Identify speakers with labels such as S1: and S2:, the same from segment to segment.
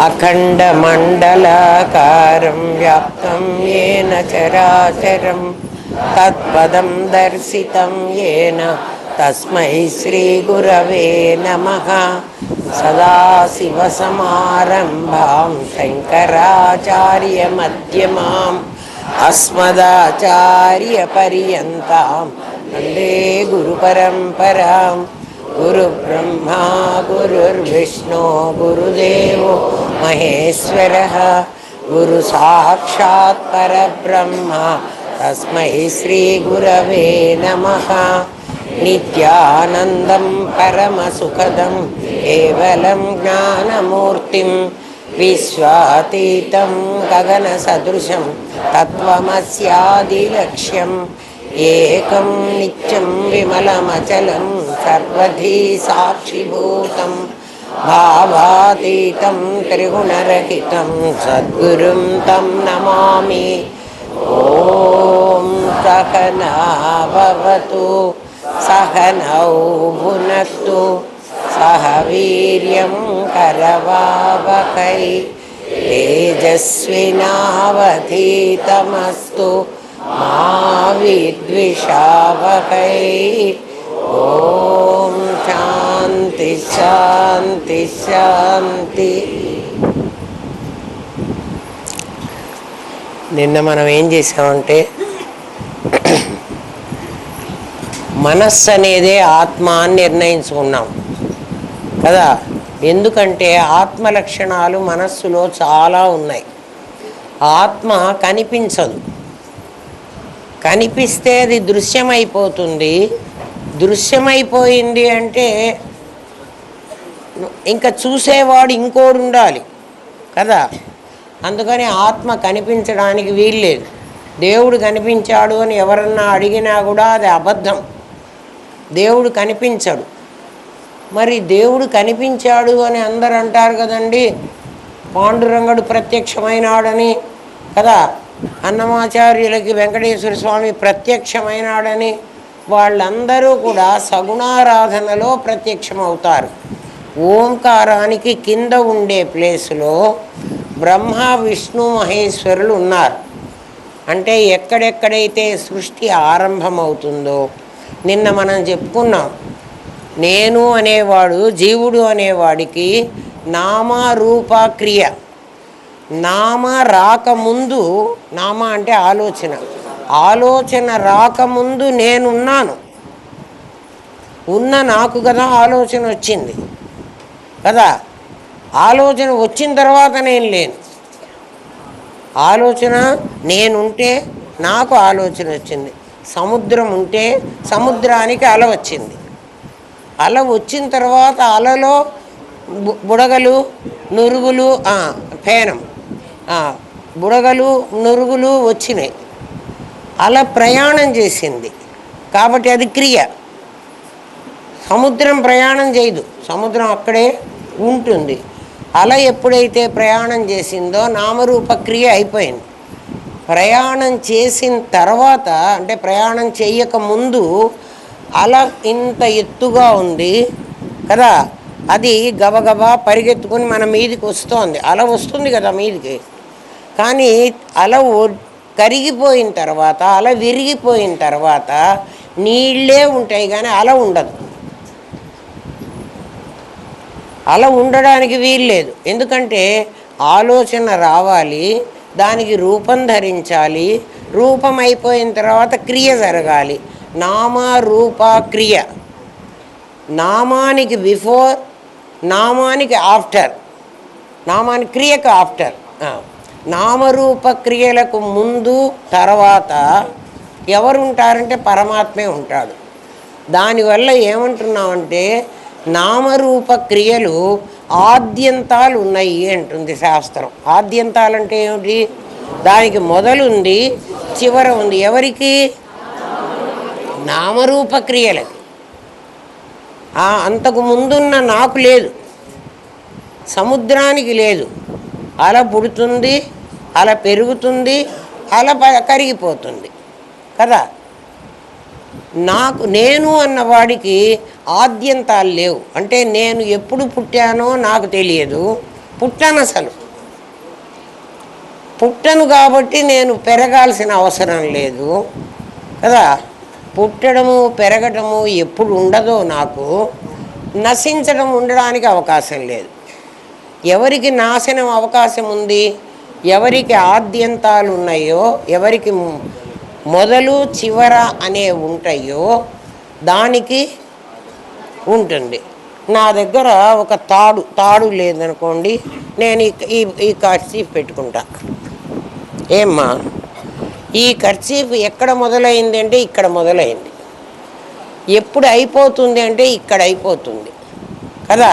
S1: अखण्डमण्डलाकारं व्याप्तं येन चराचरं तत्पदं दर्शितं येन तस्मै श्रीगुरवे नमः। सदाशिवसमारम्भां शङ्कराचार्यमध्यमाम् अस्मदाचार्यपर्यन्तां वन्दे गुरुपरम्पराम्। गुरुब्रह्मा गुरुर्विष्णु गुरुदेवो महेश्वरः गुरुसाक्षात् परब्रह्म तस्मै श्रीगुरवे नमः। नित्यानन्दं परमसुखदं केवलं ज्ञानमूर्तिं विश्वातीतं गगनसदृशं तत्त्वमस्यादिलक्ष्यम् एकं नित्यं विमलमचलं सर्वधी साक्षिभूतं भावातीतं त्रिगुणरहितं सद्गुरुं तं नमामि। ॐ सहना भवतु सहनौ भुनक्तु सह वीर्यं करवावहै तेजस्विनावधीतमस्तु मा विद्विषावहै। ओम शांति शांति शांति। నిన్న మనం ఏం చేసామంటే మనస్సు అనేదే ఆత్మ అని నిర్ణయించుకున్నాం కదా. ఎందుకంటే ఆత్మ లక్షణాలు మనస్సులో చాలా ఉన్నాయి. ఆత్మ కనిపించదు, కనిపిస్తే అది దృశ్యమైపోతుంది. దృశ్యమైపోయింది అంటే ఇంకా చూసేవాడు ఇంకోడు ఉండాలి కదా. అందుకని ఆత్మ కనిపించడానికి వీల్లేదు. దేవుడు కనిపించాడు అని ఎవరన్నా అడిగినా కూడా అది అబద్ధం. దేవుడు కనిపించడు. మరి దేవుడు కనిపించాడు అని అందరు అంటారు కదండి. పాండురంగడు ప్రత్యక్షమైనాడని కదా, అన్నమాచార్యులకి వెంకటేశ్వర స్వామి ప్రత్యక్షమైనాడని, వాళ్ళందరూ కూడా సగుణారాధనలో ప్రత్యక్షమవుతారు. ఓంకారానికి కింద ఉండే ప్లేసులో బ్రహ్మ విష్ణు మహేశ్వరులు ఉన్నారు. అంటే ఎక్కడెక్కడైతే సృష్టి ఆరంభమవుతుందో, నిన్న మనం చెప్పుకున్నాం, నేను అనేవాడు జీవుడు అనేవాడికి నామరూప క్రియ. నామ రాకముందు, నామ అంటే ఆలోచన, ఆలోచన రాకముందు నేనున్నాను. ఉన్న నాకు కదా ఆలోచన వచ్చింది కదా. ఆలోచన వచ్చిన తర్వాత నేను లేను. ఆలోచన నేనుంటే నాకు ఆలోచన వచ్చింది. సముద్రం ఉంటే సముద్రానికి అల వచ్చింది. అల వచ్చిన తర్వాత అలలో బుడగలు నురుగులు ఫేనం బుడగలు నురుగులు వచ్చినాయి. అలా ప్రయాణం చేసింది కాబట్టి అది క్రియ. సముద్రం ప్రయాణం చేయదు, సముద్రం అక్కడే ఉంటుంది. అల ఎప్పుడైతే ప్రయాణం చేసిందో నామరూప క్రియ అయిపోయింది. ప్రయాణం చేసిన తర్వాత, అంటే ప్రయాణం చేయకముందు అల ఇంత ఎత్తుగా ఉంది కదా, అది గబగబా పరిగెత్తుకుని మన మీదికి వస్తోంది. అల వస్తుంది కదా మీదికి. కానీ అల కరిగిపోయిన తర్వాత, అల విరిగిపోయిన తర్వాత నీళ్ళే ఉంటాయి కానీ అల ఉండదు. అల ఉండడానికి వీల్లేదు. ఎందుకంటే ఆలోచన రావాలి, దానికి రూపం ధరించాలి, రూపం అయిపోయిన తర్వాత క్రియ జరగాలి. నామ రూప క్రియ. నామానికి బిఫోర్, నామానికి ఆఫ్టర్, నామానికి క్రియకు ఆఫ్టర్. నామరూప క్రియలకు ముందు తర్వాత ఎవరు ఉంటారంటే పరమాత్మే ఉంటాడు. దానివల్ల ఏమంటున్నామంటే నామరూప క్రియలు ఆద్యంతాలు ఉన్నాయి అంటుంది శాస్త్రం. ఆద్యంతాలంటే ఏమిటి? దానికి మొదలుంది, చివర ఉంది. ఎవరికి? నామరూప క్రియలకి. అంతకు ముందున్న నాకు లేదు, సముద్రానికి లేదు. అల పుడుతుంది, అల పెరుగుతుంది, అల కరిగిపోతుంది కదా. నేను అన్నవాడికి ఆద్యంతాలు లేవు. అంటే నేను ఎప్పుడు పుట్టానో నాకు తెలియదు, పుట్టను అసలు. పుట్టను కాబట్టి నేను పెరగాల్సిన అవసరం లేదు కదా. పుట్టడము పెరగటము ఎప్పుడు ఉండదో నాకు, నశించడం ఉండడానికి అవకాశం లేదు. ఎవరికి నాశనం అవకాశం ఉంది? ఎవరికి ఆద్యంతాలు ఉన్నాయో, ఎవరికి మొదలు చివర అనే ఉంటాయో దానికి ఉంటుంది. నా దగ్గర ఒక తాడు లేదనుకోండి, నేను ఈ కర్చీఫ్ పెట్టుకుంటా. ఏమ్మా, ఈ కర్చీఫ్ ఎక్కడ మొదలైంది అంటే ఇక్కడ మొదలైంది. ఎప్పుడు అయిపోతుంది అంటే ఇక్కడ అయిపోతుంది కదా.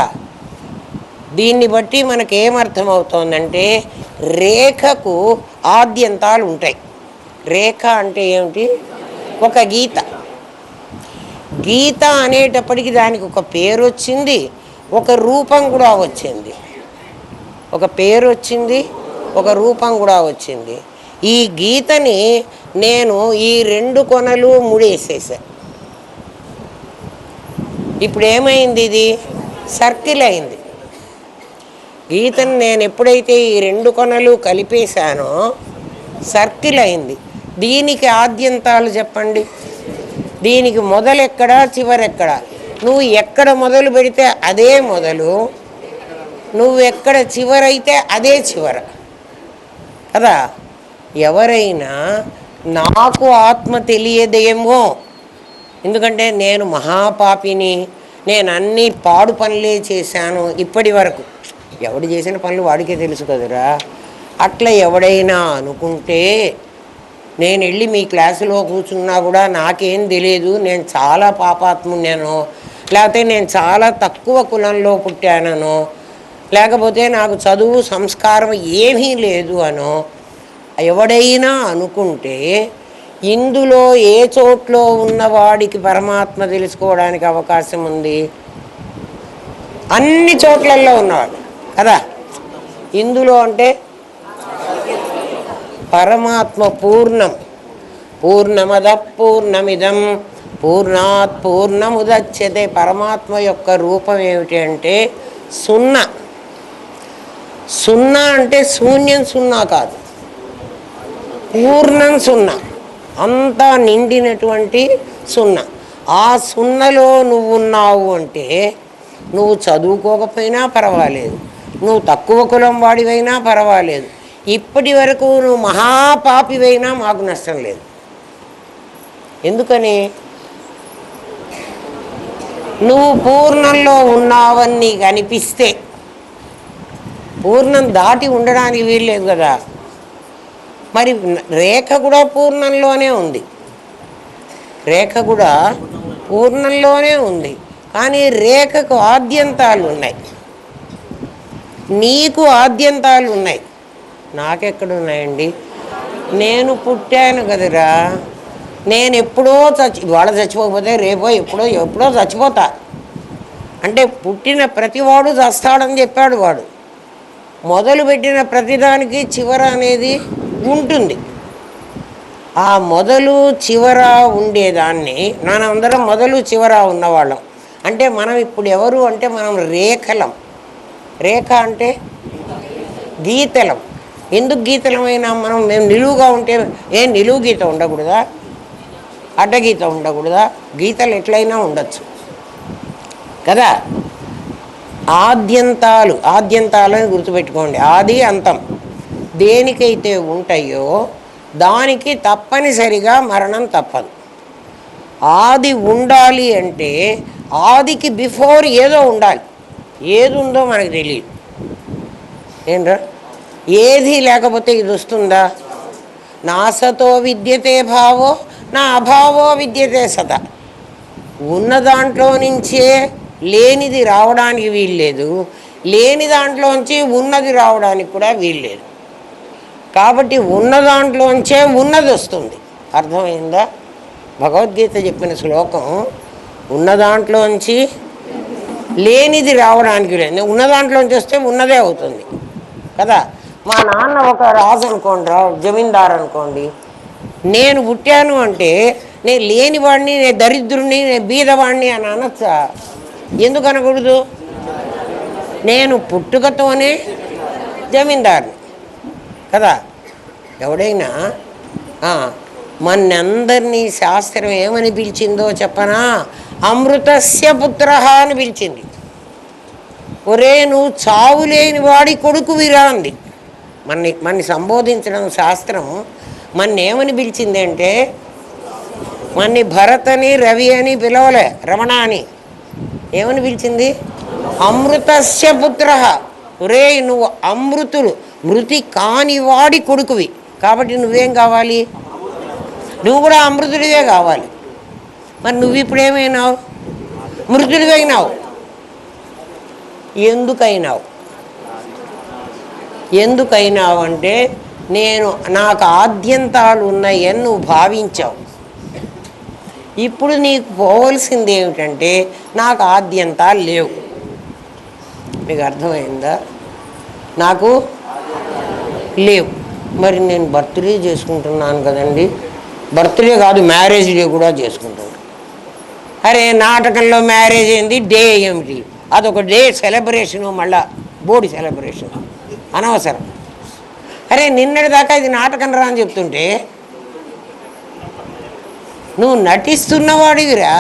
S1: దీన్ని బట్టి మనకేమర్థమవుతోందంటే రేఖకు ఆద్యంతాలు ఉంటాయి. రేఖ అంటే ఏమిటి? ఒక గీత. గీత అనేటప్పటికి దానికి ఒక పేరు వచ్చింది, ఒక రూపం కూడా వచ్చింది. ఒక పేరు వచ్చింది, ఒక రూపం కూడా వచ్చింది. ఈ గీతని నేను ఈ 2 కొనలు ముడేసేసా. ఇప్పుడు ఏమైంది? ఇది సర్కిల్ అయింది. గీతను నేను ఎప్పుడైతే ఈ 2 కొనలు కలిపేశానో సర్కిల్ అయింది. దీనికి ఆద్యంతాలు చెప్పండి. దీనికి మొదలెక్కడా చివరెక్కడా? నువ్వు ఎక్కడ మొదలు పెడితే అదే మొదలు, నువ్వు ఎక్కడ చివరైతే అదే చివర కదా. ఎవరైనా నాకు ఆత్మ తెలియదేమో, ఎందుకంటే నేను మహాపాపిని, నేను అన్నీ పాడు పనులే చేశాను ఇప్పటి వరకు. ఎవడు చేసిన పనులు వాడికే తెలుసు కదరా. అట్లా ఎవడైనా అనుకుంటే, నేను వెళ్ళి మీ క్లాసులో కూర్చున్నా కూడా నాకేం తెలియదు, నేను చాలా పాపాత్ముడేనో, లేకపోతే నేను చాలా తక్కువ కులంలో పుట్టానో, లేకపోతే నాకు చదువు సంస్కారం ఏమీ లేదు అనో ఎవడైనా అనుకుంటే, ఇందులో ఏ చోట్లో ఉన్నవాడికి పరమాత్మ తెలుసుకోవడానికి అవకాశం ఉంది? అన్ని చోట్లలో ఉన్నవాడు కదా. ఇందులో అంటే పరమాత్మ పూర్ణం. పూర్ణమద పూర్ణమిదం పూర్ణాత్ పూర్ణముదచ్యతే. పరమాత్మ యొక్క రూపం ఏమిటి అంటే సున్నా. సున్నా అంటే శూన్యం సున్నా కాదు, పూర్ణం సున్నా, అంతా నిండినటువంటి సున్నా. ఆ సున్నలో నువ్వు ఉన్నావు అంటే నువ్వు చదువుకోకపోయినా పర్వాలేదు, నువ్వు తక్కువ కులం వాడివైనా పర్వాలేదు, ఇప్పటి వరకు నువ్వు మహాపాపివైనా మాకు నష్టం లేదు. ఎందుకని? నువ్వు పూర్ణంలో ఉన్నావని నీకు అనిపిస్తే, పూర్ణం దాటి ఉండడానికి వీల్లేదు కదా. మరి రేఖ కూడా పూర్ణంలోనే ఉంది, రేఖ కూడా పూర్ణంలోనే ఉంది. కానీ రేఖకు ఆద్యంతాలు ఉన్నాయి, నీకు ఆద్యంతాలు ఉన్నాయి. నాకెక్కడున్నాయండి? నేను పుట్టాను కదరా, నేను ఎప్పుడో ఇవాళ చచ్చిపోకపోతే రేపో ఎప్పుడో చచ్చిపోతా. అంటే పుట్టిన ప్రతివాడు చస్తాడని చెప్పాడు వాడు. మొదలుపెట్టిన ప్రతిదానికి చివర అనేది ఉంటుంది. ఆ మొదలు చివర ఉండేదాన్ని మనందరం మొదలు చివర ఉన్నవాళ్ళం. అంటే మనం ఇప్పుడు ఎవరు అంటే మనం రేఖలం. రేఖ అంటే గీతలం. ఎందుకు గీతలమైనా మేము నిలువుగా ఉంటే నిలువు గీత ఉండకూడదా? అడ్డగీత ఉండకూడదా? గీతలు ఎట్లయినా ఉండొచ్చు కదా. ఆద్యంతాలని గుర్తుపెట్టుకోండి. ఆది అంతం దేనికైతే ఉంటాయో దానికి తప్పనిసరిగా మరణం తప్పదు. ఆది ఉండాలి అంటే ఆదికి బిఫోర్ ఏదో ఉండాలి. ఏది ఉందో మనకు తెలియదు. ఏంట్రా? ఏది లేకపోతే ఇది వస్తుందా? నా సతో విద్యతే భావో నా అభావో విద్యతే సత. ఉన్న దాంట్లో నుంచే లేనిది రావడానికి వీల్లేదు, లేని దాంట్లోంచి ఉన్నది రావడానికి కూడా వీల్లేదు. కాబట్టి ఉన్న దాంట్లోంచే ఉన్నది వస్తుంది. అర్థమైందా? భగవద్గీత చెప్పిన శ్లోకం ఉన్న దాంట్లోంచి లేనిది రావడానికి లేదు, ఉన్న దాంట్లోంచి వస్తే ఉన్నదే అవుతుంది కదా. మా నాన్న ఒక రాజు అనుకోండి, జమీందారు అనుకోండి, నేను పుట్టాను అంటే నేను లేనివాడిని, నేను దరిద్రుని, నేను బీదవాడిని అని అనొచ్చా? ఎందుకు అనకూడదు? నేను పుట్టుకతోనే జమీందారుని కదా. ఎవడైనా మనందరినీ శాస్త్రం ఏమని పిలిచిందో చెప్పనా? అమృతస్య పుత్ర అని పిలిచింది. ఒరే నువ్వు చావులేని వాడి కొడుకువిరా అంది. మన్ని సంబోధించడం శాస్త్రం ఏమని పిలిచింది అంటే, మన్ని భరత్ అని రవి అని పిలవలే, రమణ అని. ఏమని పిలిచింది? అమృతస్య పుత్ర. ఒరే నువ్వు అమృతుడు, మృతి కాని వాడి కొడుకువి. కాబట్టి నువ్వేం కావాలి? నువ్వు కూడా అమృతుడివే కావాలి. మరి నువ్వు ఇప్పుడేమైనావు? మృతుడివైనావు. ఎందుకైనావు అంటే నాకు ఆద్యంతాలు ఉన్నాయని నువ్వు భావించావు. ఇప్పుడు నీకు పోవలసింది ఏమిటంటే, నాకు ఆద్యంతాలు లేవు. మీకు అర్థమైందా? నాకు లేవు. మరి నేను బర్త్డే చేసుకుంటున్నాను కదండి. బర్త్డే కాదు, మ్యారేజ్ డే కూడా చేసుకుంటున్నాను. అరే నాటకంలో మ్యారేజ్ ఏంది, డే ఏమిటి? అదొక డే సెలబ్రేషను, మళ్ళా బోడి సెలబ్రేషన్ అనవసరం. అరే నిన్నటి దాకా ఇది నాటకం రా అని చెప్తుంటే నువ్వు నటిస్తున్నవాడివిరా.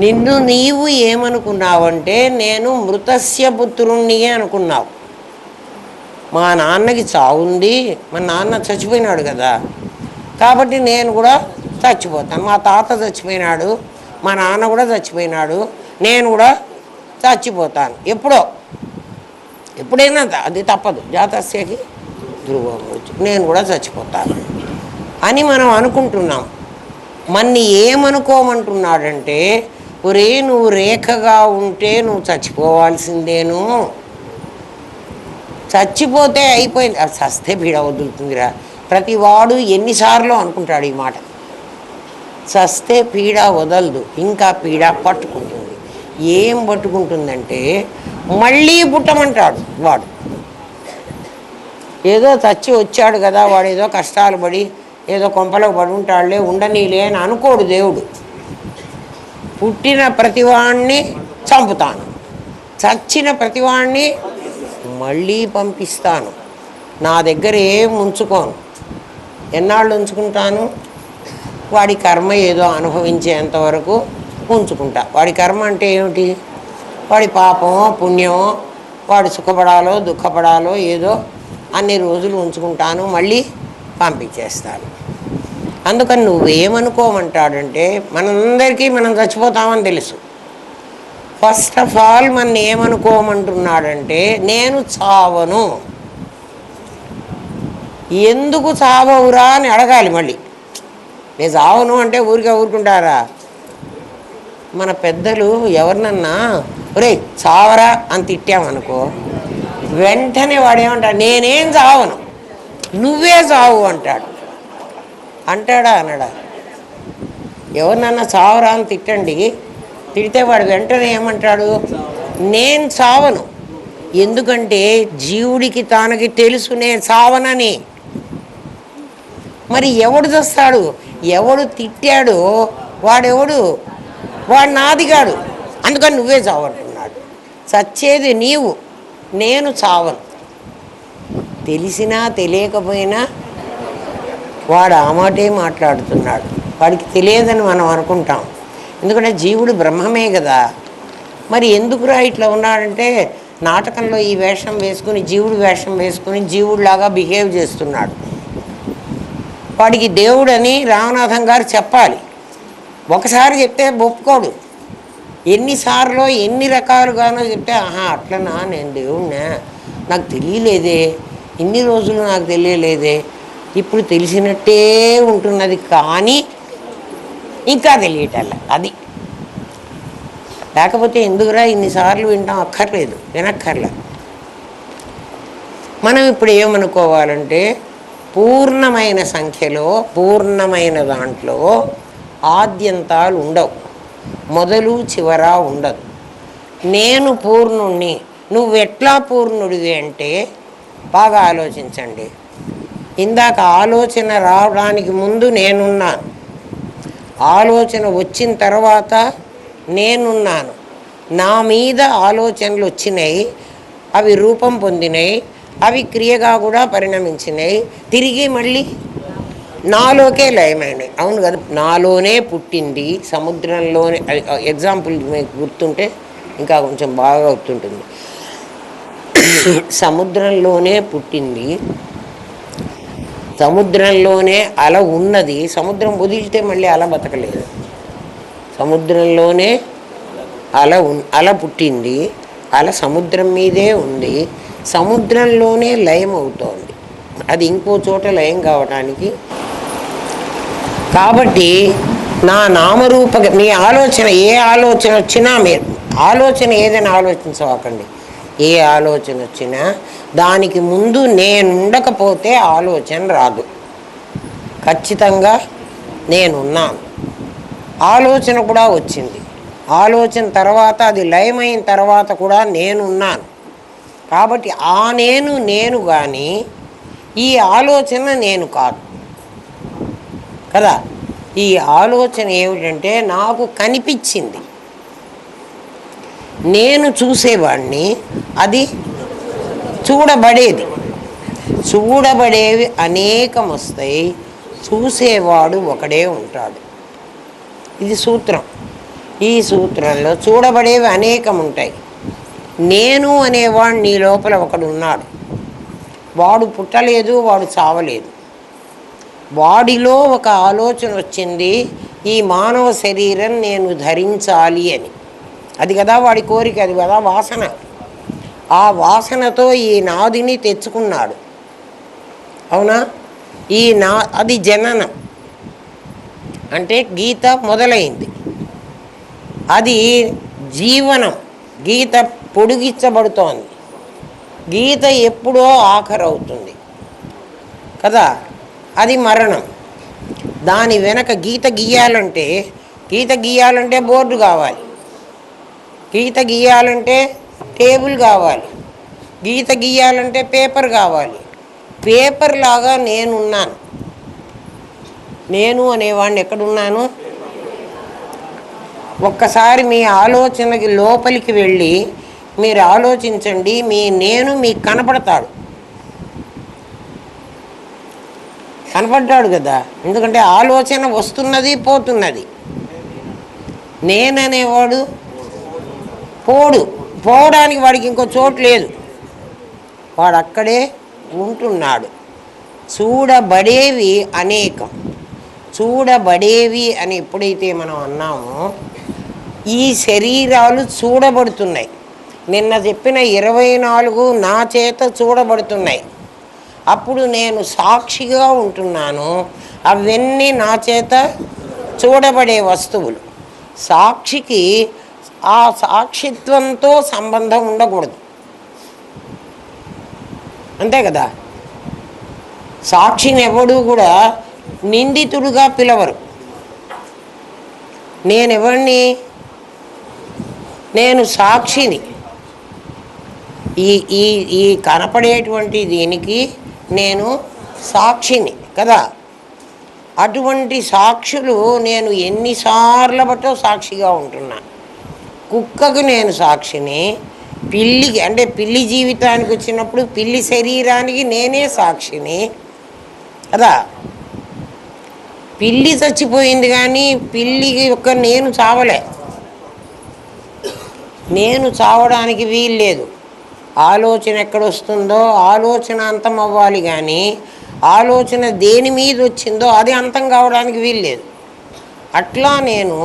S1: నిన్ను నీవు ఏమనుకున్నావంటే, నేను మృతస్య పుత్రుణ్ణి అనుకున్నావు. మా నాన్నకి చావుంది, మా నాన్న చచ్చిపోయినాడు కదా, కాబట్టి నేను కూడా చచ్చిపోతాను. మా తాత చచ్చిపోయినాడు, మా నాన్న కూడా చచ్చిపోయినాడు, నేను కూడా చచ్చిపోతాను. ఎప్పుడైనా అది తప్పదు. జాతస్యకి ధ్రువం, నేను కూడా చచ్చిపోతాను అని మనం అనుకుంటున్నాం. మన్ని ఏమనుకోమంటున్నాడంటే, ఒరే నువ్వు రేఖగా ఉంటే నువ్వు చచ్చిపోవాల్సిందేను. చచ్చిపోతే అయిపోయింది. అది చస్తే పీడ వదులుతుందిరా. ప్రతివాడు ఎన్నిసార్లు అనుకుంటాడు ఈ మాట. చస్తే పీడ వదలదు, ఇంకా పీడ పట్టుకుంటుంది. ఏం పట్టుకుంటుందంటే, మళ్ళీ పుట్టమంటాడు వాడు. ఏదో చచ్చి వచ్చాడు కదా, వాడు ఏదో కష్టాలు పడి ఏదో కొంపలో పడి ఉంటాడులే, ఉండనీలే అని అనుకోడు దేవుడు. పుట్టిన ప్రతివాణ్ణి చంపుతాను, చచ్చిన ప్రతివాణ్ణి మళ్ళీ పంపిస్తాను. నా దగ్గర ఏం ఉంచుకోను. ఎన్నాళ్ళు ఉంచుకుంటాను? వాడి కర్మ ఏదో అనుభవించేంతవరకు ఉంచుకుంటా. వాడి కర్మ అంటే ఏమిటి? వాడి పాపమో పుణ్యమో, వాడు సుఖపడాలో దుఃఖపడాలో ఏదో అన్ని రోజులు ఉంచుకుంటాను, మళ్ళీ పంపించేస్తాను. అందుకని నువ్వేమనుకోమంటాడంటే, మనందరికీ మనం చచ్చిపోతామని తెలుసు. ఫస్ట్ ఆఫ్ ఆల్ ఏమనుకోమంటున్నాడంటే, నేను చావను. ఎందుకు చావవురా అని అడగాలి. మళ్ళీ నేను చావను అంటే ఊరుకుంటారా? మన పెద్దలు ఎవరినన్నా ఒరే చావరా అని తిట్టామనుకో, వెంటనే వాడేమంటాడు, నేనేం చావను, నువ్వే చావు అంటాడు. అంటాడా అనడా? ఎవరినన్నా చావరా అని తిట్టండి, తిడితే వాడు వెంటనే ఏమంటాడు, నేను చావను. ఎందుకంటే జీవుడికి తానకి తెలుసు నేను చావనని. మరి ఎవడు చస్తాడు? ఎవడు తిట్టాడో వాడు నాదిగాడు. అందుకని నువ్వే చావంటున్నాడు. చచ్చేది నీవు, నేను చావను. తెలిసినా తెలియకపోయినా వాడు ఆ మాటే మాట్లాడుతున్నాడు. వాడికి తెలియదని మనం అనుకుంటాం. ఎందుకంటే జీవుడు బ్రహ్మమే కదా. మరి ఎందుకురా ఇట్లా ఉన్నాడంటే, నాటకంలో ఈ వేషం వేసుకుని, జీవుడు వేషం వేసుకుని జీవుడిలాగా బిహేవ్ చేస్తున్నాడు. వాడికి దేవుడని రామనాథం గారు చెప్పాలి. ఒకసారి చెప్తే ఒప్పుకోడు. ఎన్నిసార్లు ఎన్ని రకాలుగానో చెప్తే, అట్లనా, నేను దేవుడినా, నాకు తెలియలేదే, ఇన్ని రోజులు నాకు తెలియలేదే, ఇప్పుడు తెలిసినట్టే ఉంటున్నది, కానీ ఇంకా తెలియటల్లా. అది లేకపోతే ఎందుకురా ఇన్నిసార్లు వింటాం? అక్కర్లేదు, వినక్కర్లే. మనం ఇప్పుడు ఏమనుకోవాలంటే, పూర్ణమైన సంఖ్యలో, పూర్ణమైన దాంట్లో ఆద్యంతాలు ఉండవు, మొదలు చివర ఉండదు. నేను పూర్ణుణ్ణి, నువ్వెట్లా పూర్ణుడివి అంటే బాగా ఆలోచించండి. ఇందాక ఆలోచన రావడానికి ముందు నేనున్నాను, ఆలోచన వచ్చిన తర్వాత నేనున్నాను. నా మీద ఆలోచనలు వచ్చినాయి, అవి రూపం పొందినాయి, అవి క్రియగా కూడా పరిణమించినాయి, తిరిగి మళ్ళీ నాలోకే లయమైనాయి. అవును కదా, నాలోనే పుట్టింది, సముద్రంలోనే. ఎగ్జాంపుల్ మీకు గుర్తుంటే ఇంకా కొంచెం బాగా గుర్తుంటుంది. సముద్రంలోనే పుట్టింది, సముద్రంలోనే అల ఉన్నది. సముద్రం వదిలితే మళ్ళీ అల బతకలేదు. సముద్రంలోనే అల పుట్టింది, అల సముద్రం మీదే ఉంది, సముద్రంలోనే లయం అవుతోంది. అది ఇంకో చోట లయం కావడానికి. కాబట్టి నా నామరూప మీ ఆలోచన, ఏ ఆలోచన వచ్చినా, మీరు ఆలోచన ఏదైనా ఆలోచించవాకండి. ఏ ఆలోచన వచ్చినా దానికి ముందు నేనుండకపోతే ఆలోచన రాదు. ఖచ్చితంగా నేనున్నాను. ఆలోచన కూడా వచ్చింది, ఆలోచన తర్వాత అది లయమైన తర్వాత కూడా నేనున్నాను. కాబట్టి ఆ నేను కానీ ఈ ఆలోచన నేను కాదు కదా. ఈ ఆలోచన ఏమిటంటే నాకు కనిపించింది, నేను చూసేవాడిని, అది చూడబడేది. చూడబడేవి అనేకం వస్తాయి, చూసేవాడు ఒకడే ఉంటాడు. ఇది సూత్రం. ఈ సూత్రంలో చూడబడేవి అనేకం ఉంటాయి. నేను అనేవాడు నీ లోపల ఒకడు ఉన్నాడు. వాడు పుట్టలేదు, వాడు చావలేదు. వాడిలో ఒక ఆలోచన వచ్చింది, ఈ మానవ శరీరం నేను ధరించాలి అని. అది కదా వాడి కోరిక, అది కదా వాసన. ఆ వాసనతో ఈ నాదిని తెచ్చుకున్నాడు. అవునా? అది జననం అంటే గీత మొదలైంది. అది జీవనం, గీత పొడిగించబడుతోంది. గీత ఎప్పుడో ఆఖరవుతుంది కదా, అది మరణం. దాని వెనక గీత గీయాలంటే బోర్డు కావాలి, గీత గీయాలంటే టేబుల్ కావాలి, గీత గీయాలంటే పేపర్ కావాలి. పేపర్ లాగా నేనున్నాను. నేను అనేవాడిని ఎక్కడున్నాను? ఒక్కసారి మీ ఆలోచనకి లోపలికి వెళ్ళి మీరు ఆలోచించండి. నేను మీకు కనపడతాడు కదా. ఎందుకంటే ఆలోచన వస్తున్నది, పోతున్నది. నేననేవాడు పోవడానికి వాడికి ఇంకో చోటు లేదు, వాడు అక్కడే ఉంటున్నాడు. చూడబడేవి అనేకం. చూడబడేవి అని ఎప్పుడైతే మనం అన్నామో, ఈ శరీరాలు చూడబడుతున్నాయి. నిన్న చెప్పిన 24 నా చేత చూడబడుతున్నాయి. అప్పుడు నేను సాక్షిగా ఉంటున్నాను. అవన్నీ నా చేత చూడబడే వస్తువులు. సాక్షికి ఆ సాక్షిత్వంతో సంబంధం ఉండకూడదు, అంతే కదా. సాక్షిని ఎవడు కూడా నిందితుడుగా పిలవరు. నేనెవరిని? నేను సాక్షిని. ఈ కనపడేటువంటి దీనికి నేను సాక్షిని కదా. అటువంటి సాక్షులు నేను ఎన్నిసార్లు బట్టో సాక్షిగా ఉంటున్నా. కుక్కకు నేను సాక్షిని, పిల్లికి అంటే పిల్లి జీవితానికి వచ్చినప్పుడు పిల్లి శరీరానికి నేనే సాక్షిని కదా. పిల్లి చచ్చిపోయింది కానీ పిల్లికి నేను చావలే. నేను చావడానికి వీల్లేదు. ఆలోచన ఎక్కడొస్తుందో ఆలోచన అంతం అవ్వాలి, కానీ ఆలోచన దేని మీద వచ్చిందో అది అంతం కావడానికి వీల్లేదు. అట్లా నేను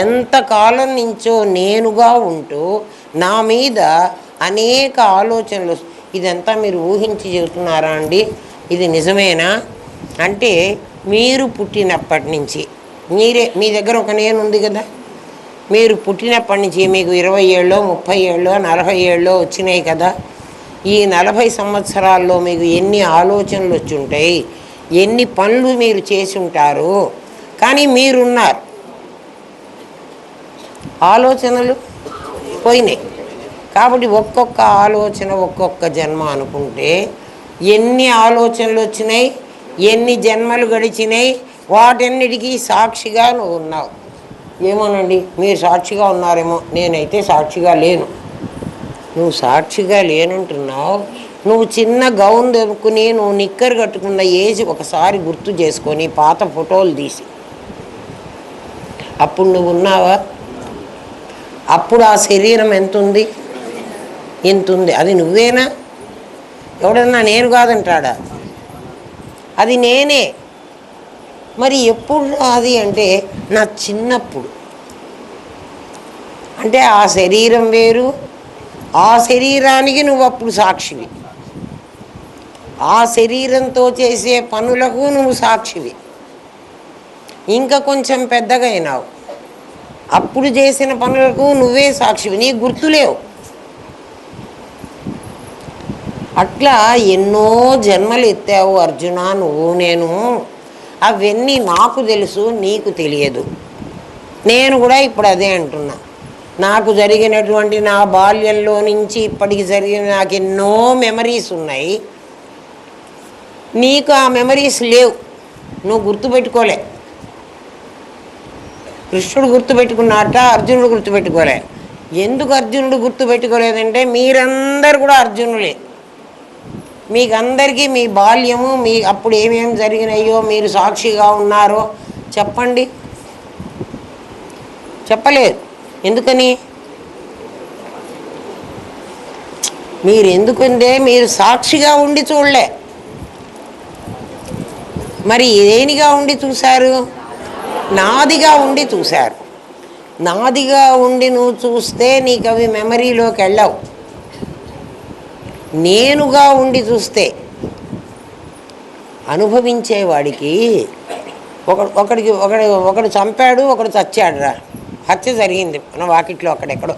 S1: ఎంతకాలం నుంచో నేనుగా ఉంటూ నా మీద అనేక ఆలోచనలు. ఇదంతా మీరు ఊహించి చెబుతున్నారా అండి? ఇది నిజమేనా అంటే, మీరు పుట్టినప్పటి నుంచి మీ దగ్గర ఒక నేను ఉంది కదా. మీరు పుట్టినప్పటి నుంచి మీకు 20 ఏళ్ళో 30 ఏళ్ళో 40 ఏళ్ళో వచ్చినాయి కదా. ఈ 40 సంవత్సరాల్లో మీకు ఎన్ని ఆలోచనలు వచ్చి ఉంటాయి, ఎన్ని పనులు మీరు చేసి ఉంటారు. కానీ మీరున్నారు, ఆలోచనలు పోయినాయి. కాబట్టి ఒక్కొక్క ఆలోచన ఒక్కొక్క జన్మ అనుకుంటే ఎన్ని ఆలోచనలు వచ్చినాయి, ఎన్ని జన్మలు గడిచినాయి, వాటన్నిటికీ సాక్షిగా నువ్వు ఉన్నావు. ఏమోనండి, మీరు సాక్షిగా ఉన్నారేమో, నేనైతే సాక్షిగా లేను. నువ్వు సాక్షిగా లేనంటున్నావు. నువ్వు చిన్న గౌన్ దొరుకుని నువ్వు నిక్కర్ కట్టుకున్న ఏజ్ ఒకసారి గుర్తు చేసుకొని పాత ఫోటోలు తీసి అప్పుడు నువ్వు ఉన్నావా? అప్పుడు ఆ శరీరం ఎంతుంది? ఎంతుంది? అది నువ్వేనా? ఎవడన్నా నేను కాదంటాడా? అది నేనే. మరి ఎప్పుడు అది అంటే నా చిన్నప్పుడు. అంటే ఆ శరీరం వేరు, ఆ శరీరానికి నువ్వు అప్పుడు సాక్షివి, ఆ శరీరంతో చేసే పనులకు నువ్వు సాక్షివి. ఇంకా కొంచెం పెద్దగా అయినావు, అప్పుడు చేసిన పనులకు నువ్వే సాక్షివి, నీకు గుర్తులేవు. అట్లా ఎన్నో జన్మలు ఎత్తావు అర్జున నువ్వు నేను. అవన్నీ నాకు తెలుసు, నీకు తెలియదు. నేను కూడా ఇప్పుడు అదే అంటున్నా. నాకు జరిగినటువంటి నా బాల్యంలో నుంచి ఇప్పటికి జరిగిన నాకు ఎన్నో మెమరీస్ ఉన్నాయి. నీకు ఆ మెమరీస్ లేవు, నువ్వు గుర్తుపెట్టుకోలే. కృష్ణుడు గుర్తుపెట్టుకున్నట్ట, అర్జునుడు గుర్తుపెట్టుకోలే. ఎందుకు అర్జునుడు గుర్తుపెట్టుకోలేదంటే మీరందరూ కూడా అర్జునులే. మీకందరికీ మీ బాల్యము, మీ అప్పుడు ఏమేమి జరిగినాయో మీరు సాక్షిగా ఉన్నారో చెప్పండి. చెప్పలేదు. ఎందుకని? మీరు ఎందుకంటే మీరు సాక్షిగా ఉండి చూడలే. మరి దేనిగా ఉండి చూశారు? నాదిగా ఉండి చూశారు. నాదిగా ఉండి నువ్వు చూస్తే నీకు అవి మెమరీలోకి వెళ్ళవు. నేనుగా ఉండి చూస్తే అనుభవించేవాడికి ఒకడు చంపాడు, ఒకడు చచ్చాడు రా, హత్య జరిగింది మన వాకిట్లో అక్కడెక్కడో.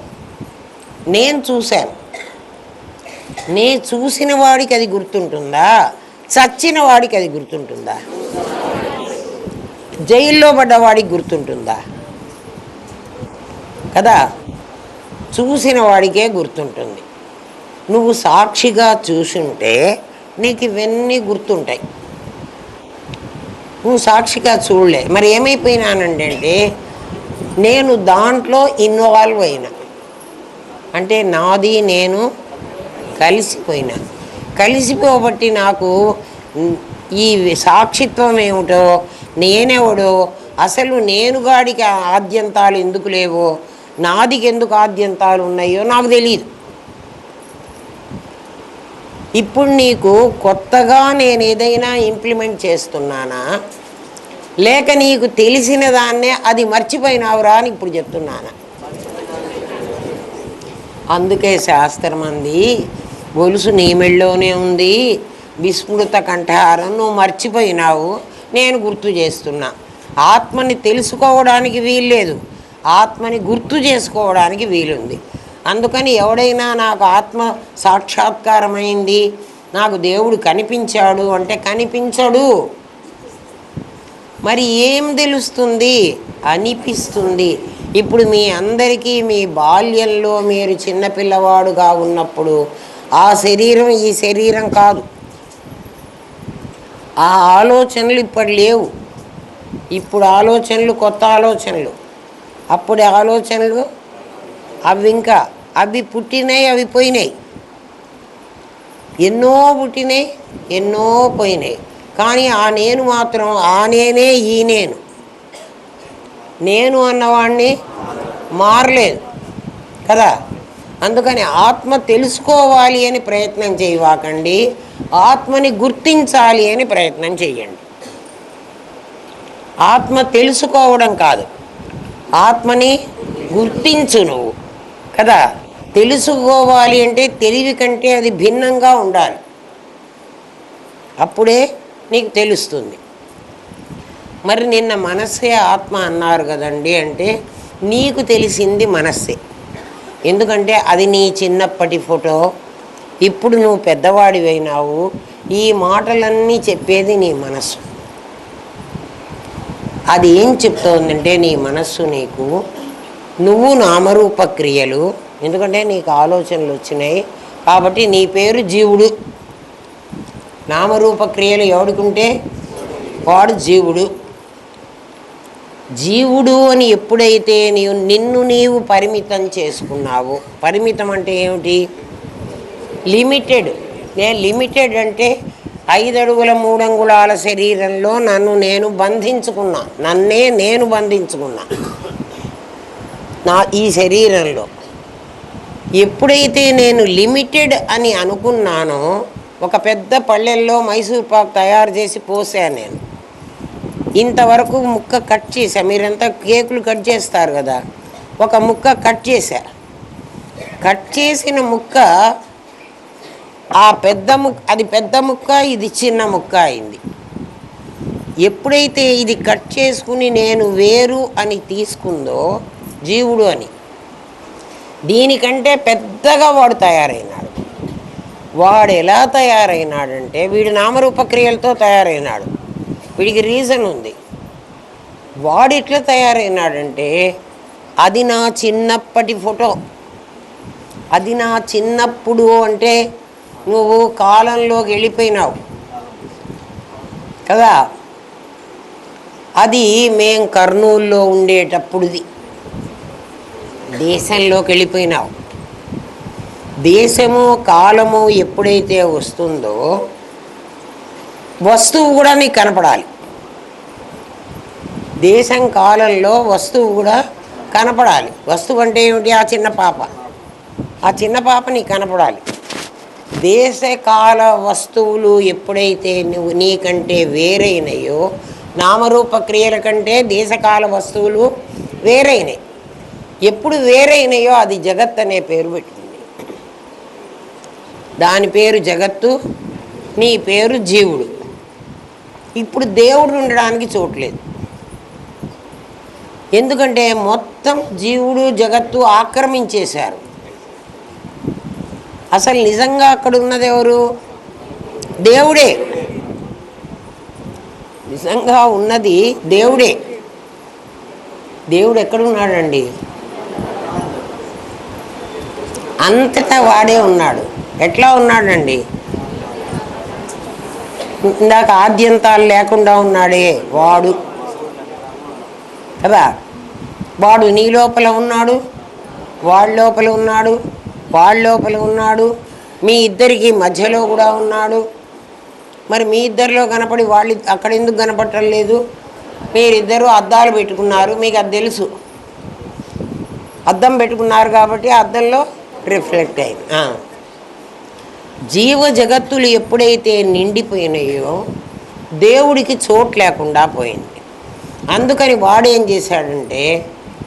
S1: నేను చూశాను. నేను చూసిన వాడికి అది గుర్తుంటుందా? చచ్చిన వాడికి అది గుర్తుంటుందా? జైల్లో పడ్డవాడికి గుర్తుంటుందా? కదా, చూసిన వాడికే గుర్తుంటుంది. నువ్వు సాక్షిగా చూసుంటే నీకు ఇవన్నీ గుర్తుంటాయి. నువ్వు సాక్షిగా చూడలే. మరి ఏమైపోయినానంటే నేను దాంట్లో ఇన్వాల్వ్ అయినా. అంటే నాది నేను కలిసిపోయినా. కలిసిపోబట్టి నాకు ఈ సాక్షిత్వం ఏమిటో, నేనెవడో, అసలు నేనుగాడికి ఆద్యంతాలు ఎందుకు లేవో, నాదికి ఎందుకు ఆద్యంతాలు ఉన్నాయో నాకు తెలియదు. ఇప్పుడు నీకు కొత్తగా నేను ఏదైనా ఇంప్లిమెంట్ చేస్తున్నానా, లేక నీకు తెలిసిన దాన్నే అది మర్చిపోయినావురా అని ఇప్పుడు చెప్తున్నానా? అందుకే శాస్త్రం అంది, గొలుసు నీ మెళ్ళోనే ఉంది, విస్మృత కంఠహారం నువ్వు మర్చిపోయినావు, నేను గుర్తు చేస్తున్నా. ఆత్మని తెలుసుకోవడానికి వీల్లేదు, ఆత్మని గుర్తు చేసుకోవడానికి వీలుంది. అందుకని ఎవడైనా నాకు ఆత్మ సాక్షాత్కారమైంది, నాకు దేవుడు కనిపించాడు అంటే కనిపించడు. మరి ఏం తెలుస్తుంది? అనిపిస్తుంది. ఇప్పుడు మీ అందరికీ మీ బాల్యంలో మీరు చిన్నపిల్లవాడుగా ఉన్నప్పుడు ఆ శరీరం ఈ శరీరం కాదు. ఆ ఆలోచనలు ఇప్పుడు లేవు. ఇప్పుడు ఆలోచనలు కొత్త ఆలోచనలు. అప్పుడు ఆలోచనలు అవి పుట్టినాయి, అవి పోయినాయి. ఎన్నో పుట్టినాయి, ఎన్నో పోయినాయి. కానీ ఆ నేను మాత్రం ఆ నేనే ఈ నేను అన్నవాడిని మారలేదు కదా. అందుకని ఆత్మ తెలుసుకోవాలి అని ప్రయత్నం చేయవాకండి, ఆత్మని గుర్తించాలి అని ప్రయత్నం చేయండి. ఆత్మ తెలుసుకోవడం కాదు, ఆత్మని గుర్తించు నువ్వు కదా. తెలుసుకోవాలి అంటే తెలివి కంటే అది భిన్నంగా ఉండాలి, అప్పుడే నీకు తెలుస్తుంది. మరి నిన్న మనస్సే ఆత్మ అన్నారు కదండి అంటే నీకు తెలిసింది మనస్సే. ఎందుకంటే అది నీ చిన్నప్పటి ఫోటో. ఇప్పుడు నువ్వు పెద్దవాడివైనావు, ఈ మాటలన్నీ చెప్పేది నీ మనస్సు. అది ఏం చెప్తోందంటే నీ మనస్సు నీకు, నువ్వు నామరూప క్రియలు, ఎందుకంటే నీకు ఆలోచనలు వచ్చినాయి కాబట్టి నీ పేరు జీవుడు. నామరూప క్రియలు ఎవడుకుంటే వాడు జీవుడు. జీవుడు అని ఎప్పుడైతే నిన్ను నీవు పరిమితం చేసుకున్నావో, పరిమితం అంటే ఏమిటి? లిమిటెడ్. నేను లిమిటెడ్ అంటే 5 అడుగుల 3 అంగుళాల శరీరంలో నన్ను నేను బంధించుకున్నా, నన్నే నేను బంధించుకున్నా నా ఈ శరీరంలో. ఎప్పుడైతే నేను లిమిటెడ్ అని అనుకున్నానో ఒక పెద్ద పళ్ళెల్లో మైసూర్ పాక్ తయారు చేసి పోసాను నేను. ఇంతవరకు ముక్క కట్ చేశా. మీరంతా కేకులు కట్ చేస్తారు కదా, ఒక ముక్క కట్ చేశా. కట్ చేసిన ముక్క ఆ పెద్ద ముక్క, అది పెద్ద ముక్క, ఇది చిన్న ముక్క అయింది. ఎప్పుడైతే ఇది కట్ చేసుకుని నేను వేరు అని తీసుకుందో జీవుడు అని, దీనికంటే పెద్దగా వాడు తయారైనాడు. వాడు ఎలా తయారైనాడంటే వీడు నామరూపక్రియలతో తయారైనాడు. వీడికి రీజన్ ఉంది. వాడు ఎట్లా తయారైనాడంటే అది నా చిన్నప్పటి ఫోటో. అది నా చిన్నప్పుడు అంటే నువ్వు కాలంలోకి వెళ్ళిపోయినావు కదా. అది మేం కర్నూలులో ఉండేటప్పుడుది. దేశంలోకి వెళ్ళిపోయినావు. దేశము కాలము ఎప్పుడైతే వస్తుందో వస్తువు కూడా నీకు కనపడాలి. దేశం కాలంలో వస్తువు కూడా కనపడాలి. వస్తువు అంటే ఏమిటి? ఆ చిన్న పాప. ఆ చిన్న పాప నీకు కనపడాలి. దేశకాల వస్తువులు ఎప్పుడైతే నువ్వు నీకంటే వేరైనయో, నామరూప క్రియల కంటే దేశకాల వస్తువులు వేరైనాయి. ఎప్పుడు వేరైనయో అది జగత్ అనే పేరు పెట్టింది. దాని పేరు జగత్తు, నీ పేరు జీవుడు. ఇప్పుడు దేవుడు ఉండడానికి చోట్లేదు. ఎందుకంటే మొత్తం జీవుడు జగత్తు ఆక్రమించేశారు. అసలు నిజంగా అక్కడ ఉన్నది ఎవరు? దేవుడే. నిజంగా ఉన్నది దేవుడే. దేవుడు ఎక్కడున్నాడండి? అంతటా వాడే ఉన్నాడు. ఎట్లా ఉన్నాడండి? ఇందాక ఆద్యంతాలు లేకుండా ఉన్నాడే వాడు కదా. వాడు నీ లోపల ఉన్నాడు, వాళ్ళ లోపల ఉన్నాడు, వాళ్ళ లోపల ఉన్నాడు, మీ ఇద్దరికి మధ్యలో కూడా ఉన్నాడు. మరి మీ ఇద్దరిలో కనపడి వాళ్ళు అక్కడ ఎందుకు కనపడటం లేదు? మీరిద్దరూ అద్దాలు పెట్టుకున్నారు, మీకు అది తెలుసు. అద్దం పెట్టుకున్నారు కాబట్టి అద్దంలో రిఫ్లెక్ట్ అయింది. జీవ జగత్తులు ఎప్పుడైతే నిండిపోయినాయో దేవుడికి చోటు లేకుండా పోయింది. అందుకని వాడు ఏం చేశాడంటే,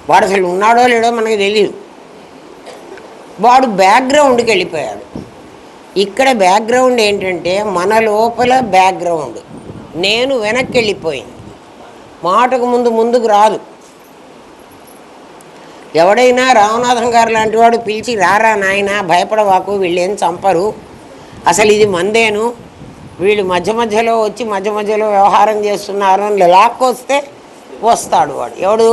S1: వాడు అసలు ఉన్నాడో లేడో మనకు తెలియదు. వాడు బ్యాక్గ్రౌండ్కి వెళ్ళిపోయాడు. ఇక్కడ బ్యాక్గ్రౌండ్ ఏంటంటే మన లోపల బ్యాక్గ్రౌండ్. నేను వెనక్కి వెళ్ళిపోయింది. మాటకు ముందుకు రాదు. ఎవడైనా రామనాథం గారు లాంటి వాడు పిలిచి రారా నాయన, భయపడవాకు, వీళ్ళేం చంపరు, అసలు ఇది మందేను, వీళ్ళు మధ్య మధ్యలో వచ్చి మధ్య మధ్యలో వ్యవహారం చేస్తున్నారు అని లాక్కొస్తే వస్తాడు వాడు. ఎవడు?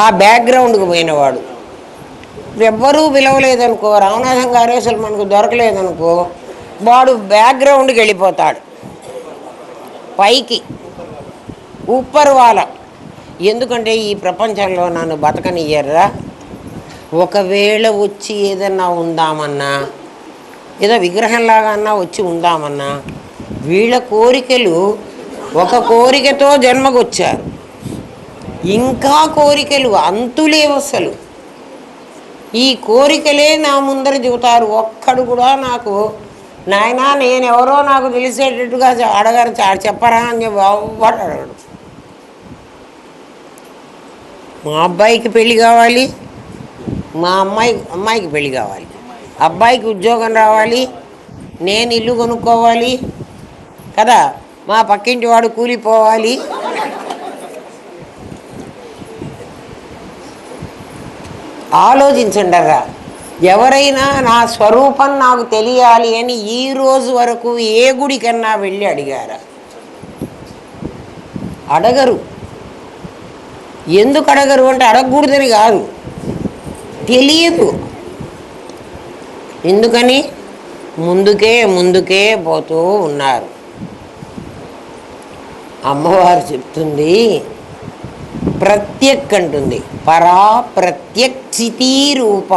S1: ఆ బ్యాక్గ్రౌండ్కి పోయినవాడు. ఎవ్వరూ పిలవలేదనుకో, రామనాథం గారు అసలు మనకు దొరకలేదనుకో, వాడు బ్యాక్గ్రౌండ్కి వెళ్ళిపోతాడు. పైకి ఉప్పర్ వాళ్ళ. ఎందుకంటే ఈ ప్రపంచంలో నన్ను బతకనియ్యర్రా, ఒకవేళ వచ్చి ఏదన్నా ఉందామన్నా, ఏదో విగ్రహంలాగా అన్నా వచ్చి ఉందామన్నా, వీళ్ళ కోరికలు ఒక కోరికతో జన్మకొచ్చారు, ఇంకా కోరికలు అంతులేవు అసలు. ఈ కోరికలే నా ముందర చెబుతారు. ఒక్కడు కూడా నాకు నాయనా నేనెవరో నాకు తెలిసేటట్టుగా అడగారు, చెప్పరా అని వాడు అడగడు. మా అబ్బాయికి పెళ్ళి కావాలి, మా అమ్మాయికి పెళ్ళి కావాలి, అబ్బాయికి ఉద్యోగం రావాలి, నేను ఇల్లు కొనుక్కోవాలి కదా, మా పక్కింటి వాడు కూలిపోవాలి. ఆలోచించండరా. ఎవరైనా నా స్వరూపం నాకు తెలియాలి అని ఈ రోజు వరకు ఏ గుడికన్నా వెళ్ళి అడిగారా? అడగరు. ఎందుకు అడగరు అంటే అడగకూడదని కాదు, తెలియదు. ఎందుకని? ముందుకే పోతూ ఉన్నారు. అమ్మవారు చెప్తుంది, ప్రత్యక్ అంటుంది, పరా ప్రత్యక్షితీ రూప.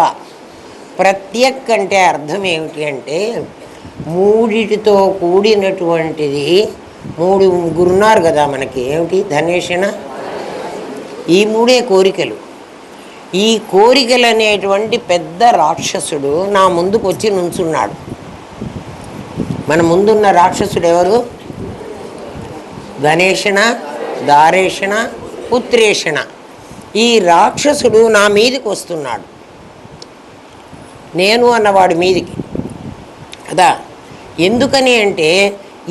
S1: ప్రత్యక్ అంటే అర్థం ఏమిటి అంటే మూడిటితో కూడినటువంటిది. ముగ్గురున్నారు కదా మనకి. ఏమిటి? ధనేషణ. ఈ మూడే కోరికలు. ఈ కోరికలు అనేటువంటి పెద్ద రాక్షసుడు నా ముందుకు వచ్చి నుంచున్నాడు. మన ముందున్న రాక్షసుడు ఎవరు? ధనేషణ, దారేషణ, పుత్రేషణ. ఈ రాక్షసుడు నా మీదికి వస్తున్నాడు. నేను అన్నవాడి మీదికి కదా. ఎందుకని అంటే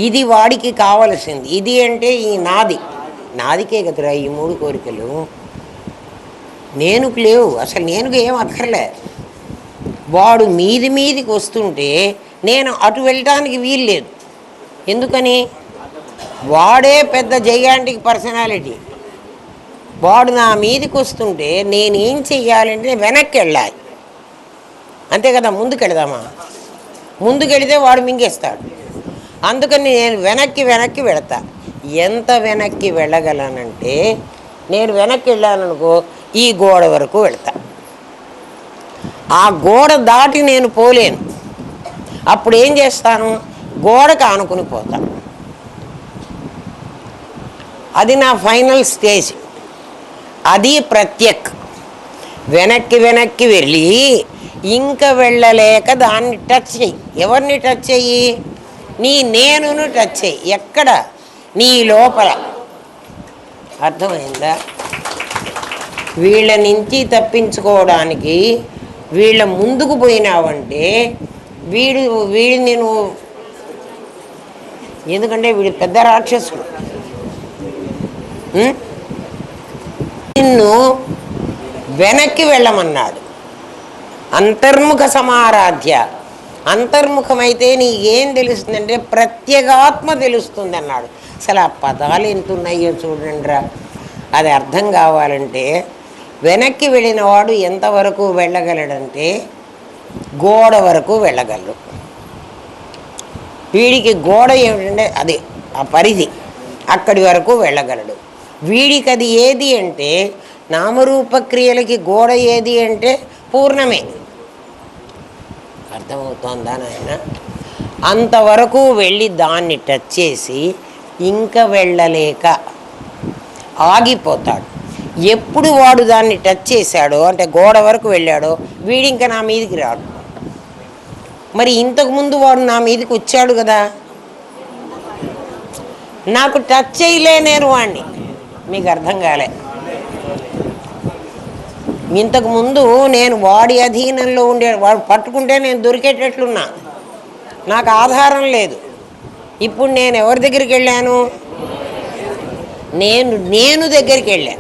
S1: ఇది వాడికి కావలసింది. ఇది అంటే ఈ నాదికే కదరా ఈ మూడు కోరికలు. నేనుకు లేవు, అసలు నేనుకు ఏం అక్కర్లే. వాడు మీదికి వస్తుంటే నేను అటు వెళ్ళటానికి వీలు లేదు. ఎందుకని? వాడే పెద్ద జైయాంటిక్ పర్సనాలిటీ. వాడు నా మీదికి వస్తుంటే నేనేం చెయ్యాలంటే వెనక్కి వెళ్ళాలి. అంతే కదా. ముందుకెళదామా? ముందుకెళితే వాడు మింగేస్తాడు. అందుకని నేను వెనక్కి వెళతా. ఎంత వెనక్కి వెళ్ళగలనంటే నేను వెనక్కి వెళ్ళాననుకో ఈ గోడ వరకు వెళతా. ఆ గోడ దాటి నేను పోలేను. అప్పుడు ఏం చేస్తాను? గోడకు ఆనుకుని పోతా. అది నా ఫైనల్ స్టేజ్. అది ప్రత్యక్. వెనక్కి వెళ్ళి ఇంకా వెళ్ళలేక దాన్ని టచ్ చెయ్యి. ఎవరిని టచ్ చెయ్యి? నేనును టచ్ చెయ్యి. ఎక్కడ? నీ లోపల. అర్థమైందా? వీళ్ళ నుంచి తప్పించుకోవడానికి వీళ్ళ ముందుకు పోయినావంటే వీడిని నువ్వు, ఎందుకంటే వీడు పెద్ద రాక్షసుడు. నిన్ను వెనక్కి వెళ్ళమన్నాడు. అంతర్ముఖ సమారాధ్య. అంతర్ముఖమైతే నీకేం తెలుస్తుందంటే ప్రత్యేగాత్మ తెలుస్తుంది అన్నాడు. అసలు ఆ పదాలు ఎంత ఉన్నాయో చూడండిరా. అది అర్థం కావాలంటే వెనక్కి వెళ్ళినవాడు ఎంతవరకు వెళ్ళగలడంటే గోడ వరకు వెళ్ళగలడు. వీడికి గోడ ఏమిటంటే అది ఆ పరిధి, అక్కడి వరకు వెళ్ళగలడు. వీడికి అది ఏది అంటే నామరూపక్రియలకి గోడ ఏది అంటే పూర్ణమే. అర్థమవుతోందా నాయన? అంతవరకు వెళ్ళి దాన్ని టచ్ చేసి ఇంకా వెళ్ళలేక ఆగిపోతాడు. ఎప్పుడు వాడు దాన్ని టచ్ చేశాడో అంటే గోడ వరకు వెళ్ళాడో వీడి ఇంకా నా మీదికి రాడు. మరి ఇంతకుముందు వాడు నా మీదకి వచ్చాడు కదా, నాకు టచ్ చేయలేనేరు వాడిని. మీకు అర్థం కాలే. ఇంతకుముందు నేను వాడి అధీనంలో వాడు పట్టుకుంటే నేను దొరికేటట్లున్నా, నాకు ఆధారం లేదు. ఇప్పుడు నేను ఎవరి దగ్గరికి వెళ్ళాను? నేను దగ్గరికి వెళ్ళా.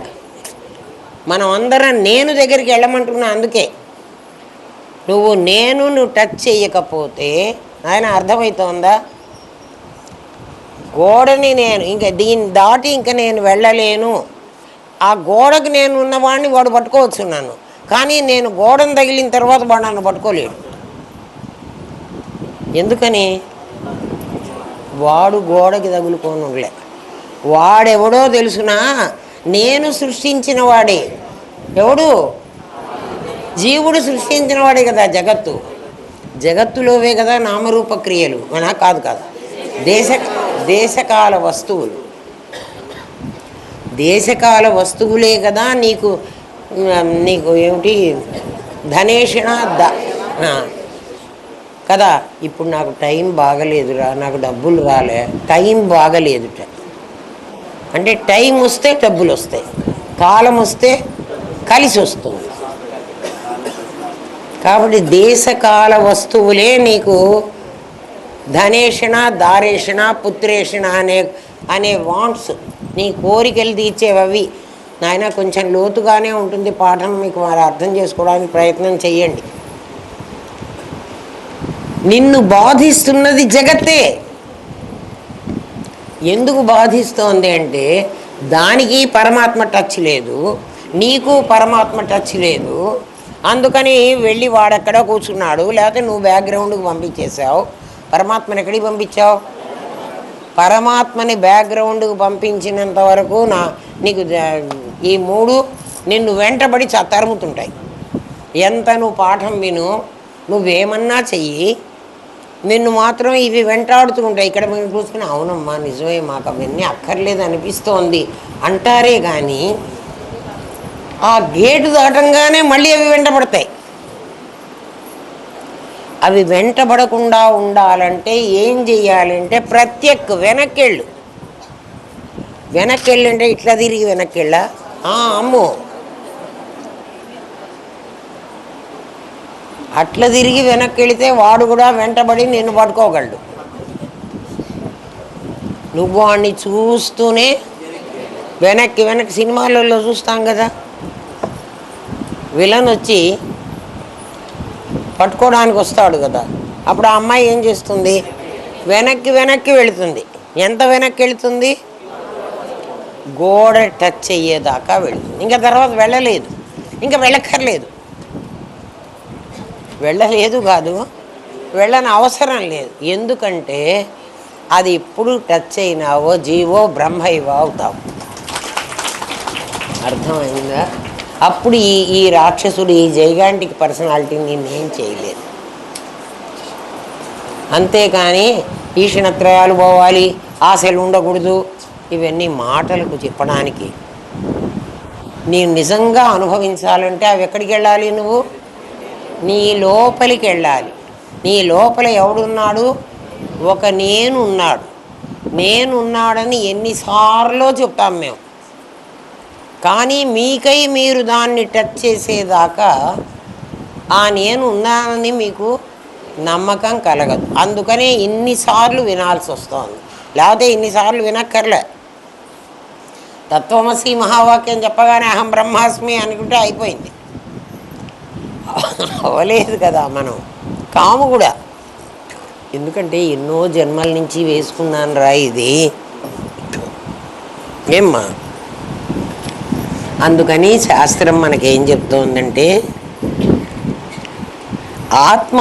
S1: మనం అందరం నేను దగ్గరికి వెళ్ళమంటున్నా. అందుకే నువ్వు టచ్ చేయకపోతే ఆయన అర్థమవుతోందా? గోడని నేను ఇంకా దీన్ని దాటి ఇంకా నేను వెళ్ళలేను. ఆ గోడకు నేను ఉన్నవాడిని వాడు పట్టుకోవచ్చు నన్ను, కానీ నేను గోడను తగిలిన తర్వాత వాడు నన్ను పట్టుకోలేడు. ఎందుకని? వాడు గోడకి తగులుకోనులే. వాడెవడో తెలుసునా? నేను సృష్టించిన వాడే. ఎవడు? జీవుడు సృష్టించిన వాడే కదా జగత్తు. జగత్తులోవే కదా నామరూపక్రియలు. కాదు దేశకాల వస్తువులు. దేశకాల వస్తువులే కదా నీకు ఏమిటి ధనేషణ కదా. ఇప్పుడు నాకు టైం బాగలేదురా, నాకు డబ్బులు రాలే, టైం బాగలేదుట అంటే టైం వస్తే డబ్బులు వస్తాయి, కాలం వస్తే కలిసి వస్తుంది. కాబట్టి దేశకాల వస్తువులే నీకు ధనేషణ, దారేషణ, పుత్రేషణ అనే వాంట్స్, నీ కోరికలు తీర్చేవి. నాయన కొంచెం లోతుగానే ఉంటుంది పాఠం, మీకు మరి అర్థం చేసుకోవడానికి ప్రయత్నం చెయ్యండి. నిన్ను బాధిస్తున్నది జగత్తే. ఎందుకు బాధిస్తోంది అంటే దానికి పరమాత్మ టచ్ లేదు, నీకు పరమాత్మ టచ్ లేదు. అందుకని వెళ్ళి వాడెక్కడ కూర్చున్నాడు, లేకపోతే నువ్వు బ్యాక్గ్రౌండ్కి పంపించేసావు. పరమాత్మని ఎక్కడికి పంపించావు? పరమాత్మని బ్యాక్గ్రౌండ్కి పంపించినంత వరకు నీకు ఈ మూడు నిన్ను వెంటబడి తరుముతుంటాయి. ఎంత నువ్వు పాఠం విను, నువ్వేమన్నా చెయ్యి, నిన్ను మాత్రం ఇవి వెంటాడుతూ ఉంటాయి. ఇక్కడ మీరు కూర్చుని అవునమ్మా నిజమే మాకు అవన్నీ అక్కర్లేదు అనిపిస్తోంది అంటారే కానీ ఆ గేటు దాటంగానే మళ్ళీ అవి వెంటబడతాయి. అవి వెంటబడకుండా ఉండాలంటే ఏం చెయ్యాలంటే వెనక్కెళ్ళు. వెనక్కెళ్ళు అంటే ఇట్లా తిరిగి వెనక్కెళ్ళా అమ్మో అట్లా తిరిగి వెనక్కి వెళితే వాడు కూడా వెంటబడి నిన్ను పట్టుకోగలడు. నువ్వు వాడిని చూస్తూనే వెనక్కి సినిమాలలో చూస్తాం కదా, విలన్ వచ్చి పట్టుకోవడానికి వస్తాడు కదా, అప్పుడు ఆ అమ్మాయి ఏం చేస్తుంది? వెనక్కి వెళుతుంది. ఎంత వెనక్కి వెళుతుంది? గోడ టచ్ అయ్యేదాకా వెళుతుంది. ఇంకా తర్వాత వెళ్ళలేదు, ఇంకా వెళ్ళలేదు కాదు, వెళ్ళని అవసరం లేదు. ఎందుకంటే అది ఎప్పుడు టచ్ అయినావో జీవో బ్రహ్మైవ అవుతావు. అర్థమైందా? అప్పుడు ఈ రాక్షసుడు, ఈ జైగాంటిక్ పర్సనాలిటీ నేనేం చేయలేదు. అంతేకాని ఈషణత్రయాలు పోవాలి, ఆశలు ఉండకూడదు, ఇవన్నీ మాటలకు చెప్పడానికి. నేను నిజంగా అనుభవించాలంటే అవి ఎక్కడికి వెళ్ళాలి? నువ్వు నీ లోపలికి వెళ్ళాలి. నీ లోపల ఎవడున్నాడు? ఒక నేనున్నాడని ఎన్నిసార్లు చెప్తాం మేము. కానీ మీకై మీరు దాన్ని టచ్ చేసేదాకా ఆ నేను ఉన్నానని మీకు నమ్మకం కలగదు. అందుకనే ఇన్నిసార్లు వినాల్సి వస్తుంది. లేకపోతే ఇన్నిసార్లు వినక్కర్లే. తత్వమసి మహావాక్యం చెప్పగానే అహం బ్రహ్మాస్మి అనుకుంటే అయిపోయింది. అవలేదు కదా మనం. కాము కూడా, ఎందుకంటే ఎన్నో జన్మల నుంచి వేసుకున్నాను రా ఇది ఏమ్మా. అందుకని శాస్త్రం మనకేం చెప్తోందంటే ఆత్మ,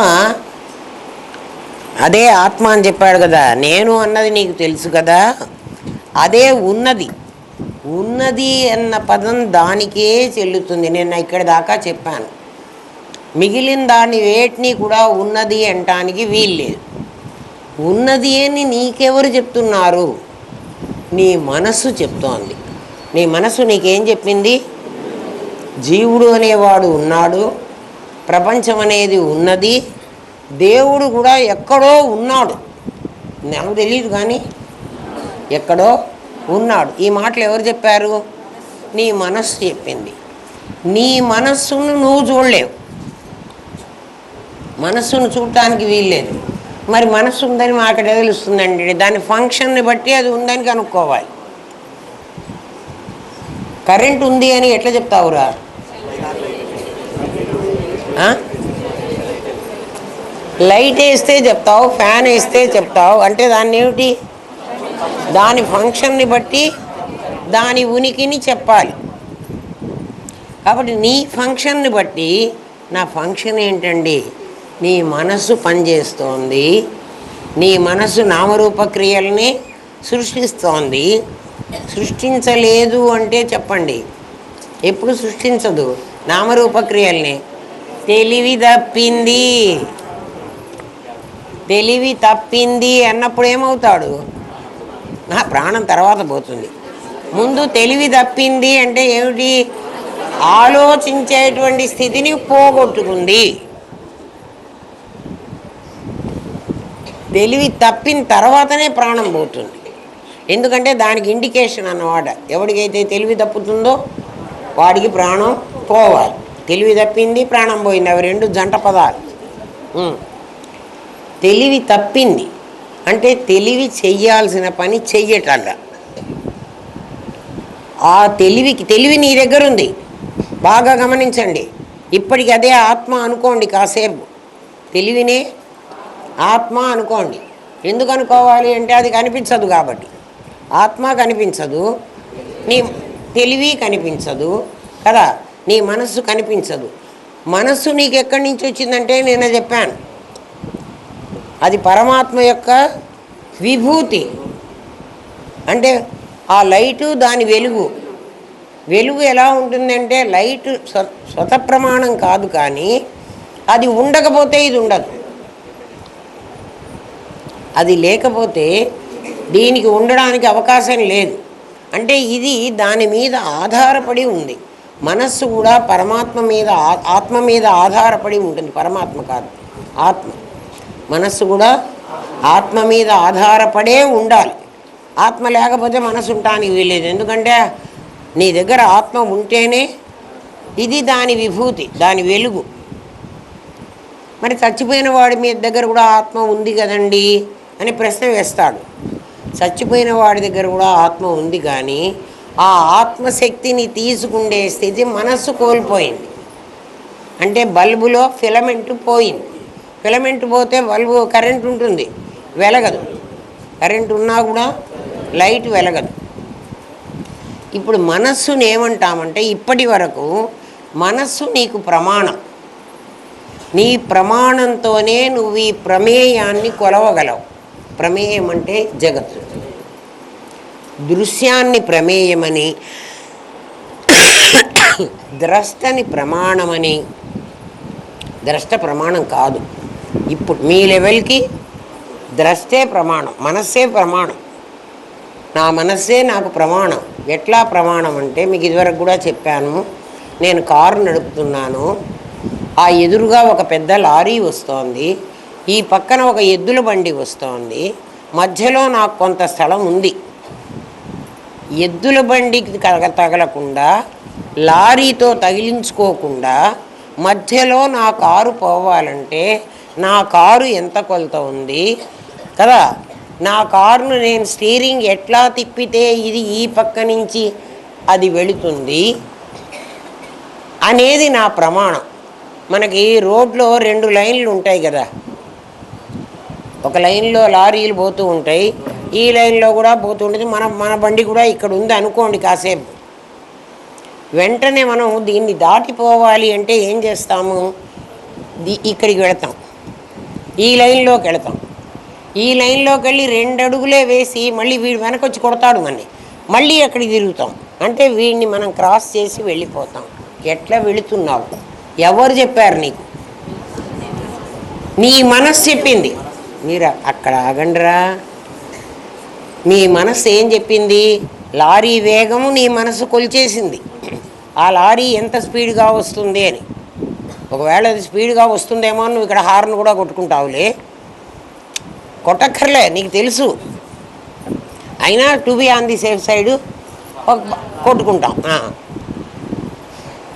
S1: అదే ఆత్మ అని చెప్పాడు కదా, నేను అన్నది నీకు తెలుసు కదా, అదే ఉన్నది అన్న పదం దానికే చెల్లుతుంది. నేను ఇక్కడ దాకా చెప్పాను. మిగిలిన దాన్ని వేటిని కూడా ఉన్నది అనటానికి వీల్లేదు. ఉన్నది అని నీకెవరు చెప్తున్నారు? నీ మనస్సు చెప్తోంది. నీ మనస్సు నీకేం చెప్పింది? జీవుడు అనేవాడు ఉన్నాడు, ప్రపంచం అనేది ఉన్నది, దేవుడు కూడా ఎక్కడో ఉన్నాడు. నాకు తెలియదు కానీ ఎక్కడో ఉన్నాడు. ఈ మాటలు ఎవరు చెప్పారు? నీ మనస్సు చెప్పింది. నీ మనస్సును నువ్వు చూడలేవు, మనస్సును చూడటానికి వీల్లేదు. మరి మనస్సు ఉందని మాకు తెలుస్తుందండి. దాని ఫంక్షన్ని బట్టి అది ఉందని కనుక్కోవాలి. కరెంట్ ఉంది అని ఎట్లా చెప్తావురా? లైట్ వేస్తే చెప్తావు, ఫ్యాన్ వేస్తే చెప్తావు. అంటే దాన్ని ఏమిటి? దాని ఫంక్షన్ని బట్టి దాని ఉనికిని చెప్పాలి. కాబట్టి నీ ఫంక్షన్ని బట్టి నా ఫంక్షన్ ఏంటండి? నీ మనస్సు పనిచేస్తోంది. నీ మనస్సు నామరూపక్రియల్ని సృష్టిస్తోంది. సృష్టించలేదు అంటే చెప్పండి. ఎప్పుడు సృష్టించదు నామరూపక్రియల్ని. తెలివి తప్పింది అన్నప్పుడు ఏమవుతాడు? ప్రాణం తర్వాత పోతుంది. ముందు తెలివి తప్పింది అంటే ఏమిటి? ఆలోచించేటువంటి స్థితిని పోగొట్టుకుంది. తెలివి తప్పిన తర్వాతనే ప్రాణం పోతుంది. ఎందుకంటే దానికి ఇండికేషన్ అన్నమాట. ఎవరికైతే తెలివి తప్పుతుందో వాడికి ప్రాణం పోవాలి. తెలివి తప్పింది, ప్రాణం పోయింది, అవి రెండు జంట పదాలు. తెలివి తప్పింది అంటే తెలివి చెయ్యాల్సిన పని చెయ్యటల్లా. ఆ తెలివి నీ దగ్గర ఉంది, బాగా గమనించండి. ఇప్పటికి అదే ఆత్మ అనుకోండి. కాసేపు తెలివినే ఆత్మ అనుకోండి. ఎందుకు అనుకోవాలి అంటే అది కనిపించదు కాబట్టి. ఆత్మ కనిపించదు, నీ తెలివి కనిపించదు కదా, నీ మనస్సు కనిపించదు. మనస్సు నీకు ఎక్కడి నుంచి వచ్చిందంటే నేను చెప్పాను, అది పరమాత్మ యొక్క విభూతి. అంటే ఆ లైటు దాని వెలుగు ఎలా ఉంటుందంటే లైట్ స్వతప్రమాణం కాదు, కానీ అది ఉండకపోతే ఇది ఉండదు. అది లేకపోతే దీనికి ఉండడానికి అవకాశం లేదు. అంటే ఇది దాని మీద ఆధారపడి ఉంది. మనస్సు కూడా పరమాత్మ మీద ఆత్మ మీద ఆధారపడి ఉంటుంది. పరమాత్మ కాదు, ఆత్మ. మనస్సు కూడా ఆత్మ మీద ఆధారపడే ఉండాలి. ఆత్మ లేకపోతే మనసు ఉండటానికి వీలేదు. ఎందుకంటే నీ దగ్గర ఆత్మ ఉంటేనే ఇది దాని విభూతి, దాని వెలుగు. మరి చచ్చిపోయిన వాడి మీ దగ్గర కూడా ఆత్మ ఉంది కదండి అని ప్రశ్న వేస్తాడు. చచ్చిపోయిన వాడి దగ్గర కూడా ఆత్మ ఉంది, కానీ ఆ ఆత్మశక్తిని తీసుకుండే స్థితి మనస్సు కోల్పోయింది. అంటే బల్బులో ఫిలమెంట్ పోయింది. ఫిలమెంట్ పోతే బల్బు, కరెంట్ ఉంటుంది, వెలగదు. కరెంట్ ఉన్నా కూడా లైట్ వెలగదు. ఇప్పుడు మనస్సుని ఏమంటామంటే, ఇప్పటి వరకు మనస్సు నీకు ప్రమాణం. నీ ప్రమాణంతోనే నువ్వు ఈ ప్రమేయాన్ని కొలవగలవు. ప్రమేయం అంటే జగత్తు. దృశ్యాన్ని ప్రమేయమని, ద్రష్టని ప్రమాణమని. ద్రష్ట ప్రమాణం కాదు. ఇప్పుడు మీ లెవెల్కి ద్రష్టే ప్రమాణం, మనస్సే ప్రమాణం. నా మనస్సే నాకు ప్రమాణం. ఎట్లా ప్రమాణం అంటే, మీకు ఇదివరకు కూడా చెప్పాను. నేను కారు నడుపుతున్నాను, ఆ ఎదురుగా ఒక పెద్ద లారీ వస్తోంది, ఈ పక్కన ఒక ఎద్దుల బండి వస్తోంది, మధ్యలో నాకు కొంత స్థలం ఉంది. ఎద్దుల బండికి తగలకుండా, లారీతో తగిలించుకోకుండా మధ్యలో నా కారు పోవాలంటే నా కారు ఎంత కొలత ఉంది కదా. నా కారును నేను స్టీరింగ్ ఎట్లా తిప్పితే ఇది ఈ పక్క నుంచి అది వెళుతుంది అనేది నా ప్రమాణం. మనకి రోడ్లో 2 లైన్లు ఉంటాయి కదా. ఒక లైన్లో లారీలు పోతూ ఉంటాయి, ఈ లైన్లో కూడా పోతూ ఉంటుంది. మన బండి కూడా ఇక్కడ ఉంది అనుకోండి. కాసేపు వెంటనే మనం దీన్ని దాటిపోవాలి అంటే ఏం చేస్తాము? ఇక్కడికి వెళతాం, ఈ లైన్లోకి వెళతాం. ఈ లైన్లోకి వెళ్ళి 2 అడుగులే వేసి మళ్ళీ వీడు వెనకొచ్చి కొడతాడు మనని, మళ్ళీ అక్కడికి తిరుగుతాం. అంటే వీడిని మనం క్రాస్ చేసి వెళ్ళిపోతాం. ఎట్లా వెళుతున్నావు? ఎవరు చెప్పారు నీకు? నీ మనస్సు చెప్పింది. మీరు అక్కడ ఆగండిరా. నీ మనస్సు ఏం చెప్పింది? లారీ వేగము నీ మనసు కొలిచేసింది. ఆ లారీ ఎంత స్పీడ్గా వస్తుంది అని. ఒకవేళ అది స్పీడ్గా వస్తుందేమో నువ్వు ఇక్కడ హార్న్ కూడా కొట్టుకుంటావులే. కొట్టక్కర్లే, నీకు తెలుసు. అయినా to be on the safe side కొట్టుకుంటాం.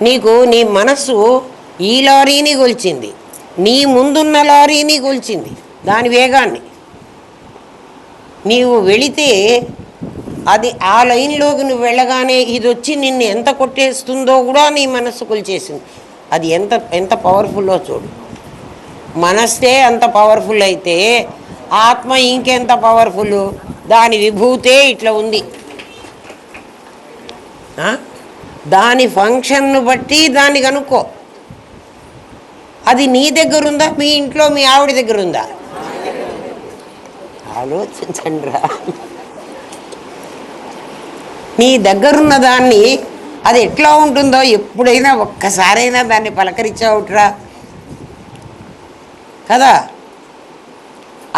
S1: నీకు నీ మనస్సు ఈ లారీని కొలిచింది, నీ ముందున్న లారీని కొలిచింది, దాని వేగాన్ని. నీవు వెళితే అది ఆ లైన్లోకి నువ్వు వెళ్ళగానే ఇది వచ్చి నిన్ను ఎంత కొట్టేస్తుందో కూడా నీ మనస్సు కొలిచేసింది. అది ఎంత పవర్ఫుల్లో చూడు. మనస్సే అంత పవర్ఫుల్ అయితే ఆత్మ ఇంకెంత పవర్ఫుల్. దాని విభూతే ఇట్లా ఉంది. దాని ఫంక్షన్ను బట్టి దాన్ని కనుక్కో. అది నీ దగ్గర ఉందా, మీ ఇంట్లో మీ ఆవిడ దగ్గర ఉందా? ఆలోచించండి రా. నీ దగ్గరున్న దాన్ని అది ఎట్లా ఉంటుందో ఎప్పుడైనా ఒక్కసారైనా దాన్ని పలకరించావుట్రా కదా.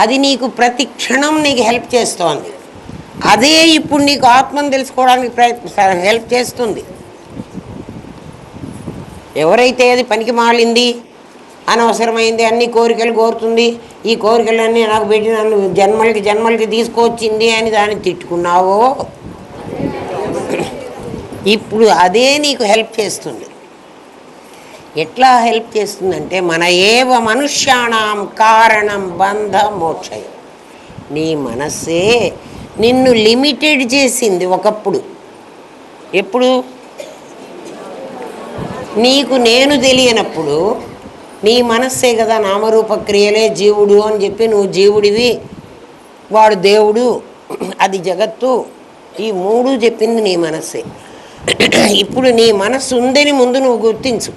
S1: అది నీకు ప్రతి క్షణం నీకు హెల్ప్ చేస్తోంది. అదే ఇప్పుడు నీకు ఆత్మను తెలుసుకోవడానికి హెల్ప్ చేస్తుంది. ఎవరైతే అది పనికి మాలింది, అనవసరమైంది, అన్ని కోరికలు కోరుతుంది, ఈ కోరికలన్నీ నాకు పెట్టి నన్ను జన్మలకి తీసుకొచ్చింది అని దాన్ని తిట్టుకున్నావో, ఇప్పుడు అదే నీకు హెల్ప్ చేస్తుంది. ఎట్లా హెల్ప్ చేస్తుందంటే, మన ఏవ మనుష్యాణం కారణం బంధ మోక్షయం. నీ మనస్సే నిన్ను లిమిటెడ్ చేసింది ఒకప్పుడు. ఎప్పుడు? నీకు నేను తెలియనప్పుడు నీ మనస్సే కదా నామరూప క్రియలే జీవుడు అని చెప్పి నువ్వు జీవుడివి, వాడు దేవుడు, అది జగత్తు, ఈ 3 చెప్పింది నీ మనస్సే. ఇప్పుడు నీ మనస్సు ఉందని ముందు నువ్వు గుర్తించు.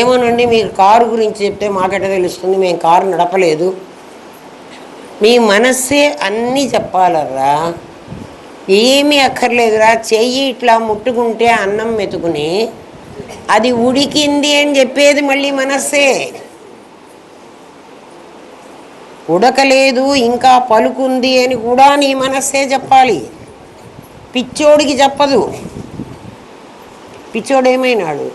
S1: ఏమోనండి మీరు కారు గురించి చెప్తే మాకెట తెలుస్తుంది, మేము కారు నడపలేదు. నీ మనస్సే అన్నీ చెప్పాలరా. ఏమీ అక్కర్లేదురా. చెయ్యి ఇట్లా ముట్టుకుంటే అన్నం మెతుకుని అది ఉడికింది అని చెప్పేది మళ్ళీ మనస్సే. ఉడకలేదు ఇంకా పలుకుంది అని కూడా నీ మనస్సే చెప్పాలి, పిచ్చోడికి చెప్పదు. పిచ్చోడు ఏమైనాడు?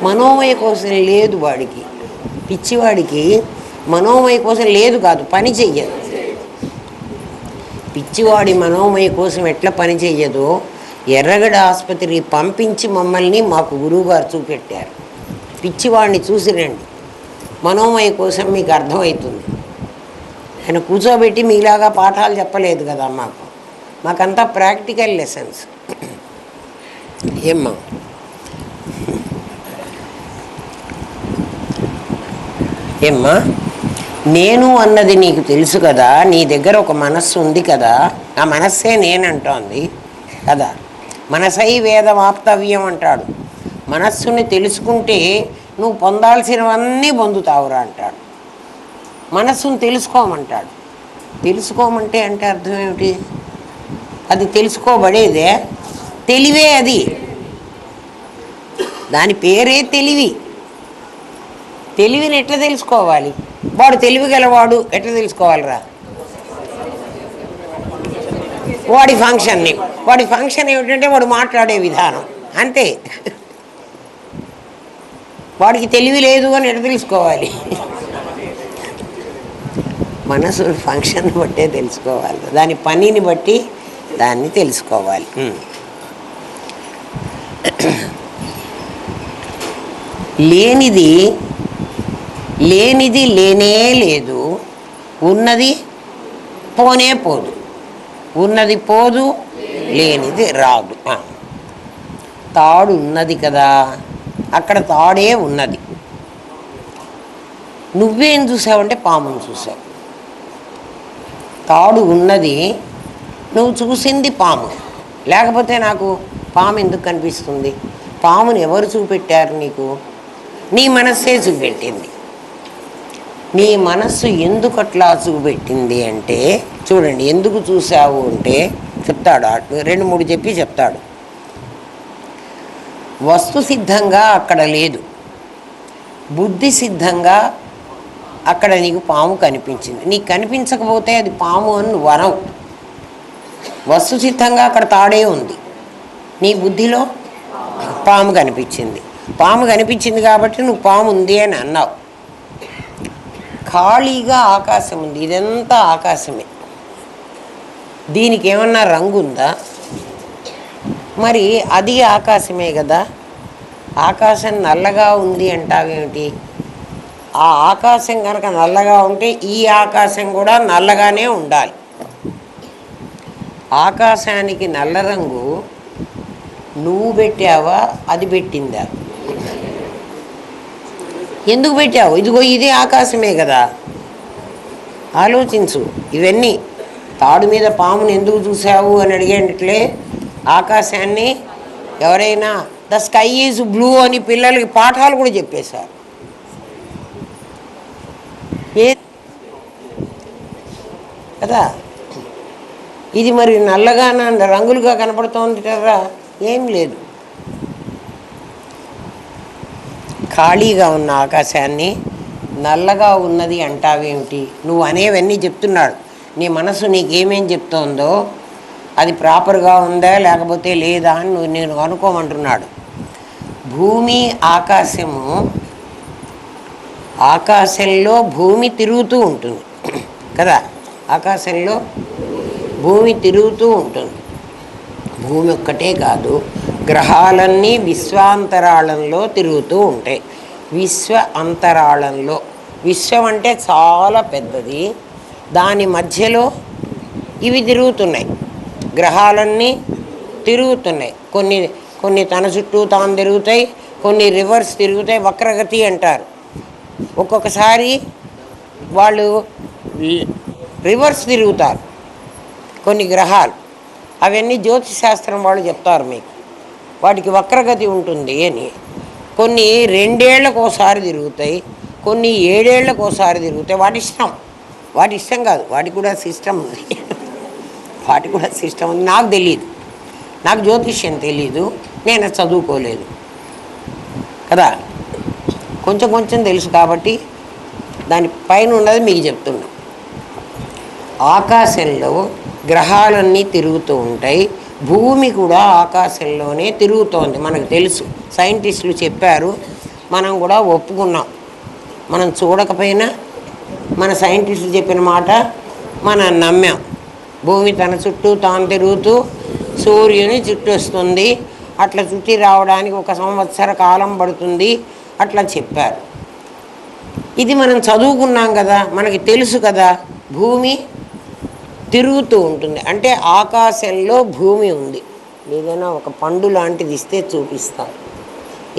S1: మనోమయ కోసం లేదు వాడికి. పిచ్చివాడికి మనోమయ కోసం లేదు కాదు, పని చెయ్యదు. పిచ్చివాడి మనోమయ కోసం ఎట్లా పని చెయ్యదో ఎర్రగడ్డ ఆసుపత్రికి పంపించి మమ్మల్ని మాకు గురువుగారు చూపెట్టారు. పిచ్చివాడిని చూసి రండి, మనోమయ కోసం మీకు అర్థమవుతుంది. ఆయన కూర్చోబెట్టి మీలాగా పాఠాలు చెప్పలేదు కదా మాకంతా ప్రాక్టికల్ లెసన్స్. ఏమ్మా ఏమ్మా నేను అన్నది నీకు తెలుసు కదా, నీ దగ్గర ఒక మనస్సు ఉంది కదా, ఆ మనస్సే నేనంటోంది కదా. మనసై వేదమాప్తవ్యం అంటాడు. మనస్సుని తెలుసుకుంటే నువ్వు పొందాల్సినవన్నీ పొందుతావురా అంటాడు. మనస్సును తెలుసుకోమంటాడు. తెలుసుకోమంటే అంటే అర్థం ఏమిటి? అది తెలుసుకోబడేదే, తెలివే అది. దాని పేరే తెలివి. తెలివిని ఎట్లా తెలుసుకోవాలి? వాడు తెలివి గలవాడు ఎట్లా తెలుసుకోవాలిరా? వాడి ఫంక్షన్ ఏమిటంటే వాడు మాట్లాడే విధానం అంతే. వాడికి తెలివి లేదు అని ఎట్లా తెలుసుకోవాలి? మనసు ఫంక్షన్ బట్టే తెలుసుకోవాలి, దాని పనిని బట్టి దాన్ని తెలుసుకోవాలి. లేనిది లేనే లేదు, ఉన్నది పోనే పోదు. ఉన్నది పోదు, లేనిది రాదు. తాడు ఉన్నది కదా, అక్కడ తాడే ఉన్నది. నువ్వేం చూసావంటే పామును చూసావు. తాడు ఉన్నది, నువ్వు చూసింది పాము. లేకపోతే నాకు పాము ఎందుకు కనిపిస్తుంది? పాముని ఎవరు చూపెట్టారు నీకు? నీ మనస్సే చూపెట్టింది. నీ మనస్సు ఎందుకు అట్లా చూపెట్టింది అంటే, చూడండి, ఎందుకు చూసావు అంటే చెప్తాడు, 2-3 చెప్పి చెప్తాడు. వస్తు సిద్ధంగా అక్కడ లేదు, బుద్ధి సిద్ధంగా అక్కడ నీకు పాము కనిపించింది. నీకు కనిపించకపోతే అది పాము అని నువ్వు అనవు. వస్తు సిద్ధంగా అక్కడ తాడే ఉంది, నీ బుద్ధిలో పాము కనిపించింది. పాము కనిపించింది కాబట్టి నువ్వు పాము ఉంది అని అన్నావు. ఖాళీగా ఆకాశం ఉంది, ఇదంతా ఆకాశమే. దీనికి ఏమన్నా రంగు ఉందా? మరి అది ఆకాశమే కదా. ఆకాశం నల్లగా ఉంది అంటావేమిటి? ఆ ఆకాశం కనుక నల్లగా ఉంటే ఈ ఆకాశం కూడా నల్లగానే ఉండాలి. ఆకాశానికి నల్ల రంగు నువ్వు పెట్టావా, అది పెట్టిందా? ఎందుకు పెట్టావు? ఇదిగో ఇది ఆకాశమే కదా. ఆలోచించు. ఇవన్నీ తాడు మీద పాముని ఎందుకు చూసావు అని అడిగేటట్లే ఆకాశాన్ని ఎవరైనా ద స్కై ఈజ్ బ్లూ అని పిల్లలకి పాఠాలు కూడా చెప్పేశారు. ఏ కదా, ఇది మరి నల్లగా రంగులుగా కనపడుతోంది కదా, ఏం లేదు. ఖాళీగా ఉన్న ఆకాశాన్ని నల్లగా ఉన్నది అంటావేమిటి? నువ్వు అనేవన్నీ చెప్తున్నాడు. నీ మనసు నీకేమేం చెప్తోందో అది ప్రాపర్గా ఉందా లేకపోతే లేదా అని నేను అనుకోమంటున్నాడు. భూమి ఆకాశము, ఆకాశంలో భూమి తిరుగుతూ ఉంటుంది కదా. ఆకాశంలో భూమి తిరుగుతూ ఉంటుంది. భూమి ఒక్కటే కాదు, గ్రహాలన్నీ విశ్వాంతరాళంలో తిరుగుతూ ఉంటాయి. విశ్వ అంతరాళంలో, విశ్వం అంటే చాలా పెద్దది, దాని మధ్యలో ఇవి తిరుగుతున్నాయి. గ్రహాలన్నీ తిరుగుతున్నాయి. కొన్ని తన చుట్టూ తాను తిరుగుతాయి, కొన్ని రివర్స్ తిరుగుతాయి, వక్రగతి అంటారు. ఒక్కొక్కసారి వాళ్ళు రివర్స్ తిరుగుతారు కొన్ని గ్రహాలు. అవన్నీ జ్యోతిశాస్త్రం వాళ్ళు చెప్తారు మీకు. వాటికి వక్రగతి ఉంటుంది అని. కొన్ని 2 ఏళ్లకు ఒకసారి తిరుగుతాయి, కొన్ని 7 ఏళ్లకు ఒకసారి తిరుగుతాయి. వాటి ఇష్టం కాదు, వాటికి కూడా సిస్టమ్ ఉంది. వాటికి కూడా సిస్టమ్ ఉంది. నాకు తెలియదు, నాకు జ్యోతిష్యం తెలీదు, నేను చదువుకోలేదు. కదా. కొంచెం కొంచెం తెలుసు కాబట్టి దాని పైన ఉన్నది మీకు చెప్తున్నా. ఆకాశంలో గ్రహాలన్నీ తిరుగుతూ ఉంటాయి, భూమి కూడా ఆకాశంలోనే తిరుగుతోంది, మనకు తెలుసు. సైంటిస్టులు చెప్పారు, మనం కూడా ఒప్పుకున్నాం. మనం చూడకపోయినా మన సైంటిస్టులు చెప్పిన మాట మనం నమ్మాం. భూమి తన చుట్టూ తాను తిరుగుతూ సూర్యుని చుట్టూ వస్తుంది, అట్లా చుట్టి రావడానికి 1 సంవత్సర కాలం పడుతుంది, అట్లా చెప్పారు. ఇది మనం చదువుకున్నాం కదా, మనకి తెలుసు కదా. భూమి తిరుగుతూ ఉంటుంది అంటే ఆకాశంలో భూమి ఉంది. ఏదైనా ఒక పండు లాంటిది ఇస్తే చూపిస్తాను,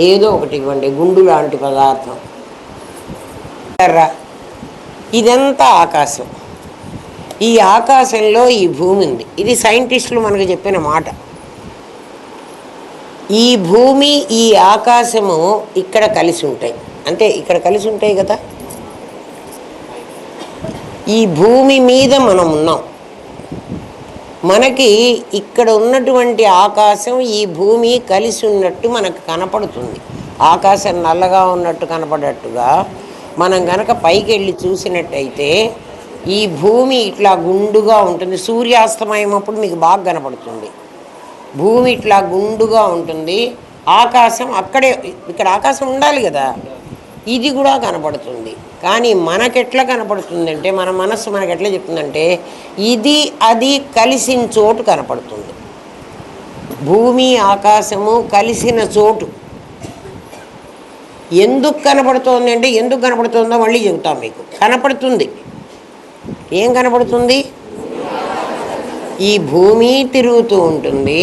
S1: ఏదో ఒకటి ఇవ్వండి, గుండు లాంటి పదార్థం. ఇదంతా ఆకాశం. ఈ ఆకాశంలో ఈ భూమి ఉంది. ఇది సైంటిస్టులు మనకు చెప్పిన మాట. ఈ భూమి ఈ ఆకాశము ఇక్కడ కలిసి ఉంటాయి, అంటే ఇక్కడ కలిసి ఉంటాయి కదా. ఈ భూమి మీద మనం ఉన్నాం. మనకి ఇక్కడ ఉన్నటువంటి ఆకాశం ఈ భూమి కలిసి ఉన్నట్టు మనకు కనపడుతుంది. ఆకాశం నల్లగా ఉన్నట్టు కనపడట్టుగా మనం కనుక పైకి వెళ్ళి చూసినట్టయితే ఈ భూమి ఇట్లా గుండుగా ఉంటుంది. సూర్యాస్తమయం అప్పుడు మీకు బాగా కనపడుతుంది. భూమి ఇట్లా గుండుగా ఉంటుంది, ఆకాశం అక్కడే. ఇక్కడ ఆకాశం ఉండాలి కదా, ఇది కూడా కనపడుతుంది. కానీ మనకెట్లా కనపడుతుందంటే, మన మనస్సు మనకు ఎట్లా చెప్తుందంటే ఇది అది కలిసిన చోటు కనపడుతుంది. భూమి ఆకాశము కలిసిన చోటు ఎందుకు కనపడుతోంది అంటే, ఎందుకు కనపడుతుందో మళ్ళీ చెబుతాం మీకు. కనపడుతుంది. ఏం కనపడుతుంది? ఈ భూమి తిరుగుతూ ఉంటుంది,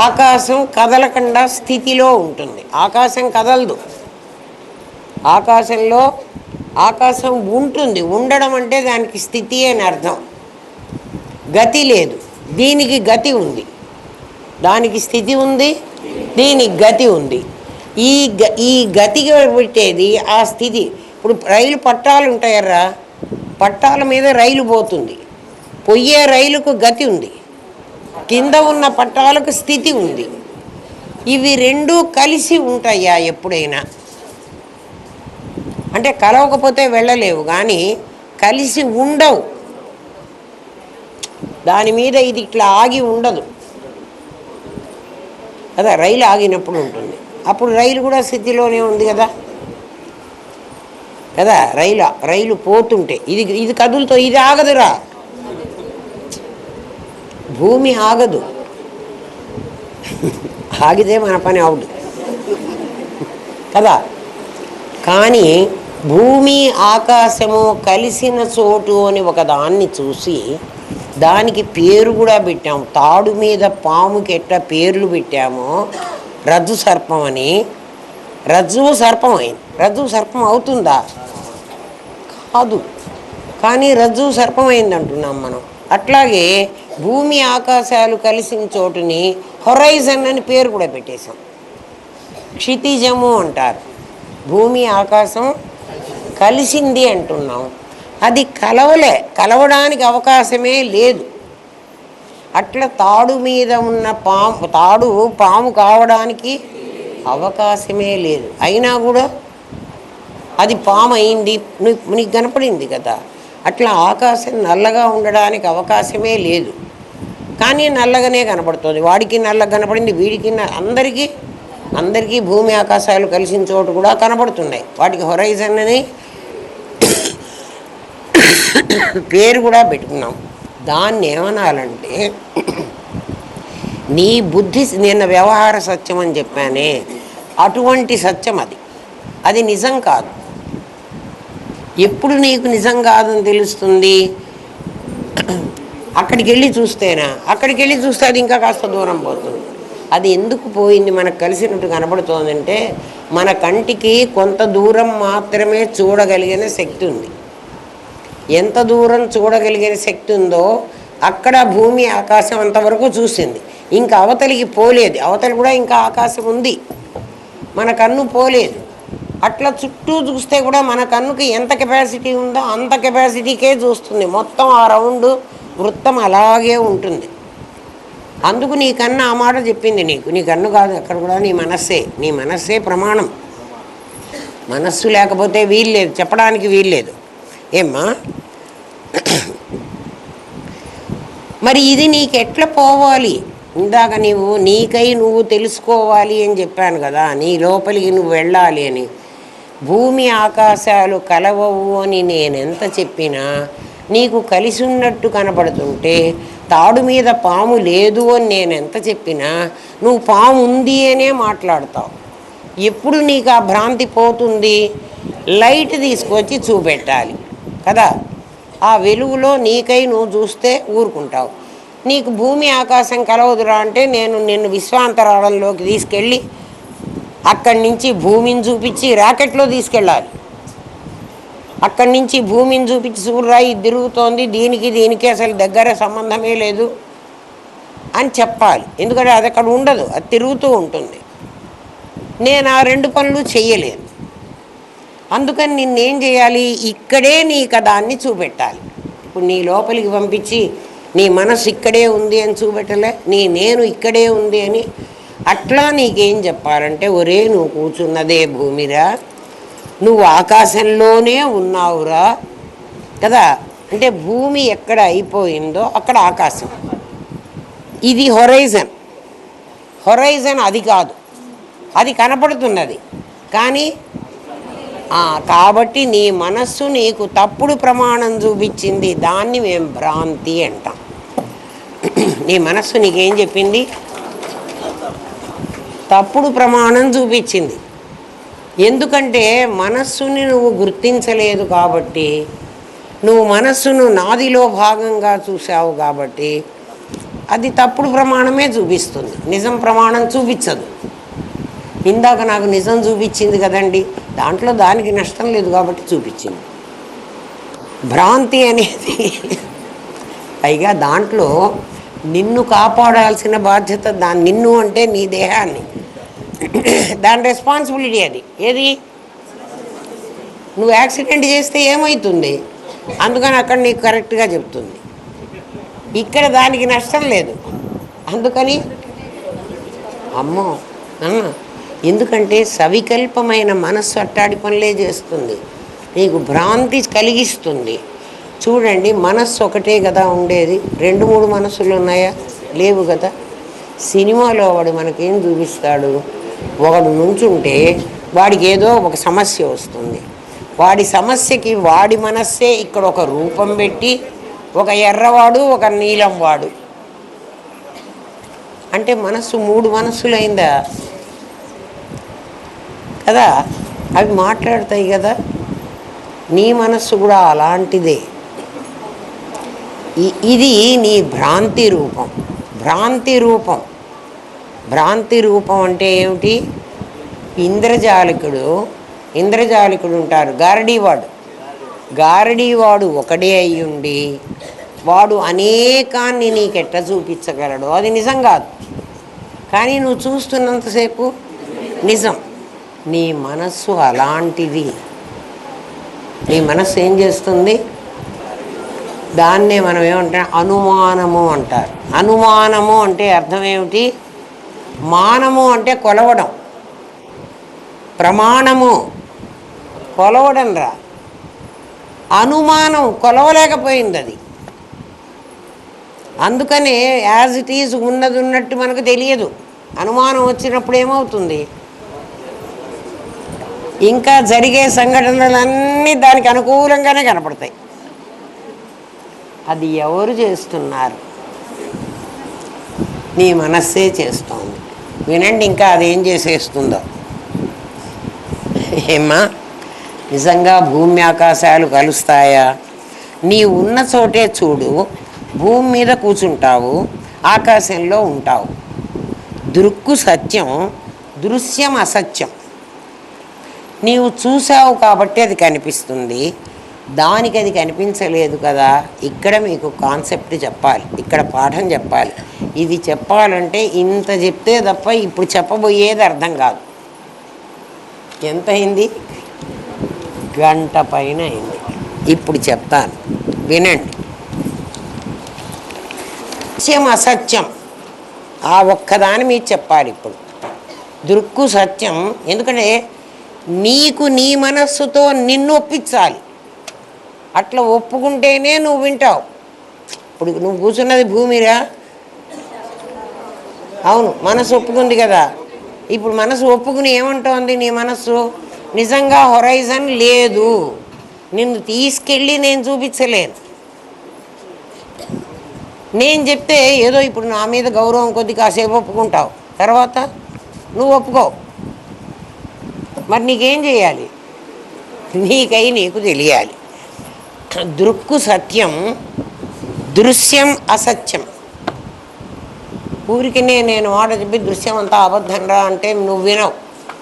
S1: ఆకాశం కదలకుండా స్థితిలో ఉంటుంది. ఆకాశం కదలదు. ఆకాశంలో ఆకాశం ఉంటుంది. ఉండడం అంటే దానికి స్థితి అని అర్థం. గతి లేదు. దీనికి గతి ఉంది. దానికి స్థితి ఉంది, దీనికి గతి ఉంది. ఈ గతికి పెట్టేది ఆ స్థితి. ఇప్పుడు రైలు పట్టాలు ఉంటాయర్రా, పట్టాల మీద రైలు పోతుంది. పొయ్యే రైలుకు గతి ఉంది, కింద ఉన్న పట్టాలకు స్థితి ఉంది. ఇవి రెండూ కలిసి ఉంటాయా ఎప్పుడైనా? అంటే కలవకపోతే వెళ్ళలేవు, కానీ కలిసి ఉండవు. దాని మీద ఇది ఇట్లా ఆగి ఉండదు కదా. రైలు ఆగినప్పుడు ఉంటుంది, అప్పుడు రైలు కూడా స్థితిలోనే ఉంది కదా కదా. రైలు పోతుంటే ఇది కదులుతో ఇది ఆగదురా. భూమి ఆగదు. ఆగితే మన పని అవుట్ కదా. కానీ భూమి ఆకాశము కలిసిన చోటు అని ఒక దాన్ని చూసి దానికి పేరు కూడా పెట్టాము. తాడు మీద పాముకి ఎట్లా పేర్లు పెట్టామో, రజ్జు సర్పం అని. రజ్జువు సర్పం అయింది. రజ్జువు సర్పం అవుతుందా? కాదు. కానీ రజ్జువు సర్పం అయింది అంటున్నాం మనం. అట్లాగే భూమి ఆకాశాలు కలిసిన చోటుని హొరైజన్ అని పేరు కూడా పెట్టేశాం. క్షితిజము అంటారు. భూమి ఆకాశం కలిసింది అంటున్నాం. అది కలవడానికి అవకాశమే లేదు. అట్లా తాడు మీద ఉన్న తాడు పాము కావడానికి అవకాశమే లేదు. అయినా కూడా అది పాము అయింది, నీకు కనపడింది కదా. అట్లా ఆకాశం నల్లగా ఉండడానికి అవకాశమే లేదు, కానీ నల్లగానే కనపడుతుంది. వాడికి నల్లగా కనపడింది, వీడికి అందరికీ భూమి ఆకాశాలు కలిసిన చోటు కూడా కనపడుతున్నాయి. వాటికి హొరైజన్ అని పేరు కూడా పెట్టుకున్నాం. దాన్ని ఏమనాలంటే, నీ బుద్ధి నిన్న వ్యవహార సత్యం అని చెప్పానే, అటువంటి సత్యం అది నిజం కాదు. ఎప్పుడు నీకు నిజం కాదని తెలుస్తుంది? అక్కడికి వెళ్ళి చూస్తేనా? అక్కడికి వెళ్ళి చూస్తే అది ఇంకా కాస్త దూరం పోతుంది. అది ఎందుకు పోయింది మనకు కలిసినట్టు కనబడుతోందంటే, మన కంటికి కొంత దూరం మాత్రమే చూడగలిగిన శక్తి ఉంది. ఎంత దూరం చూడగలిగిన శక్తి ఉందో అక్కడ భూమి ఆకాశం అంతవరకు చూసింది, ఇంకా అవతలికి పోలేదు. అవతలి కూడా ఇంకా ఆకాశం ఉంది, మన కన్ను పోలేదు. అట్లా చుట్టూ చూస్తే కూడా మన కన్నుకి ఎంత కెపాసిటీ ఉందో అంత కెపాసిటీకే చూస్తుంది. మొత్తం ఆ రౌండ్ వృత్తం అలాగే ఉంటుంది. అందుకు నీ కన్ను ఆ మాట చెప్పింది నీకు. నీ కన్ను కాదు, అక్కడ కూడా నీ మనస్సే ప్రమాణం. మనస్సు లేకపోతే వీల్లేదు, చెప్పడానికి వీల్లేదు. ఏమ్మా? మరి ఇది నీకు ఎట్లా పోవాలి? ఇందాక నీకై నువ్వు తెలుసుకోవాలి అని చెప్పాను కదా, నీ లోపలికి నువ్వు వెళ్ళాలి అని. భూమి ఆకాశాలు కలవవు అని నేనెంత చెప్పినా నీకు కలిసి ఉన్నట్టు కనపడుతుంటే, తాడు మీద పాము లేదు అని నేనెంత చెప్పినా నువ్వు పాము ఉంది అనే మాట్లాడతావు. ఎప్పుడు నీకు ఆ భ్రాంతి పోతుంది? లైట్ తీసుకొచ్చి చూపెట్టాలి కదా. ఆ వెలుగులో నీకై నువ్వు చూస్తే ఊరుకుంటావు. నీకు భూమి ఆకాశం కలవదురా అంటే నేను నిన్ను విశ్వాంతరాళంలోకి తీసుకెళ్ళి అక్కడి నుంచి భూమిని చూపించి రాకెట్లో తీసుకెళ్ళాలి. అక్కడి నుంచి భూమిని చూపించి చూడరా ఇది తిరుగుతోంది, దీనికి అసలు దగ్గర సంబంధమే లేదు అని చెప్పాలి. ఎందుకంటే అది అక్కడ ఉండదు, అది తిరుగుతూ ఉంటుంది. నేను ఆ రెండు పనులు చెయ్యలేను. అందుకని నిన్నేం చేయాలి? ఇక్కడే నీకు దాన్ని చూపెట్టాలి. ఇప్పుడు నీ లోపలికి పంపించి నీ మనసు ఇక్కడే ఉంది అని చూపెట్టలే, నేను ఇక్కడే ఉంది అని. అట్లా నీకేం చెప్పాలంటే, ఒరే నువ్వు కూర్చున్నదే భూమిరా, నువ్వు ఆకాశంలోనే ఉన్నావురా కదా. అంటే భూమి ఎక్కడ అయిపోయిందో అక్కడ ఆకాశం. ఇది హొరైజన్ అది కాదు, అది కనపడుతున్నది కానీ. కాబట్టి నీ మనస్సు నీకు తప్పుడు ప్రమాణం చూపించింది, దాన్ని మేము భ్రాంతి అంటాం. నీ మనస్సు నీకేం చెప్పింది? తప్పుడు ప్రమాణం చూపించింది. ఎందుకంటే మనస్సుని నువ్వు గుర్తించలేదు కాబట్టి, నువ్వు మనస్సును నాదిలో భాగంగా చూసావు కాబట్టి అది తప్పుడు ప్రమాణమే చూపిస్తుంది, నిజం ప్రమాణం చూపించదు. ఇందాక నాకు నిజం చూపించింది కదండి, దాంట్లో దానికి నష్టం లేదు కాబట్టి చూపించింది. భ్రాంతి అనేది పైగా దాంట్లో నిన్ను కాపాడాల్సిన బాధ్యత నిన్ను అంటే నీ దేహాన్ని, దాని రెస్పాన్సిబిలిటీ అది. ఏది? నువ్వు యాక్సిడెంట్ చేస్తే ఏమవుతుంది? అందుకని అక్కడ నీకు కరెక్ట్గా చెప్తుంది. ఇక్కడ దానికి నష్టం లేదు, అందుకని అమ్మో ఎందుకంటే సవికల్పమైన మనస్సు అట్టాడి పనులే చేస్తుంది, నీకు భ్రాంతి కలిగిస్తుంది. చూడండి, మనస్సు ఒకటే కదా ఉండేది, 2-3 మనస్సులు ఉన్నాయా? లేవు కదా. సినిమాలో వాడు మనకేం చూపిస్తాడు? ఒకడు నుంచుంటే వాడికి ఏదో ఒక సమస్య వస్తుంది, వాడి సమస్యకి వాడి మనస్సే ఇక్కడ ఒక రూపం పెట్టి, ఒక ఎర్రవాడు ఒక నీలం వాడు అంటే మనస్సు 3 మనస్సులైందా కదా. అవి మాట్లాడతాయి కదా. నీ మనస్సు కూడా అలాంటిదే. ఇది నీ భ్రాంతి రూపం. భ్రాంతి రూపం అంటే ఏమిటి? ఇంద్రజాలికుడు ఉంటారు, గారడీవాడు ఒకడే అయ్యుండి వాడు అనేకాన్ని నీకెట్లా చూపించగలడు? అది నిజం కాదు, కానీ నువ్వు చూస్తున్నంతసేపు నిజం. నీ మనస్సు అలాంటిది. నీ మనస్సు ఏం చేస్తుంది? దాన్నే మనం ఏమంటాం? అనుమానము అంటారు. అనుమానము అంటే అర్థం ఏమిటి? మానము అంటే కొలవడం, ప్రమాణము కొలవడం రా. అనుమానం కొలవలేకపోయింది అది. అందుకనే యాజ్ ఇట్ ఈజ్ ఉన్నది ఉన్నట్టు మనకు తెలియదు. అనుమానం వచ్చినప్పుడు ఏమవుతుంది? ఇంకా జరిగే సంఘటనలన్నీ దానికి అనుకూలంగానే కనపడతాయి. అది ఎవరు చేస్తున్నారు? నీ మనస్సే చేస్తోంది. వినండి, ఇంకా అదేం చేసేస్తుందో. ఏమ్మా, నిజంగా భూమి ఆకాశాలు కలుస్తాయా? నీ ఉన్న చోటే చూడు, భూమి మీద కూర్చుంటావు, ఆకాశంలో ఉంటావు. దృక్కు సత్యం, దృశ్యం అసత్యం. నీవు చూసావు కాబట్టి అది కనిపిస్తుంది, దానికి అది కనిపించలేదు కదా. ఇక్కడ మీకు కాన్సెప్ట్ చెప్పాలి, ఇక్కడ పాఠం చెప్పాలి. ఇది చెప్పాలంటే ఇంత చెప్తే తప్ప ఇప్పుడు చెప్పబోయేది అర్థం కాదు. ఎంత అయింది? గంట పైన అయింది. ఇప్పుడు చెప్తాను, వినండి. సత్యం అసత్యం ఆ ఒక్కదాని మీద చెప్పాలి ఇప్పుడు. దృక్కు సత్యం. ఎందుకంటే నీకు నీ మనస్సుతో నిన్ను ఒప్పించాలి. అట్లా ఒప్పుకుంటేనే నువ్వు వింటావు. ఇప్పుడు నువ్వు కూర్చున్నది భూమిరా, అవును, మనసు ఒప్పుకుంది కదా. ఇప్పుడు మనసు ఒప్పుకుని ఏమంటోంది నీ మనస్సు? నిజంగా హొరైజన్ లేదు, నిన్ను తీసుకెళ్ళి నేను చూపించలేను. నేను చెప్తే ఏదో ఇప్పుడు నా మీద గౌరవం కొద్ది కాసేపు ఒప్పుకుంటావు, తర్వాత నువ్వు ఒప్పుకోవు. మరి నీకేం చేయాలి? నీకై నీకు తెలియాలి. దృక్కు సత్యం, దృశ్యం అసత్యం. ఊరికి నేను మాట చెప్పి దృశ్యం అంతా అబద్ధం రా అంటే నువ్వు వినవు.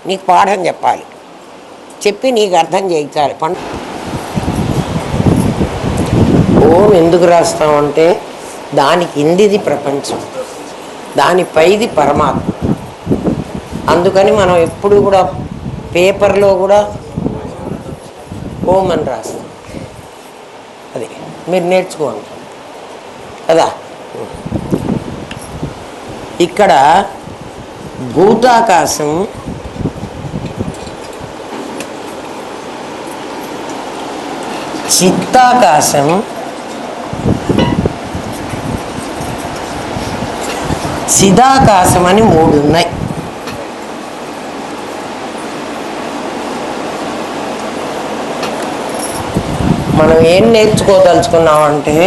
S1: నీకు పాఠం చెప్పాలి, చెప్పి నీకు అర్థం చేయించాలి. ఓం ఎందుకు రాస్తామంటే దాని కిందిది ప్రపంచం, దానిపైది పరమాత్మ. అందుకని మనం ఎప్పుడు కూడా పేపర్లో కూడా ఓం అని రాస్తాం. అది మీరు నేర్చుకోండి కదా. ఇక్కడ భూతాకాశం, చిత్తాకాశం, చిదాకాశం అని 3 ఉన్నాయి. మనం ఏం నేర్చుకోదలుచుకున్నామంటే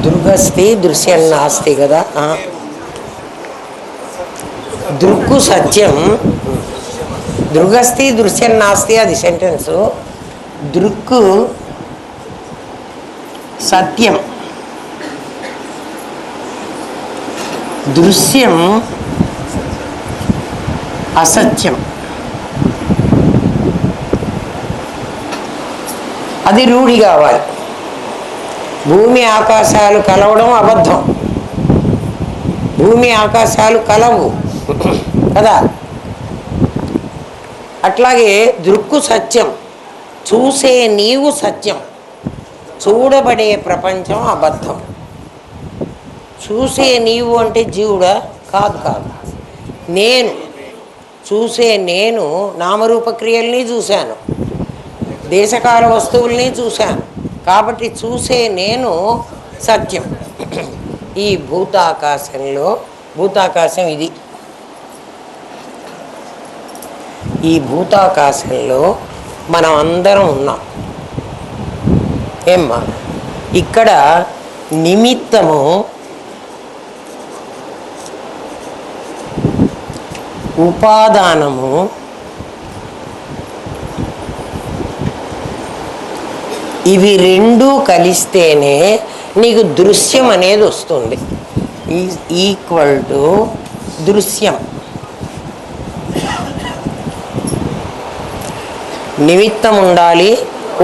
S1: దృగస్తి దృశ్యం నాస్తి కదా. దృక్కు సత్యం, దృగస్తి దృశ్యం నాస్తి అది సెంటెన్సు. దృక్కు సత్యం, దృశ్యం అసత్యం. అది రూఢి కావాలి. భూమి ఆకాశాలు కలవడం అబద్ధం, భూమి ఆకాశాలు కలవు కదా. అట్లాగే దృక్కు సత్యం, చూసే నీవు సత్యం, చూడబడే ప్రపంచం అబద్ధం. చూసే నీవు అంటే జీవుడా? కాదు కాదు. నేను చూసే నేను నామరూపక్రియల్ని చూశాను, దేశకాల వస్తువుల్ని చూశాను, కాబట్టి చూసే నేను సత్యం. ఈ భూతాకాశంలో, భూతాకాశం ఇది, ఈ భూతాకాశంలో మనం అందరం ఉన్నాం. ఏమ్మా? ఇక్కడ నిమిత్తము ఉపాదానము ఇవి రెండూ కలిస్తేనే నీకు దృశ్యం అనేది వస్తుంది. ఈక్వల్ టు దృశ్యం. నిమిత్తం ఉండాలి,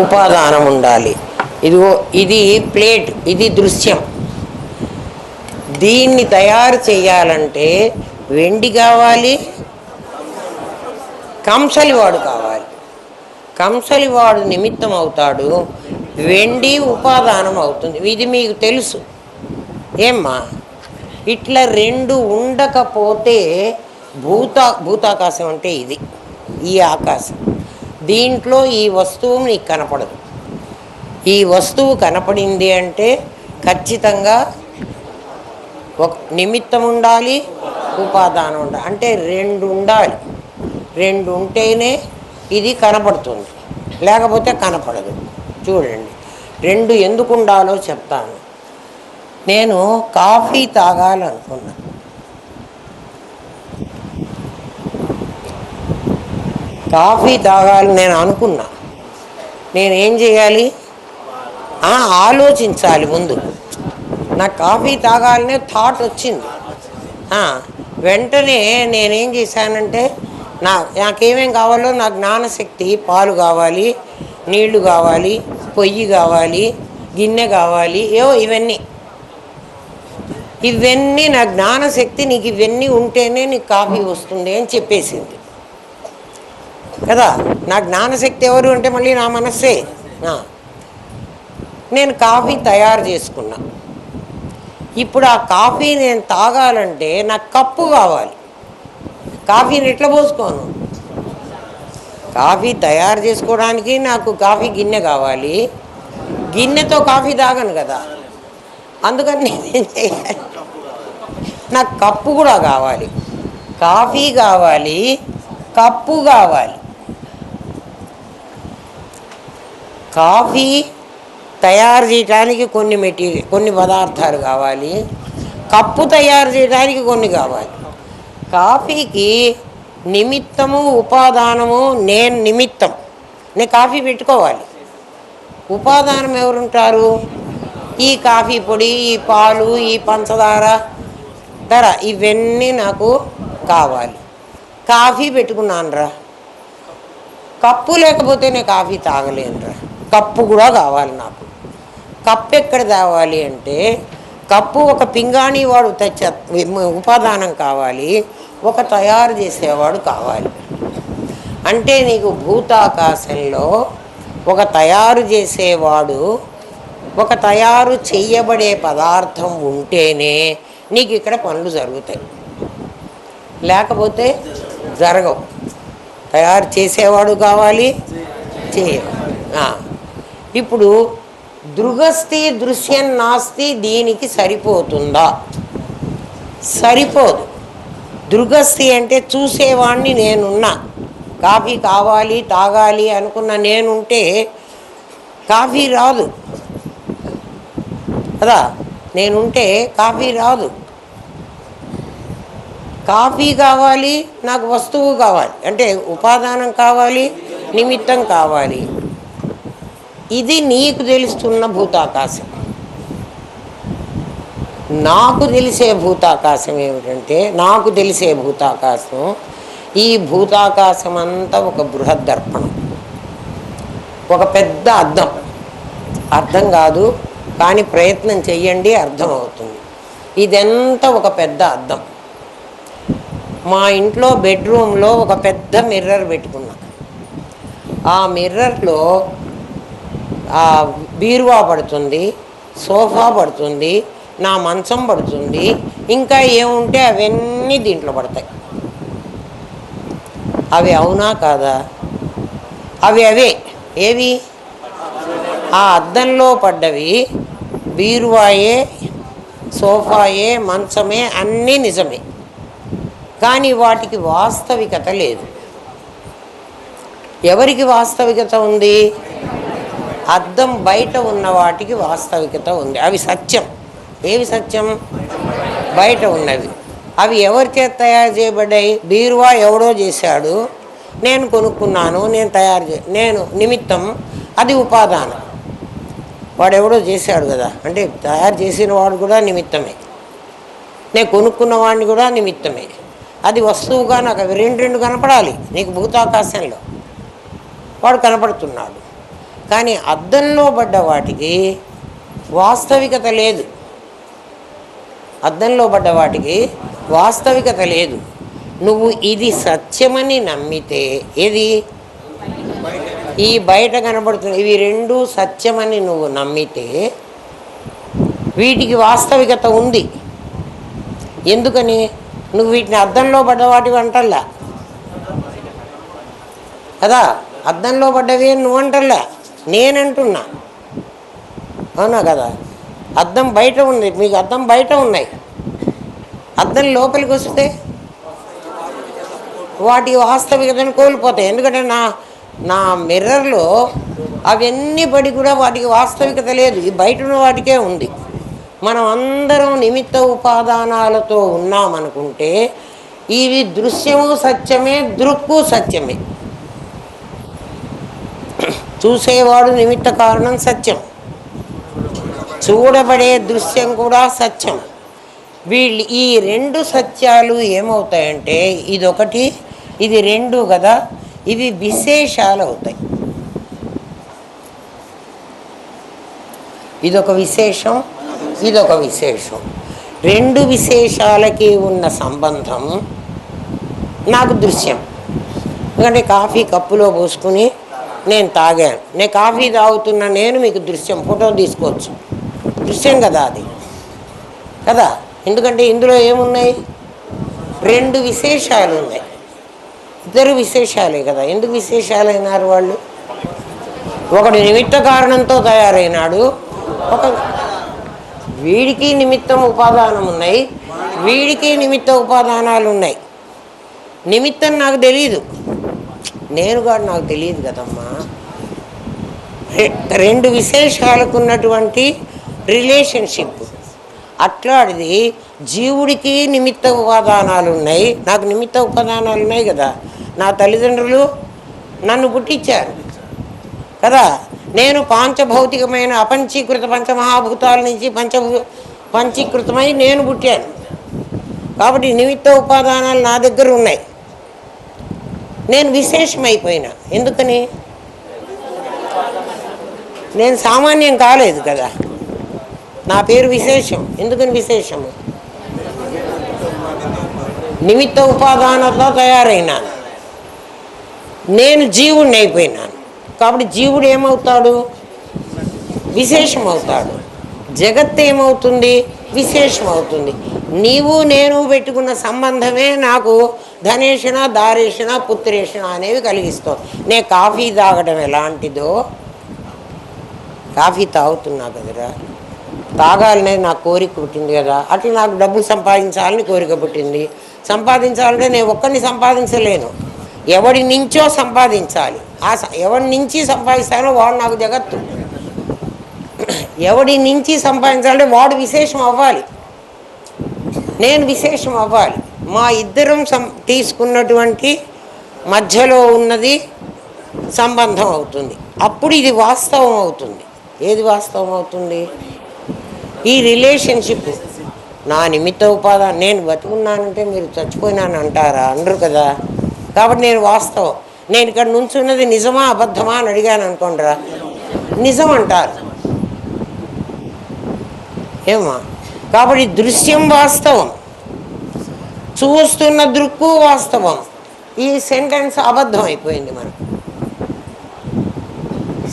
S1: ఉపాదానం ఉండాలి. ఇదిగో ఇది ప్లేట్, ఇది దృశ్యం. దీన్ని తయారు చేయాలంటే వెండి కావాలి, కంసలివాడు కావాలి. కంసలివాడు నిమిత్తం అవుతాడు, వెండి ఉపాదానం అవుతుంది. ఇది మీకు తెలుసు ఏమ్మా? ఇట్లా రెండు ఉండకపోతే భూతాకాశం అంటే ఇది, ఈ ఆకాశం. దీంట్లో ఈ వస్తువు నీకు కనపడదు. ఈ వస్తువు కనపడింది అంటే ఖచ్చితంగా ఒక నిమిత్తం ఉండాలి, ఉపాదానం ఉండాలి. అంటే రెండు ఉండాలి. రెండు ఉంటేనే ఇది కనపడుతుంది, లేకపోతే కనపడదు. చూడండి, రెండు ఎందుకు ఉండాలో చెప్తాను. నేను కాఫీ తాగాలనుకున్నా. కాఫీ తాగాలని నేను అనుకున్నా. నేనేం చేయాలి? ఆలోచించాలి ముందు. నాకు కాఫీ తాగాలనే థాట్ వచ్చింది. వెంటనే నేనేం చేశానంటే నాకేమేం కావాలో నా జ్ఞానశక్తి, పాలు కావాలి, నీళ్లు కావాలి, పొయ్యి కావాలి, గిన్నె కావాలి, ఇవన్నీ నా జ్ఞానశక్తి, నీకు ఇవన్నీ ఉంటేనే నీకు కాఫీ వస్తుంది అని చెప్పేసింది కదా. నా జ్ఞానశక్తి ఎవరు అంటే మళ్ళీ నా మనస్సే. నేను కాఫీ తయారు చేసుకున్నా. ఇప్పుడు ఆ కాఫీ నేను తాగాలంటే నాకు కప్పు కావాలి. కాఫీని ఎట్లా పోసుకోను? కాఫీ తయారు చేసుకోవడానికి నాకు కాఫీ గిన్నె కావాలి, గిన్నెతో కాఫీ తాగను కదా. అందుకని నేనేం చేయాలి? నాకు కప్పు కూడా కావాలి, కాఫీ కావాలి, కప్పు కావాలి. కాఫీ తయారు చేయడానికి కొన్ని పదార్థాలు కావాలి, కప్పు తయారు చేయడానికి కొన్ని కావాలి. కాఫీకి నిమిత్తము ఉపాదానము, నేను నిమిత్తం. నేను కాఫీ పెట్టుకోవాలి, ఉపాదానం ఎవరుంటారు? ఈ కాఫీ పొడి, ఈ పాలు, ఈ పంచదార ఇవన్నీ నాకు కావాలి. కాఫీ పెట్టుకున్నానురా, కప్పు లేకపోతే నేను కాఫీ తాగలేనురా, కప్పు కూడా కావాలి నాకు. కప్పు ఎక్కడ తేవాలి అంటే, కప్పు ఒక పింగాణి వాడు ఉపాదానం కావాలి, ఒక తయారు చేసేవాడు కావాలి. అంటే నీకు భూతాకాశంలో ఒక తయారు చేసేవాడు, ఒక తయారు చెయ్యబడే పదార్థం ఉంటేనే నీకు ఇక్కడ పనులు జరుగుతాయి, లేకపోతే జరగవు. తయారు చేసేవాడు కావాలి, ఇప్పుడు దృగస్థి దృశ్యం నాస్తి దీనికి సరిపోతుందా? సరిపోదు. దృగస్థి అంటే చూసేవాడిని నేనున్నా, కాఫీ కావాలి తాగాలి అనుకున్న నేనుంటే కాఫీ రాదు కదా. నేనుంటే కాఫీ రాదు. కాఫీ కావాలి, నాకు వస్తువు కావాలి, అంటే ఉపాదానం కావాలి, నిమిత్తం కావాలి. ఇది నీకు తెలుస్తున్న భూతాకాశం. నాకు తెలిసే భూతాకాశం ఏమిటంటే, నాకు తెలిసే భూతాకాశం, ఈ భూతాకాశం అంతా ఒక బృహద్దర్పణం, ఒక పెద్ద అద్దం. అర్థం కాదు కానీ ప్రయత్నం చెయ్యండి, అర్థమవుతుంది. ఇదంతా ఒక పెద్ద అద్దం. మా ఇంట్లో బెడ్రూమ్లో ఒక పెద్ద మిర్రర్ పెట్టుకున్నా. ఆ మిర్రర్లో బీరువా పడుతుంది, సోఫా పడుతుంది, నా మంచం పడుతుంది, ఇంకా ఏముంటే అవన్నీ దీంట్లో పడతాయి. అవి అవునా కాదా? అవే ఏవి? ఆ అద్దంలో పడ్డవి బీరువాయే, సోఫాయే, మంచమే, అన్నీ నిజమే. కానీ వాటికి వాస్తవికత లేదు. ఎవరికి వాస్తవికత ఉంది? అద్దం బయట ఉన్న వాటికి వాస్తవికత ఉంది. అవి సత్యం. ఏవి సత్యం? బయట ఉన్నవి. అవి ఎవరి చేత తయారు చేయబడ్డాయి? బీరువా ఎవడో చేశాడు, నేను కొనుక్కున్నాను, నేను నిమిత్తం, అది ఉపాదానం. వాడెవడో చేశాడు కదా, అంటే తయారు చేసిన వాడు కూడా నిమిత్తమే, నేను కొనుక్కున్న వాడిని కూడా నిమిత్తమే. అది వస్తువుగా నాకు అవి రెండు కనపడాలి. నీకు భూతాకాశంలో వాడు కనపడుతున్నాడు, కానీ అద్దంలో పడ్డ వాటికి వాస్తవికత లేదు. అద్దంలో పడ్డ వాటికి వాస్తవికత లేదు. నువ్వు ఇది సత్యమని నమ్మితే, ఏది ఈ బయట కనబడుతుంది, ఇవి రెండు సత్యమని నువ్వు నమ్మితే వీటికి వాస్తవికత ఉంది. ఎందుకని? నువ్వు వీటిని అద్దంలో పడ్డ వాటివి అంటల్లా కదా, అద్దంలో పడ్డవి నువ్వు అంటల్లా, నేనంటున్నా. అవునా కదా? అద్దం బయట ఉంది, మీకు అద్దం బయట ఉన్నాయి. అద్దం లోపలికి వస్తే వాటి వాస్తవికతను కోల్పోతాయి. ఎందుకంటే నా మిర్రర్లో అవన్నీ పడి కూడా వాటికి వాస్తవికత లేదు, ఈ బయట ఉన్న వాటికే ఉంది. మనం అందరం నిమిత్త ఉపాదానాలతో ఉన్నామనుకుంటే ఇవి దృశ్యము సత్యమే, దృక్కు సత్యమే. చూసేవాడు నిమిత్త కారణం సత్యం, చూడబడే దృశ్యం కూడా సత్యం. వీళ్ళు ఈ రెండు సత్యాలు ఏమవుతాయంటే, ఇదొకటి ఇది రెండు కదా, ఇవి విశేషాలు అవుతాయి. ఇదొక విశేషం, ఇదొక విశేషం. రెండు విశేషాలకి ఉన్న సంబంధం నాకు దృశ్యం. ఎందుకంటే కాఫీ కప్పులో పోసుకుని నేను తాగాను, నేను కాఫీ తాగుతున్నా, నేను మీకు దృశ్యం, ఫోటో తీసుకోవచ్చు, దృశ్యం కదా అది కదా. ఎందుకంటే ఇందులో ఏమున్నాయి? రెండు విశేషాలు ఉన్నాయి. ఇద్దరు విశేషాలే కదా. ఎందుకు విశేషాలైనారు వాళ్ళు? ఒకడు నిమిత్త కారణంతో తయారైనాడు, ఒక వీడికి నిమిత్తం ఉపాదానం ఉన్నాయి, వీడికి నిమిత్త ఉపాదానాలు ఉన్నాయి. నిమిత్తం నాకు తెలియదు, నేను కూడా నాకు తెలియదు కదమ్మా. రెండు విశేషాలకు ఉన్నటువంటి రిలేషన్షిప్ అట్లాంటిది. జీవుడికి నిమిత్త ఉపాదానాలు ఉన్నాయి, నాకు నిమిత్త ఉపాదానాలు ఉన్నాయి కదా. నా తల్లిదండ్రులు నన్ను పుట్టించారు కదా. నేను పాంచభౌతికమైన అపంచీకృత పంచమహాభూతాల నుంచి పంచీకృతమై నేను పుట్టాను. కాబట్టి నిమిత్త ఉపాదానాలు నా దగ్గర ఉన్నాయి. నేను విశేషమైపోయినా. ఎందుకని? నేను సామాన్యం కాలేదు కదా. నా పేరు విశేషం. ఎందుకని విశేషము? నిమిత్త ఉపాదానంతో తయారైనాను. నేను జీవుడిని అయిపోయినాను. కాబట్టి జీవుడు ఏమవుతాడు? విశేషం అవుతాడు. జగత్తు ఏమవుతుంది? విశేషం అవుతుంది. నీవు నేను పెట్టుకున్న సంబంధమే నాకు ధనేషణ, దారేషణ, పుత్రేషణ అనేవి కలిగిస్తావు. నేను కాఫీ తాగడం ఎలాంటిదో, కాఫీ తాగుతున్నా కదరా, తాగాలనేది నాకు కోరిక పుట్టింది కదా. అట్లా నాకు డబ్బులు సంపాదించాలని కోరిక పుట్టింది. సంపాదించాలంటే నేను ఒక్కరిని సంపాదించలేను, ఎవడి నుంచో సంపాదించాలి. ఎవడి నుంచి సంపాదిస్తానో వాడు నాకు జగత్తు. ఎవడి నుంచి సంపాదించాలంటే వాడు విశేషం అవ్వాలి, నేను విశేషం అవ్వాలి. మా ఇద్దరం తీసుకున్నటువంటి మధ్యలో ఉన్నది సంబంధం అవుతుంది. అప్పుడు ఇది వాస్తవం అవుతుంది. ఏది వాస్తవం అవుతుంది? ఈ రిలేషన్షిప్. నా నిమిత్త ఉపాదానం. నేను బతుకున్నానంటే మీరు చచ్చిపోయినాను అంటారా? అనరు కదా. కాబట్టి నేను వాస్తవం. నేను ఇక్కడ నుంచున్నది నిజమా అబద్ధమా అని అడిగాను అనుకోండిరా, నిజం అంటారు. ఏమా? కాబట్టి దృశ్యం వాస్తవం, చూస్తున్న దృక్కు వాస్తవం. ఈ సెంటెన్స్ అబద్ధం అయిపోయింది. మనకు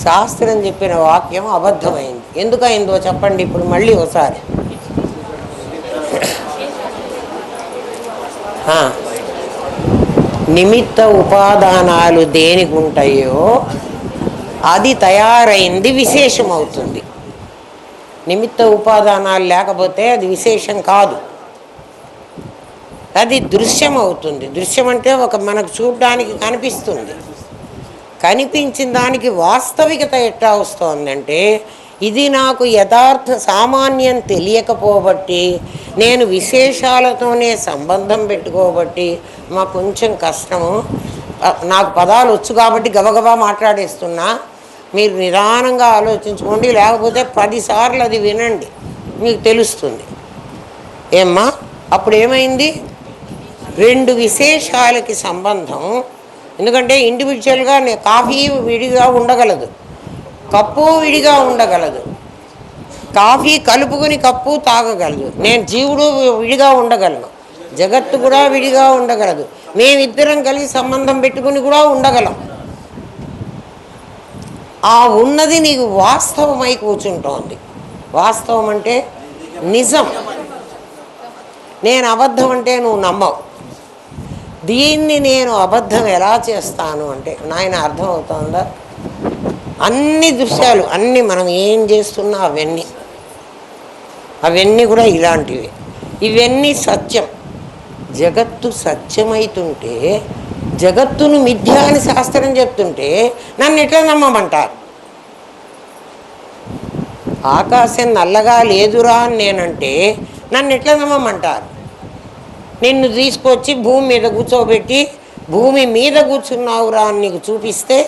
S1: శాస్త్రం చెప్పిన వాక్యం అబద్ధమైంది. ఎందుకయిందో చెప్పండి ఇప్పుడు మళ్ళీ ఒకసారి. నిమిత్త ఉపాదానాలు దేనికి ఉంటాయో అది తయారైంది విశేషం అవుతుంది. నిమిత్త ఉపాదానాలు లేకపోతే అది విశేషం కాదు, అది దృశ్యం అవుతుంది. దృశ్యం అంటే మనకు చూడడానికి కనిపిస్తుంది. కనిపించిన దానికి వాస్తవికత ఎట్లా వస్తుందంటే, ఇది నాకు యథార్థ సామాన్యం తెలియకపోబట్టి, నేను విశేషాలతోనే సంబంధం పెట్టుకోబట్టి మాకు కొంచెం కష్టము. నాకు పదాలు వచ్చు కాబట్టి గబగబా మాట్లాడేస్తున్నా. మీరు నిదానంగా ఆలోచించుకోండి, లేకపోతే 10 సార్లు అది వినండి, మీకు తెలుస్తుంది. ఏమ్మా? అప్పుడు ఏమైంది? రెండు విశేషాలకి సంబంధం. ఎందుకంటే ఇండివిజువల్గా కాఫీ విడిగా ఉండగలదు, కప్పు విడిగా ఉండగలదు, కాఫీ కలుపుకొని కప్పు తాగగలదు. నేను జీవుడు విడిగా ఉండగలను, జగత్తు కూడా విడిగా ఉండగలదు. మేమిద్దరం కలిసి సంబంధం పెట్టుకుని కూడా ఉండగలం. ఆ ఉన్నది నీకు వాస్తవమై కూర్చుంటోంది. వాస్తవం అంటే నిజం. నేను అబద్ధం అంటే నువ్వు నమ్మవు. దీన్ని నేను అబద్ధం ఎలా చేస్తాను అంటే, నాయన అర్థమవుతుందా? అన్ని దృశ్యాలు, అన్నీ మనం ఏం చేస్తున్నా అవన్నీ కూడా ఇలాంటివి. ఇవన్నీ సత్యం. జగత్తు సత్యమైతుంటే, జగత్తును మిథ్య అని శాస్త్రం చెప్తుంటే నన్ను ఎట్లా నమ్మమంటారు? ఆకాశం నల్లగా లేదురా అని నేనంటే నన్ను ఎట్లా నమ్మమంటారు? నిన్ను తీసుకొచ్చి భూమి మీద కూర్చోబెట్టి భూమి మీద కూర్చున్నావురా అని నీకు చూపిస్తే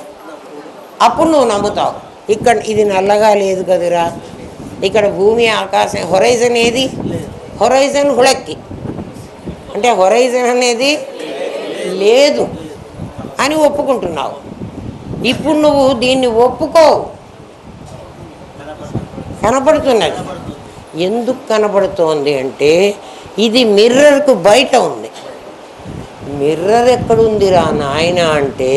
S1: అప్పుడు నువ్వు నమ్ముతావు. ఇక్కడ ఇది నల్లగా లేదు కదురా, ఇక్కడ భూమి ఆకాశం హొరైజన్ ఏది? హొరైజన్ హుళక్కి అంటే హొరైజన్ అనేది లేదు అని ఒప్పుకుంటున్నావు. ఇప్పుడు నువ్వు దీన్ని ఒప్పుకోవు. కనపడుతున్నది. ఎందుకు కనపడుతోంది అంటే ఇది మిర్రర్కు బయట ఉంది. మిర్రర్ ఎక్కడుందిరా నాయన అంటే,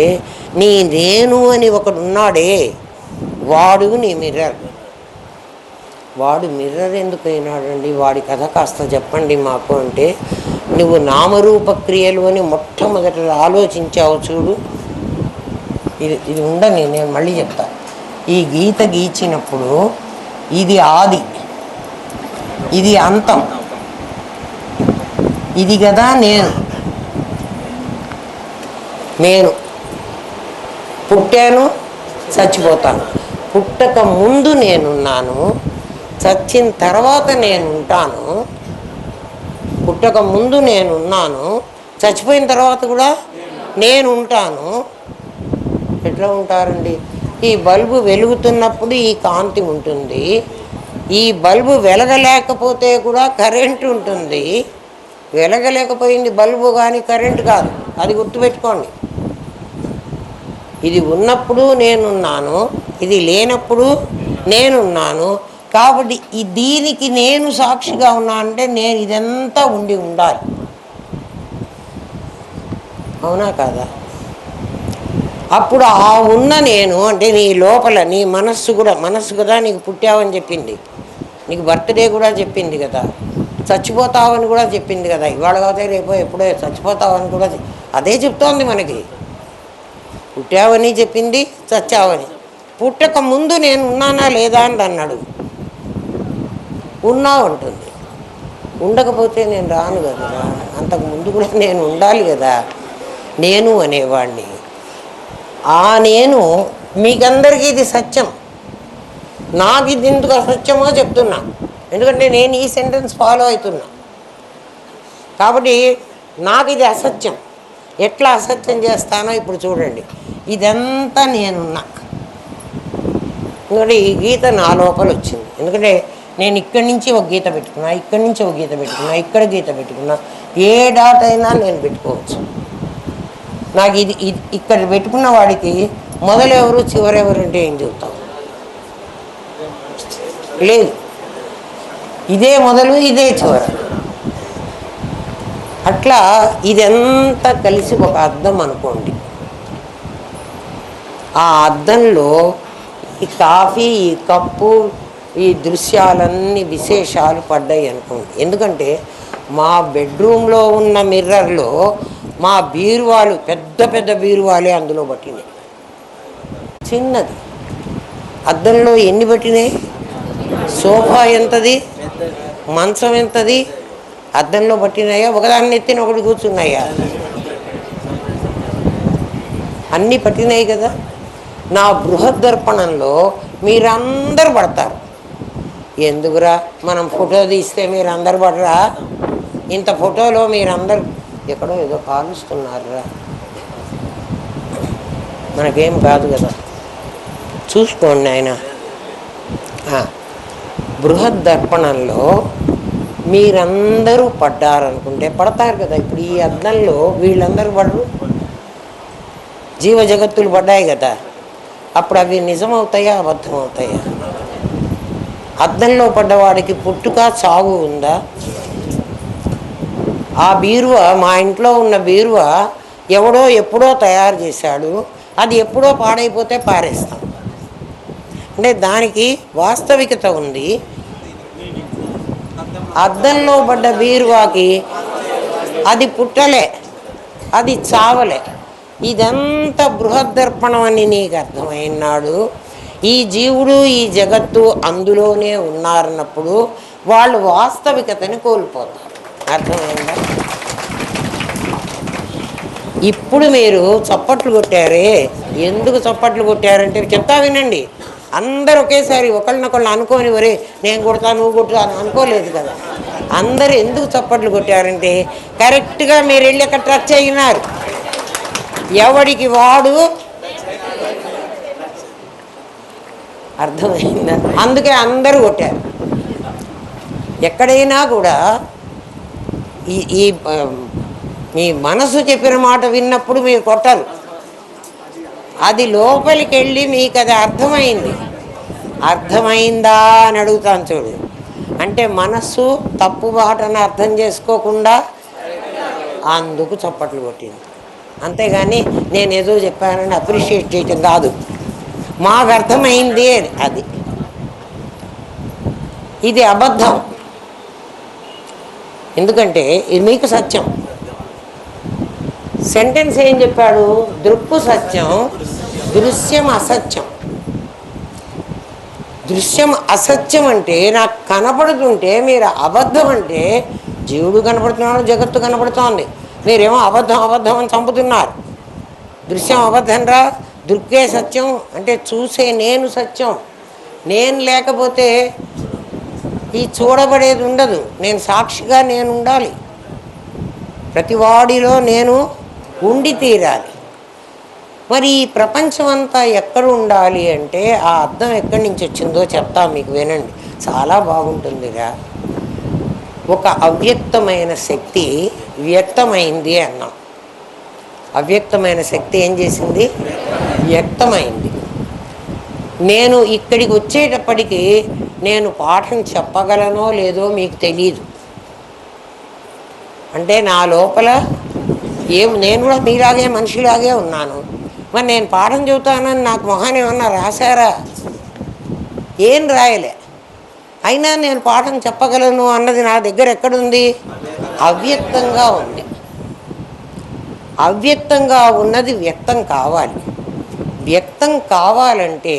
S1: నీ నేను అని ఒకడున్నాడే వాడు నీ మిర్రర్. వాడు మిర్రర్ ఎందుకు అయినాడండి? వాడి కథ కాస్త చెప్పండి మాకు అంటే, నువ్వు నామరూప క్రియలు అని మొట్టమొదట ఆలోచించావు చూడు. ఇది ఇది ఉండని, నేను మళ్ళీ చెప్తా. ఈ గీత గీచినప్పుడు ఇది ఆది, ఇది అంతం, ఇది కదా నేను పుట్టాను, చచ్చిపోతాను. పుట్టక ముందు నేనున్నాను, చచ్చిన తర్వాత నేనుంటాను. పుట్టక ముందు నేనున్నాను, చచ్చిపోయిన తర్వాత కూడా నేను ఉంటాను. ఎట్లా ఉంటారండి? ఈ బల్బు వెలుగుతున్నప్పుడు ఈ కాంతి ఉంటుంది, ఈ బల్బు వెలగలేకపోతే కూడా కరెంటు ఉంటుంది. వెలగలేకపోయింది బల్బు కానీ కరెంటు కాదు, అది గుర్తుపెట్టుకోండి. ఇది ఉన్నప్పుడు నేనున్నాను, ఇది లేనప్పుడు నేనున్నాను. కాబట్టి దీనికి నేను సాక్షిగా ఉన్నా అంటే నేను ఇదంతా ఉండాలి. అవునా కాదా? అప్పుడు ఆ ఉన్న నేను అంటే నీ లోపల నీ మనస్సు కూడా, మనస్సు కదా నీకు పుట్టావని చెప్పింది, నీకు బర్త్డే కూడా చెప్పింది కదా, చచ్చిపోతావని కూడా చెప్పింది కదా. ఇవాళ కాకపోతే రేపో ఎప్పుడో చచ్చిపోతావని కూడా అదే చెప్తోంది మనకి. పుట్టావని చెప్పింది, చచ్చావని. పుట్టక ముందు నేను ఉన్నానా లేదా అని అన్నాడు. ఉన్నావు అంటుంది. ఉండకపోతే నేను రాను కదా, అంతకుముందు కూడా నేను ఉండాలి కదా. నేను అనేవాడిని. ఆ నేను మీకందరికీ ఇది సత్యం, నాకు ఇది ఎందుకు అసత్యమో చెప్తున్నా. ఎందుకంటే నేను ఈ సెంటెన్స్ ఫాలో అవుతున్నా కాబట్టి నాకు ఇది అసత్యం. ఎట్లా అసత్యం చేస్తానో ఇప్పుడు చూడండి. ఇదంతా నేనున్నా. ఎందుకంటే ఈ గీత నా లోపల వచ్చింది. ఎందుకంటే నేను ఇక్కడి నుంచి ఒక గీత పెట్టుకున్నా, ఇక్కడి నుంచి ఒక గీత పెట్టుకున్నా, ఇక్కడ గీత పెట్టుకున్నా, ఏ డాట్ అయినా నేను పెట్టుకోవచ్చు. నాకు ఇది ఇక్కడ పెట్టుకున్న వాడికి మొదలెవరు చివరెవరు అంటే ఏం చెబుతాం? లేదు, ఇదే మొదలు, ఇదే చివర. అట్లా ఇదంతా కలిసి ఒక అద్దం అనుకోండి. ఆ అద్దంలో ఈ కాఫీ, ఈ కప్పు, ఈ దృశ్యాలన్నీ విశేషాలు పడ్డాయి అనుకోండి. ఎందుకంటే మా బెడ్రూమ్లో ఉన్న మిర్రర్లో మా బీరువాలు, పెద్ద పెద్ద బీరువాలే అందులో పట్టినాయి. చిన్నది అద్దంలో ఎన్ని పట్టినాయి? సోఫా ఎంతది, మంచం ఎంతది, అద్దంలో పట్టినాయా? ఒకదాన్ని ఎత్తిన ఒకటి కూర్చున్నాయా? అన్నీ పట్టినాయి కదా. నా బృహద్దర్పణంలో మీరందరూ పడతారు. ఎందుకురా, మనం ఫోటో తీస్తే మీరందరు పడరా? ఇంత ఫోటోలో మీరందరూ ఎక్కడో ఏదో కాలుస్తున్నారా? మనకేం కాదు కదా, చూసుకోండి ఆయన. బృహద్దర్పణంలో మీరందరూ పడ్డారనుకుంటే పడతారు కదా. ఇప్పుడు ఈ అద్దంలో వీళ్ళందరూ పడరు, జీవ జగత్తులు పడ్డాయి కదా. అప్పుడు అవి నిజమవుతాయా, అబద్ధం అవుతాయా? అద్దంలో పడ్డవాడికి పుట్టుక చావు ఉందా? ఆ బీరువా, మా ఇంట్లో ఉన్న బీరువా ఎవడో ఎప్పుడో తయారు చేశాడు, అది ఎప్పుడో పాడైపోతే పారేస్తాం. అంటే దానికి వాస్తవికత ఉంది. అద్దంలో పడ్డ బీరువాకి అది పుట్టలే, అది చావలే. ఇదంతా బృహద్దర్పణం అని నీకు అర్థమైనాడు. ఈ జీవుడు, ఈ జగత్తు అందులోనే ఉన్నారన్నప్పుడు వాళ్ళు వాస్తవికతని కోల్పోతారు. అర్థమైందా? ఇప్పుడు మీరు చప్పట్లు కొట్టారే, ఎందుకు చప్పట్లు కొట్టారంటే చెప్తా వినండి. అందరు ఒకేసారి ఒకళ్ళనొకళ్ళు అనుకోని వరే నేను కొడతా నువ్వు కొడతాను అనుకోలేదు కదా. అందరు ఎందుకు చప్పట్లు కొట్టారంటే కరెక్ట్గా మీరు వెళ్ళి అక్కడ టచ్ అయినారు. ఎవడికి వాడు అర్థమైందా? అందుకే అందరూ కొట్టారు. ఎక్కడైనా కూడా ఈ మీ మనసు చెప్పిన మాట విన్నప్పుడు మీరు కొట్టరు. అది లోపలికి వెళ్ళి మీకు అది అర్థమైంది, అర్థమైందా అని అడుగుతాను చూడు. అంటే మనస్సు తప్పు మాటను అర్థం చేసుకోకుండా అందుకు చప్పట్లు కొట్టింది. అంతేగాని నేను ఏదో చెప్పానని అప్రిషియేట్ చేయటం కాదు. మాకు అర్థమైంది అది. ఇది అబద్ధం. ఎందుకంటే ఇది మీకు సత్యం. సెంటెన్స్ ఏం చెప్పాడు? దృక్కు సత్యం, దృశ్యం అసత్యం. దృశ్యం అసత్యం అంటే నాకు కనపడుతుంటే మీరు అబద్ధం అంటే జీవుడు కనపడుతున్నాడు, జగత్తు కనపడుతోంది, మీరేమో అబద్ధం అబద్ధం అని చంపుతున్నారు. దృశ్యం అబద్ధం రా, దృక్కే సత్యం అంటే చూసే నేను సత్యం. నేను లేకపోతే ఈ చూడబడేది ఉండదు. నేను సాక్షిగా నేను ఉండాలి, ప్రతివాడిలో నేను ఉండి తీరాలి. మరి ఈ ప్రపంచం అంతా ఎక్కడ ఉండాలి అంటే ఆ అర్థం ఎక్కడి నుంచి వచ్చిందో చెప్తా మీకు, వినండి, చాలా బాగుంటుందిరా. ఒక అవ్యక్తమైన శక్తి వ్యక్తమైంది అన్నాం. అవ్యక్తమైన శక్తి ఏం చేసింది? వ్యక్తమైంది. నేను ఇక్కడికి వచ్చేటప్పటికి నేను పాఠం చెప్పగలనో లేదో మీకు తెలియదు. అంటే నా లోపల నేను కూడా మీలాగే మనిషిలాగే ఉన్నాను. మరి నేను పాఠం చెబుతానని నాకు మొహాన్ని ఏమన్నా రాశారా? ఏం రాయలే. అయినా నేను పాఠం చెప్పగలను అన్నది నా దగ్గర ఎక్కడుంది? అవ్యక్తంగా ఉంది. అవ్యక్తంగా ఉన్నది వ్యక్తం కావాలి. వ్యక్తం కావాలంటే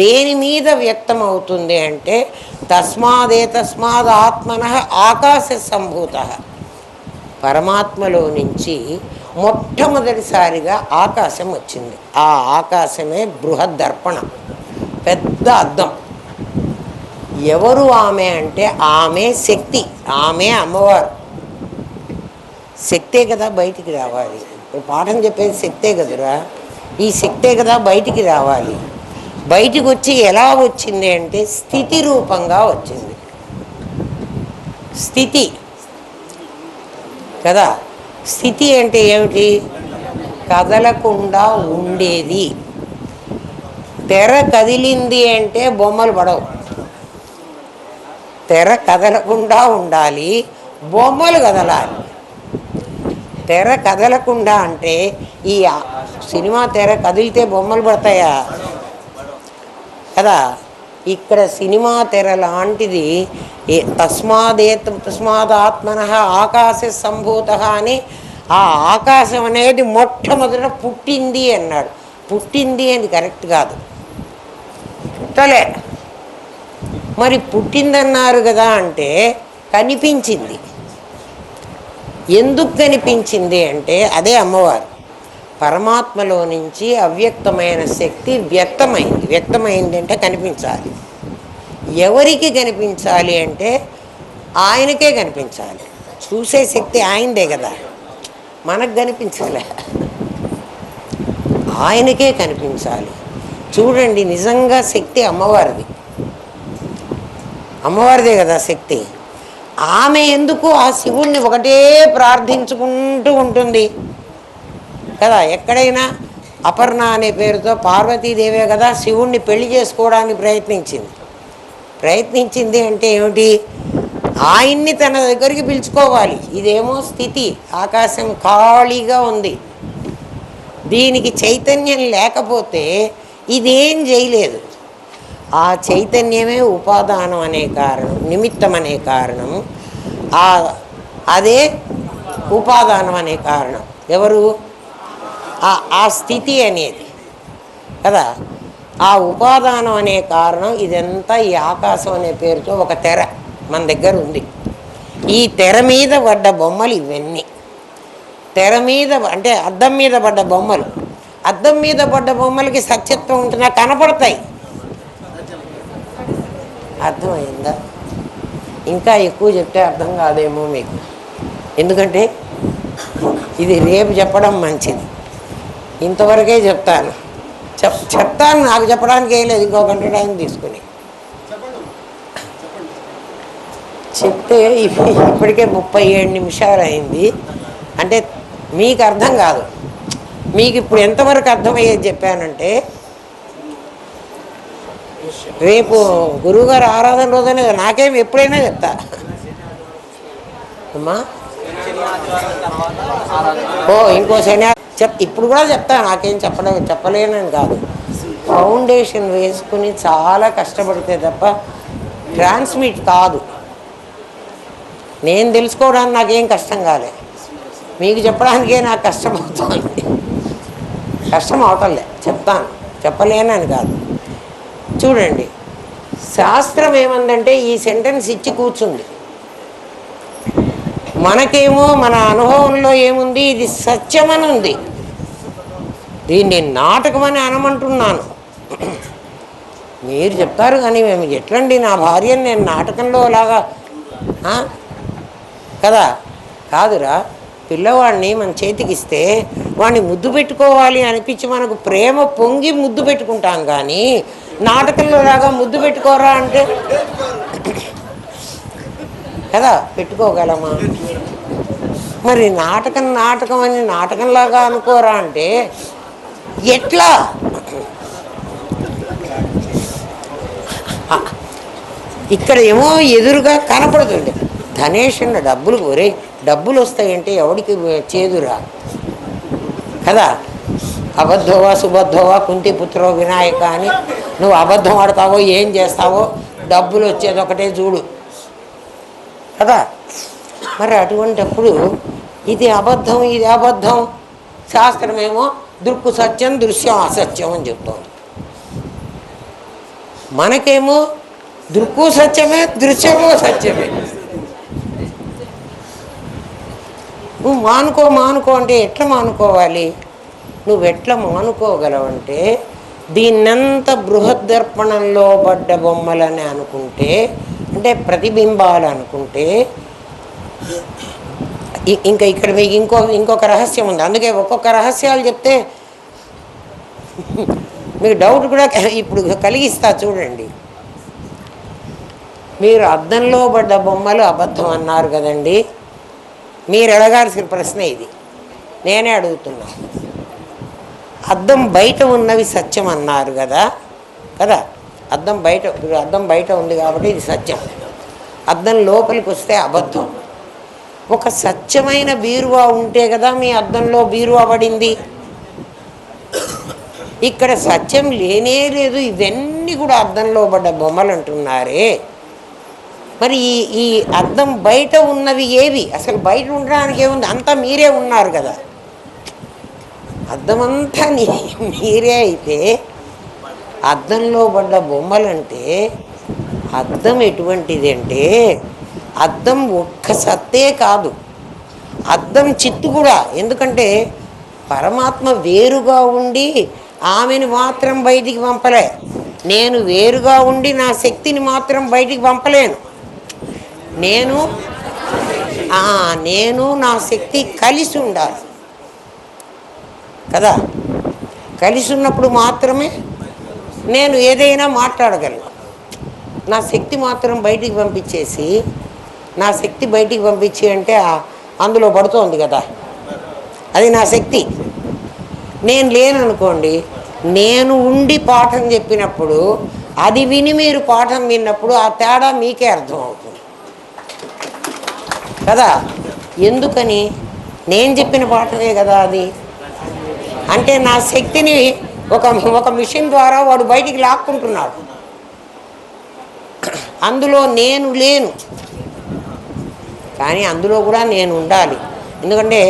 S1: దేని మీద వ్యక్తం అవుతుంది అంటే తస్మాత్ ఆత్మనః ఆకాశ సంభూత. పరమాత్మలో నుంచి మొట్టమొదటిసారిగా ఆకాశం వచ్చింది. ఆ ఆకాశమే బృహద్దర్పణం, పెద్ద అద్దం. ఎవరు ఆమె అంటే ఆమె శక్తి, ఆమె అమ్మవారు. శక్తే కదా బయటికి రావాలి. ఇప్పుడు పాఠం చెప్పేది శక్తే కదరా, ఈ శక్తే కదా బయటికి రావాలి. బయటికి వచ్చి ఎలా వచ్చింది అంటే స్థితి రూపంగా వచ్చింది. స్థితి కదా. స్థితి అంటే ఏమిటి? కదలకుండా ఉండేది. తెర కదిలింది అంటే బొమ్మలు పడవు. తెర కదలకుండా ఉండాలి, బొమ్మలు కదలాలి. తెర కదలకుండా అంటే ఈ సినిమా తెర కదిలితే బొమ్మలు పడతాయా? కదా. ఇక్కడ సినిమా తెర లాంటిది. తస్మాత్ ఆత్మనః ఆకాశ సంభూత అని ఆ ఆకాశం అనేది మొట్టమొదట పుట్టింది అన్నాడు. పుట్టింది అని కరెక్ట్ కాదు, పుట్టలే. మరి పుట్టిందన్నారు కదా అంటే కనిపించింది. ఎందుకు కనిపించింది అంటే అదే అమ్మవారు. పరమాత్మలో నుంచి అవ్యక్తమైన శక్తి వ్యక్తమైంది. వ్యక్తమైంది అంటే కనిపించాలి. ఎవరికి కనిపించాలి అంటే ఆయనకే కనిపించాలి. చూసే శక్తి ఆయనదే కదా, మనకు కనిపించాలి, ఆయనకే కనిపించాలి. చూడండి, నిజంగా శక్తి అమ్మవారిది, అమ్మవారిదే కదా శక్తి. ఆమె ఎందుకు ఆ శివుణ్ణి ఒకటే ప్రార్థించుకుంటూ ఉంటుంది కదా. ఎక్కడైనా అపర్ణ అనే పేరుతో పార్వతీదేవే కదా శివుణ్ణి పెళ్లి చేసుకోవడానికి ప్రయత్నించింది అంటే ఏమిటి? ఆయన్ని తన దగ్గరికి పిలుచుకోవాలి. ఇదేమో స్థితి, ఆకాశం ఖాళీగా ఉంది. దీనికి చైతన్యం లేకపోతే ఇదేం చేయలేదు. ఆ చైతన్యమే ఉపాదానం అనే కారణం, నిమిత్తం అనే కారణం, అదే ఉపాదానం అనే కారణం. ఎవరు? ఆ స్థితి అనేది కదా. ఆ ఉపాదానం అనే కారణం. ఇదంతా ఈ ఆకాశం అనే పేరుతో ఒక తెర మన దగ్గర ఉంది. ఈ తెర మీద పడ్డ బొమ్మలు ఇవన్నీ. తెర మీద అంటే అద్దం మీద పడ్డ బొమ్మలు. అద్దం మీద పడ్డ బొమ్మలకి సత్యత్వం ఉంటుందా? కనపడతాయి. అర్థమైందా? ఇంకా ఎక్కువ చెప్తే అర్థం కాదేమో మీకు. ఎందుకంటే ఇది రేపు చెప్పడం మంచిది. ఇంతవరకే చెప్తాను. నాకు చెప్పడానికి ఏం లేదు. ఇంకో గంట టైం తీసుకుని చెప్తే ఇప్పటికే 37 నిమిషాలు అయింది. అంటే మీకు అర్థం కాదు. మీకు ఇప్పుడు ఎంతవరకు అర్థమయ్యేది చెప్పానంటే రేపు గురువుగారు ఆరాధన రోజనే నాకేం ఎప్పుడైనా చెప్తా అమ్మా. ఇంకో శనివారం ఇప్పుడు కూడా చెప్తా. నాకేం చెప్పలేనని కాదు. ఫౌండేషన్ వేసుకుని చాలా కష్టపడితే తప్ప ట్రాన్స్మిట్ కాదు. నేను తెలుసుకోవడానికి నాకేం కష్టం కాలే, మీకు చెప్పడానికే నాకు కష్టం అవుతుంది. కష్టం అవటంలే, చెప్తాను, చెప్పలేనని కాదు. చూడండి, శాస్త్రం ఏమందంటే ఈ సెంటెన్స్ ఇచ్చి కూర్చుంది. మనకేమో మన అనుభవంలో ఏముంది, ఇది సత్యమని ఉంది. దీన్ని నాటకమని అనమంటున్నాను. మీరు చెప్తారు కానీ మేము ఎట్లండి, నా భార్యను నేను నాటకంలో లాగా కదా. కాదురా, పిల్లవాడిని మన చేతికిస్తే వాడిని ముద్దు పెట్టుకోవాలి అనిపించి మనకు ప్రేమ పొంగి ముద్దు పెట్టుకుంటాం, కానీ నాటకంలో లాగా ముద్దు పెట్టుకోరా అంటే కదా పెట్టుకోగలమా? మరి నాటకం అని నాటకంలాగా అనుకోరా అంటే ఎట్లా? ఇక్కడ ఏమో ఎదురుగా కనపడుతుంది ధనేష్ అన్న డబ్బులు, ఒరే డబ్బులు వస్తాయంటే ఎవడికి చేదురా కదా. అబద్ధోవా సుబద్ధోవా కుంతిపుత్రో వినాయక అని నువ్వు అబద్ధం ఆడతావో ఏం చేస్తావో, డబ్బులు వచ్చేది ఒకటే చూడు కదా. మరి అటువంటిప్పుడు ఇది అబద్ధం, ఇది అబద్ధం. శాస్త్రమేమో దృక్కు సత్యం దృశ్యం అసత్యం అని చెప్తోంది. మనకేమో దృక్కు సత్యమే దృశ్యమో సత్యమే. నువ్వు మానుకో అంటే ఎట్లా మానుకోవాలి? నువ్వెట్లా మానుకోగలవంటే దీన్నంత బృహద్దర్పణంలో పడ్డ బొమ్మలని అనుకుంటే, అంటే ప్రతిబింబాలు అనుకుంటే, ఇంకా ఇక్కడ మీకు ఇంకొక రహస్యం ఉంది. అందుకే ఒక్కొక్క రహస్యాలు చెప్తే మీకు డౌట్ కూడా ఇప్పుడు కలిగిస్తా. చూడండి, మీరు అద్దంలో పడ్డ బొమ్మలు అబద్ధం అన్నారు కదండి. మీరు అడగాల్సిన ప్రశ్న ఇది, నేనే అడుగుతున్నా. అద్దం బయట ఉన్నవి సత్యం అన్నారు కదా కదా. అద్దం బయట ఉంది కాబట్టి ఇది సత్యం. అద్దం లోపలికి వస్తే అబద్ధం. ఒక సత్యమైన బీరువా ఉంటే కదా మీ అద్దంలో బీరువా పడింది. ఇక్కడ సత్యం లేనే లేదు, ఇవన్నీ కూడా అద్దంలో పడ్డ బొమ్మలు అంటున్నారే. మరి ఈ అద్దం బయట ఉన్నవి ఏవి? అసలు బయట ఉండడానికి ఏముంది? అంతా మీరే ఉన్నారు కదా. అద్దమంతా మీరే అయితే అద్దంలో పడ్డ బొమ్మలంటే అద్దం ఎటువంటిది అంటే, అద్దం ఒక్క సత్తే కాదు, అద్దం చిత్తు కూడా. ఎందుకంటే పరమాత్మ వేరుగా ఉండి ఆమెను మాత్రం బయటికి పంపలే. నేను వేరుగా ఉండి నా శక్తిని మాత్రం బయటికి పంపలేను. నేను నా శక్తి కలిసి ఉండాలి కదా. కలిసి ఉన్నప్పుడు మాత్రమే నేను ఏదైనా మాట్లాడగలను. నా శక్తి మాత్రం బయటికి పంపించేసి, నా శక్తి బయటికి పంపించి అంటే అందులో పడుతోంది కదా, అది నా శక్తి. నేను లేననుకోండి, నేను ఉండి పాఠం చెప్పినప్పుడు అది విని మీరు పాఠం విన్నప్పుడు ఆ తేడా మీకే అర్థం అవుతుంది కదా. ఎందుకని? నేను చెప్పిన పాఠమే కదా అది. అంటే నా శక్తిని ఒక మిషన్ ద్వారా వాడు బయటికి లాక్కుంటున్నాడు. అందులో నేను లేను, కానీ అందులో కూడా నేను ఉండాలి. ఎందుకంటే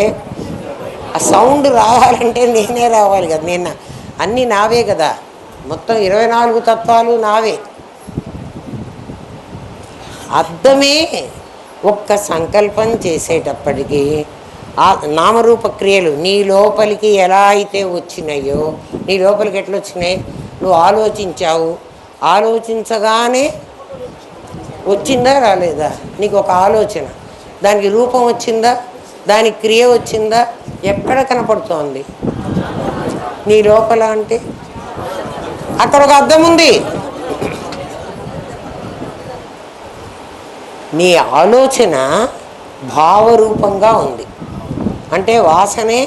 S1: ఆ సౌండ్ రావాలంటే నేనే రావాలి కదా. నేను అన్నీ నావే కదా, మొత్తం 24 తత్వాలు నావే. అద్దమే ఒక్క సంకల్పం చేసేటప్పటికీ ఆ నామరూప క్రియలు నీ లోపలికి ఎలా అయితే వచ్చినాయో, నీ లోపలికి ఎట్లా వచ్చినాయి? నువ్వు ఆలోచించావు, ఆలోచించగానే వచ్చిందా రాలేదా? నీకు ఒక ఆలోచన, దానికి రూపం వచ్చిందా, దానికి క్రియ వచ్చిందా? ఎక్కడ కనపడుతోంది? నీ లోపల. అంటే అక్కడ ఒక అద్దం ఉంది. నీ ఆలోచన భావరూపంగా ఉంది, అంటే వాసనే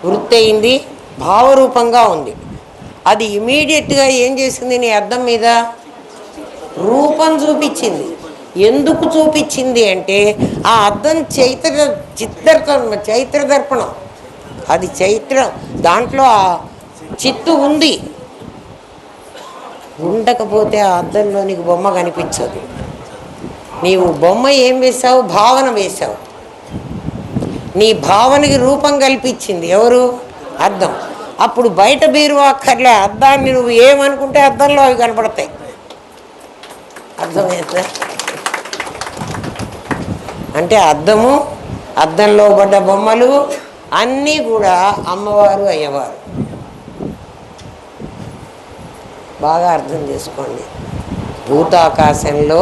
S1: వృత్తి అయింది, భావరూపంగా ఉంది. అది ఇమీడియట్గా ఏం చేసింది? నీ అద్దం మీద రూపం చూపించింది. ఎందుకు చూపించింది అంటే ఆ అద్దం చైత్ర దర్పణం, అది చైత్రం, దాంట్లో ఆ చిత్తు ఉంది. ఉండకపోతే ఆ అద్దంలో నీకు బొమ్మ కనిపించదు. నీవు బొమ్మ ఏం వేశావు? భావన వేశావు. నీ భావనకి రూపం కల్పించింది ఎవరు? అద్దం. అప్పుడు బయట బీరువా అక్కర్లే, అద్దాన్ని నువ్వు ఏమనుకుంటే అద్దంలో అవి కనపడతాయి. అర్థమైందా? అంటే అద్దము, అద్దంలో పడ్డ బొమ్మలు అన్నీ కూడా అమ్మవారు అయ్యవారు. బాగా అర్థం చేసుకోండి. భూతాకాశంలో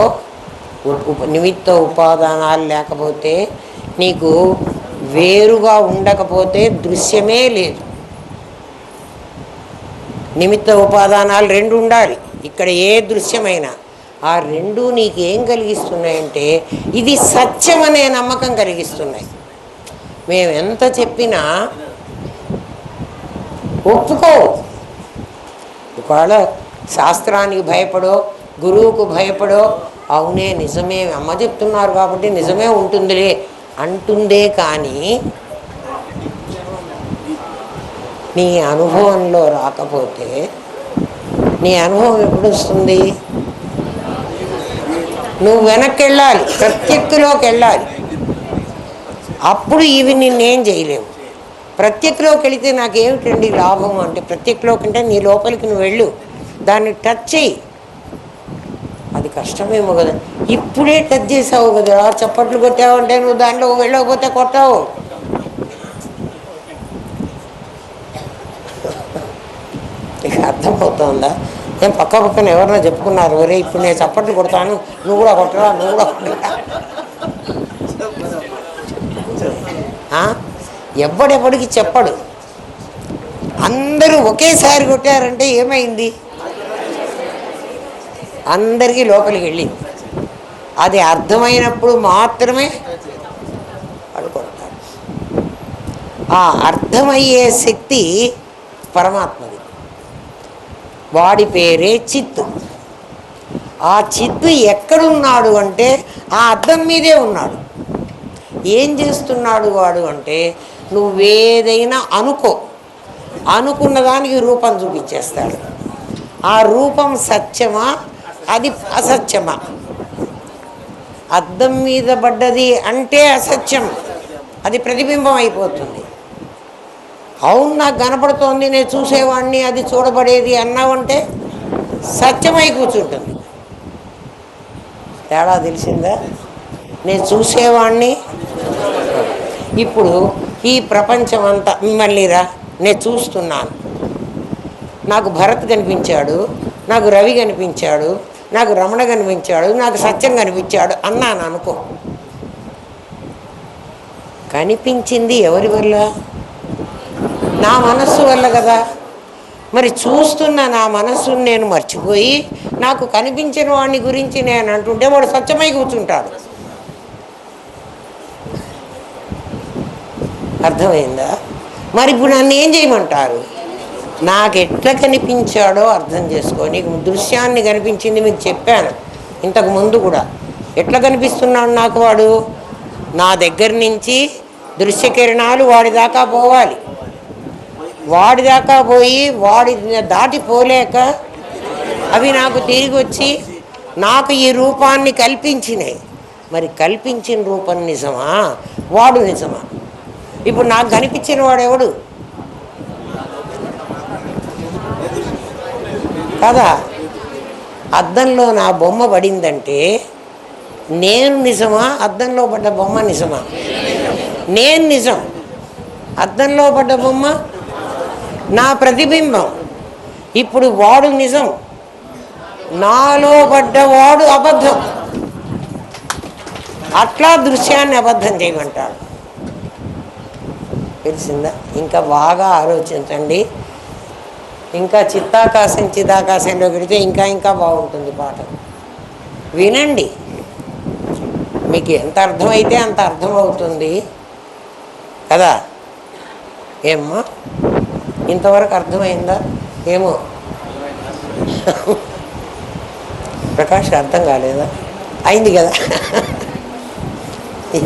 S1: నిమిత్త ఉపాదానాలు లేకపోతే, నీకు వేరుగా ఉండకపోతే దృశ్యమే లేదు. నిమిత్త ఉపాదానాలు రెండు ఉండాలి. ఇక్కడ ఏ దృశ్యమైనా ఆ రెండు నీకు ఏం కలిగిస్తున్నాయంటే ఇది సత్యం అనే నమ్మకం కలిగిస్తున్నాయి. మేము ఎంత చెప్పినా ఒప్పుకో. ఒకవేళ శాస్త్రానికి భయపడో, గురువుకు భయపడో, అవునే నిజమే అమ్మ చెప్తున్నారు కాబట్టి నిజమే ఉంటుందిలే అంటుందే. కానీ నీ అనుభవంలో రాకపోతే నీ అనుభవం ఎప్పుడు వస్తుంది? నువ్వు వెనక్కి వెళ్ళాలి, ప్రత్యక్షలోకి వెళ్ళాలి. అప్పుడు ఇవి నిన్నేం చేయలేవు. ప్రత్యక్షలోకి వెళితే నాకేమిటండి లాభం అంటే, ప్రత్యక్షలోకి అంటే నీ లోపలికి నువ్వు వెళ్ళు, దాన్ని టచ్ చేయి. అది కష్టమేమో కదా. ఇప్పుడే టచ్ చేసావు కదా, చప్పట్లు కొట్టావంటే నువ్వు దాంట్లో వెళ్ళకపోతే కొట్టావు. ఇక అర్థమవుతుందా? ఏం పక్క పక్కన ఎవరన్నా చెప్పుకున్నారు, ఒరే ఇప్పుడు నేను చప్పట్లు కొడతాను, నువ్వు కూడా కొట్టరా, నువ్వు కూడా కొట్టరా. ఎవడెవడికి చెప్పడు. అందరూ ఒకేసారి కొట్టారంటే ఏమైంది? అందరికీ లోపలికి వెళ్ళింది. అది అర్థమైనప్పుడు మాత్రమే వాడు కొడతాడు. ఆ అర్థమయ్యే శక్తి పరమాత్మది. వాడి పేరే చిత్తు. ఆ చిత్తు ఎక్కడున్నాడు అంటే ఆ అద్దం మీదే ఉన్నాడు. ఏం చేస్తున్నాడు వాడు అంటే, నువ్వేదైనా అనుకున్న దానికి రూపం చూపించేస్తాడు. ఆ రూపం సత్యమా, అది అసత్యమా? అద్దం మీద పడ్డది అంటే అసత్యం, అది ప్రతిబింబం అయిపోతుంది. అవును నాకు కనపడుతోంది, నేను చూసేవాడిని, అది చూడబడేది అన్నావంటే సత్యమై కూర్చుంటుంది. తేడా తెలిసిందా? నేను చూసేవాడిని. ఇప్పుడు ఈ ప్రపంచం అంతా మిమ్మల్ని నేను చూస్తున్నాను. నాకు భరత్ కనిపించాడు, నాకు రవి కనిపించాడు, నాకు రమణ కనిపించాడు, నాకు సత్యం కనిపించాడు అన్నాను అనుకో. కనిపించింది ఎవరి వల్ల? నా మనస్సు వల్ల కదా. మరి చూస్తున్న నా మనస్సును నేను మర్చిపోయి నాకు కనిపించిన వాడిని గురించి నేను అంటుంటే వాడు సత్యమై కూర్చుంటాడు. అర్థమైందా? మరి ఇప్పుడు నన్ను ఏం చేయమంటారు? నాకు ఎట్లా కనిపించాడో అర్థం చేసుకో. నీకు దృశ్యాన్ని కనిపించింది మీకు చెప్పాను ఇంతకు ముందు కూడా. ఎట్లా కనిపిస్తున్నాడు నాకు వాడు? నా దగ్గర నుంచి దృశ్య కిరణాలు వాడి దాకా పోవాలి. వాడి దాకా పోయి వాడి దాటిపోలేక అవి నాకు తిరిగి వచ్చి నాకు ఈ రూపాన్ని కల్పించినాయి. మరి కల్పించిన రూపం నిజమా, వాడు నిజమా? ఇప్పుడు నాకు కనిపించిన వాడు ఎవడు కదా? అద్దంలో నా బొమ్మ పడిందంటే నేను నిజమా, అద్దంలో పడ్డ బొమ్మ నిజమా? నేను నిజం, అద్దంలో పడ్డ బొమ్మ నా ప్రతిబింబం. ఇప్పుడు వాడు నిజం, నాలో పడ్డవాడు అబద్ధం. అట్లా దృశ్యాన్ని అబద్ధం చేయమంటాడు. తెలిసిందా? ఇంకా బాగా ఆలోచించండి. ఇంకా చిదాకాశంలో పెడితే ఇంకా ఇంకా బాగుంటుంది పాట. వినండి, మీకు ఎంత అర్థమైతే అంత అర్థమవుతుంది కదా. ఏమ్మా ఇంతవరకు అర్థమైందా? ఏమో ప్రకాష్ అర్థం కాలేదా? అయింది కదా.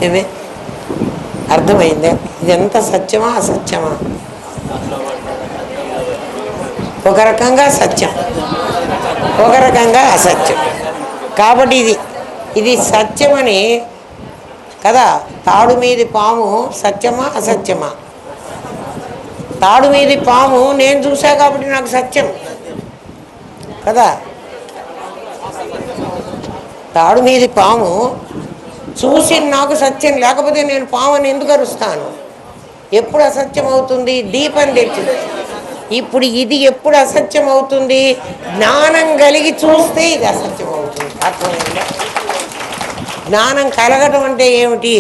S1: ఏమే అర్థమైందే? ఇదంతా సత్యమా అసత్యమా? ఒక రకంగా సత్యం, ఒక రకంగా అసత్యం. కాబట్టి ఇది ఇది సత్యమని కదా. తాడు మీది పాము సత్యమా అసత్యమా? తాడు మీది పాము నేను చూసా కాబట్టి నాకు సత్యం కదా. తాడు మీది పాము చూసి నాకు సత్యం, లేకపోతే నేను పాముని ఎందుకు అరుస్తాను? ఎప్పుడు అసత్యం అవుతుంది? దీపం తెచ్చింది. ఇప్పుడు ఇది ఎప్పుడు అసత్యం అవుతుంది? జ్ఞానం కలిగి చూస్తే ఇది అసత్యం అవుతుంది. అర్థమైందా? జ్ఞానం కలగటం అంటే ఏమిటి?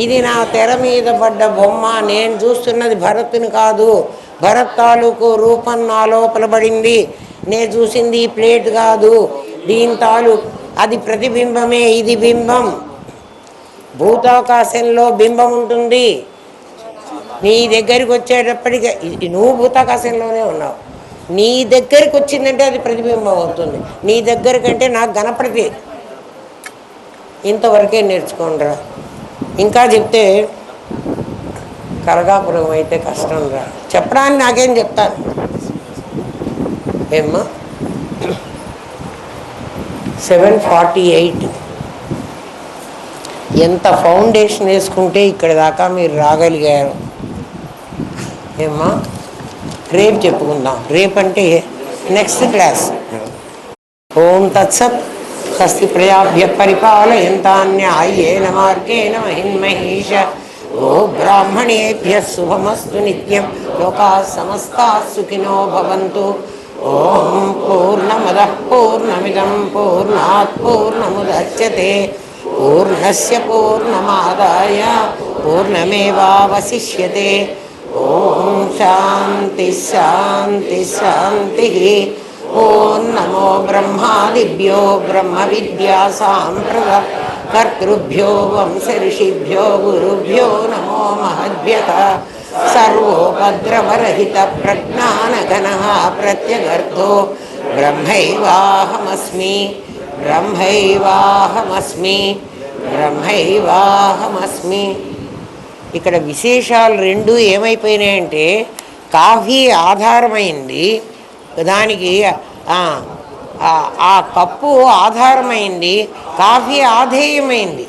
S1: ఇది నా తెర మీద పడ్డ బొమ్మ, నేను చూస్తున్నది భరత్ని కాదు, భరత్ తాలూకు రూపం నా లోపల పడింది, నేను చూసింది ఈ ప్లేట్ కాదు, దీని అది ప్రతిబింబమే, ఇది బింబం. భూతాకాశంలో బింబం ఉంటుంది. నీ దగ్గరికి వచ్చేటప్పటికి నువ్వు భూతాకాశంలోనే ఉన్నావు. నీ దగ్గరికి వచ్చిందంటే అది ప్రతిబింబం అవుతుంది. నీ దగ్గరికంటే నాకు కనపడితే ఇంతవరకే నేర్చుకోండిరా. ఇంకా చెప్తే కరగాపురం అయితే కష్టం రా. చెప్పడానికి నాకేం చెప్తాను ఏమ్మా. 7:48. ఎంత ఫౌండేషన్ వేసుకుంటే ఇక్కడ దాకా మీరు రాగలిగారు ఏమ్మా. రేపు చెప్పుకుందాం. రేపంటే నెక్స్ట్ క్లాస్. ఓం తత్సత్. స్వస్తి ప్రజాభ్య పరిపాలయంతాన్యాయేన మార్గేణ మహిన్మహీష. గో బ్రాహ్మణేభ్య శుభమస్తు నిత్యం. లోకాః సమస్తాః సుఖినో భవంతు. ఓం పూర్ణమదః పూర్ణమిదం పూర్ణాత్ పూర్ణముదచ్యతే పూర్ణస్య పూర్ణమాదాయ పూర్ణమేవావశిష్యతే. ఓం శాంతి శాంతి శాంతి. ఓం నమో బ్రహ్మాదిభ్యో బ్రహ్మ విద్యా సాంప్రద కర్తృభ్యో వంశ ఋషిభ్యో గురుభ్యో నమో మహద్భ్యః. సర్వోపద్రవరహిత ప్రజ్ఞానఘనః ప్రత్యగర్థో బ్రహ్మైవాహమస్మి బ్రహ్మైవాహమస్మి బ్రహ్మైవాహమస్మి. ఇక్కడ విశేషాలు రెండు ఏమైపోయినాయంటే, కాఫీ ఆధారమైంది, దానికి ఆ కప్పు ఆధారమైంది, కాఫీ ఆధేయమైంది.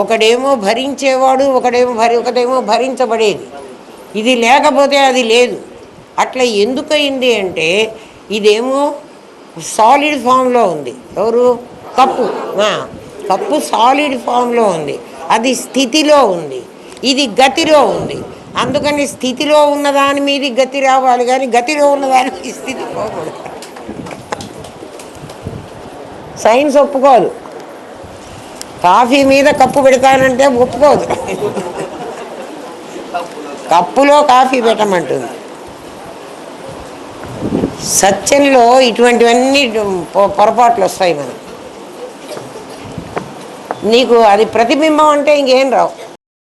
S1: ఒకడేమో భరించేవాడు, ఒకటేమో భరించబడేది. ఇది లేకపోతే అది లేదు. అట్లా ఎందుకయింది అంటే, ఇదేమో సాలిడ్ ఫామ్లో ఉంది. ఎవరు? కప్పు. కప్పు సాలిడ్ ఫామ్లో ఉంది, అది స్థితిలో ఉంది, ఇది గతిలో ఉంది. అందుకని స్థితిలో ఉన్నదాని మీద గతి రావాలి, కానీ గతిలో ఉన్నదానికి స్థితి పోకూడదు. సైన్స్ ఒప్పుకోదు. కాఫీ మీద కప్పు పెడతానంటే ఒప్పుకోదు. కప్పులో కాఫీ పెట్టమంటుంది. సత్యంలో ఇటువంటివన్నీ పొరపాట్లు వస్తాయి. మనం నీకు అది ప్రతిబింబం అంటే ఇంకేం రావు.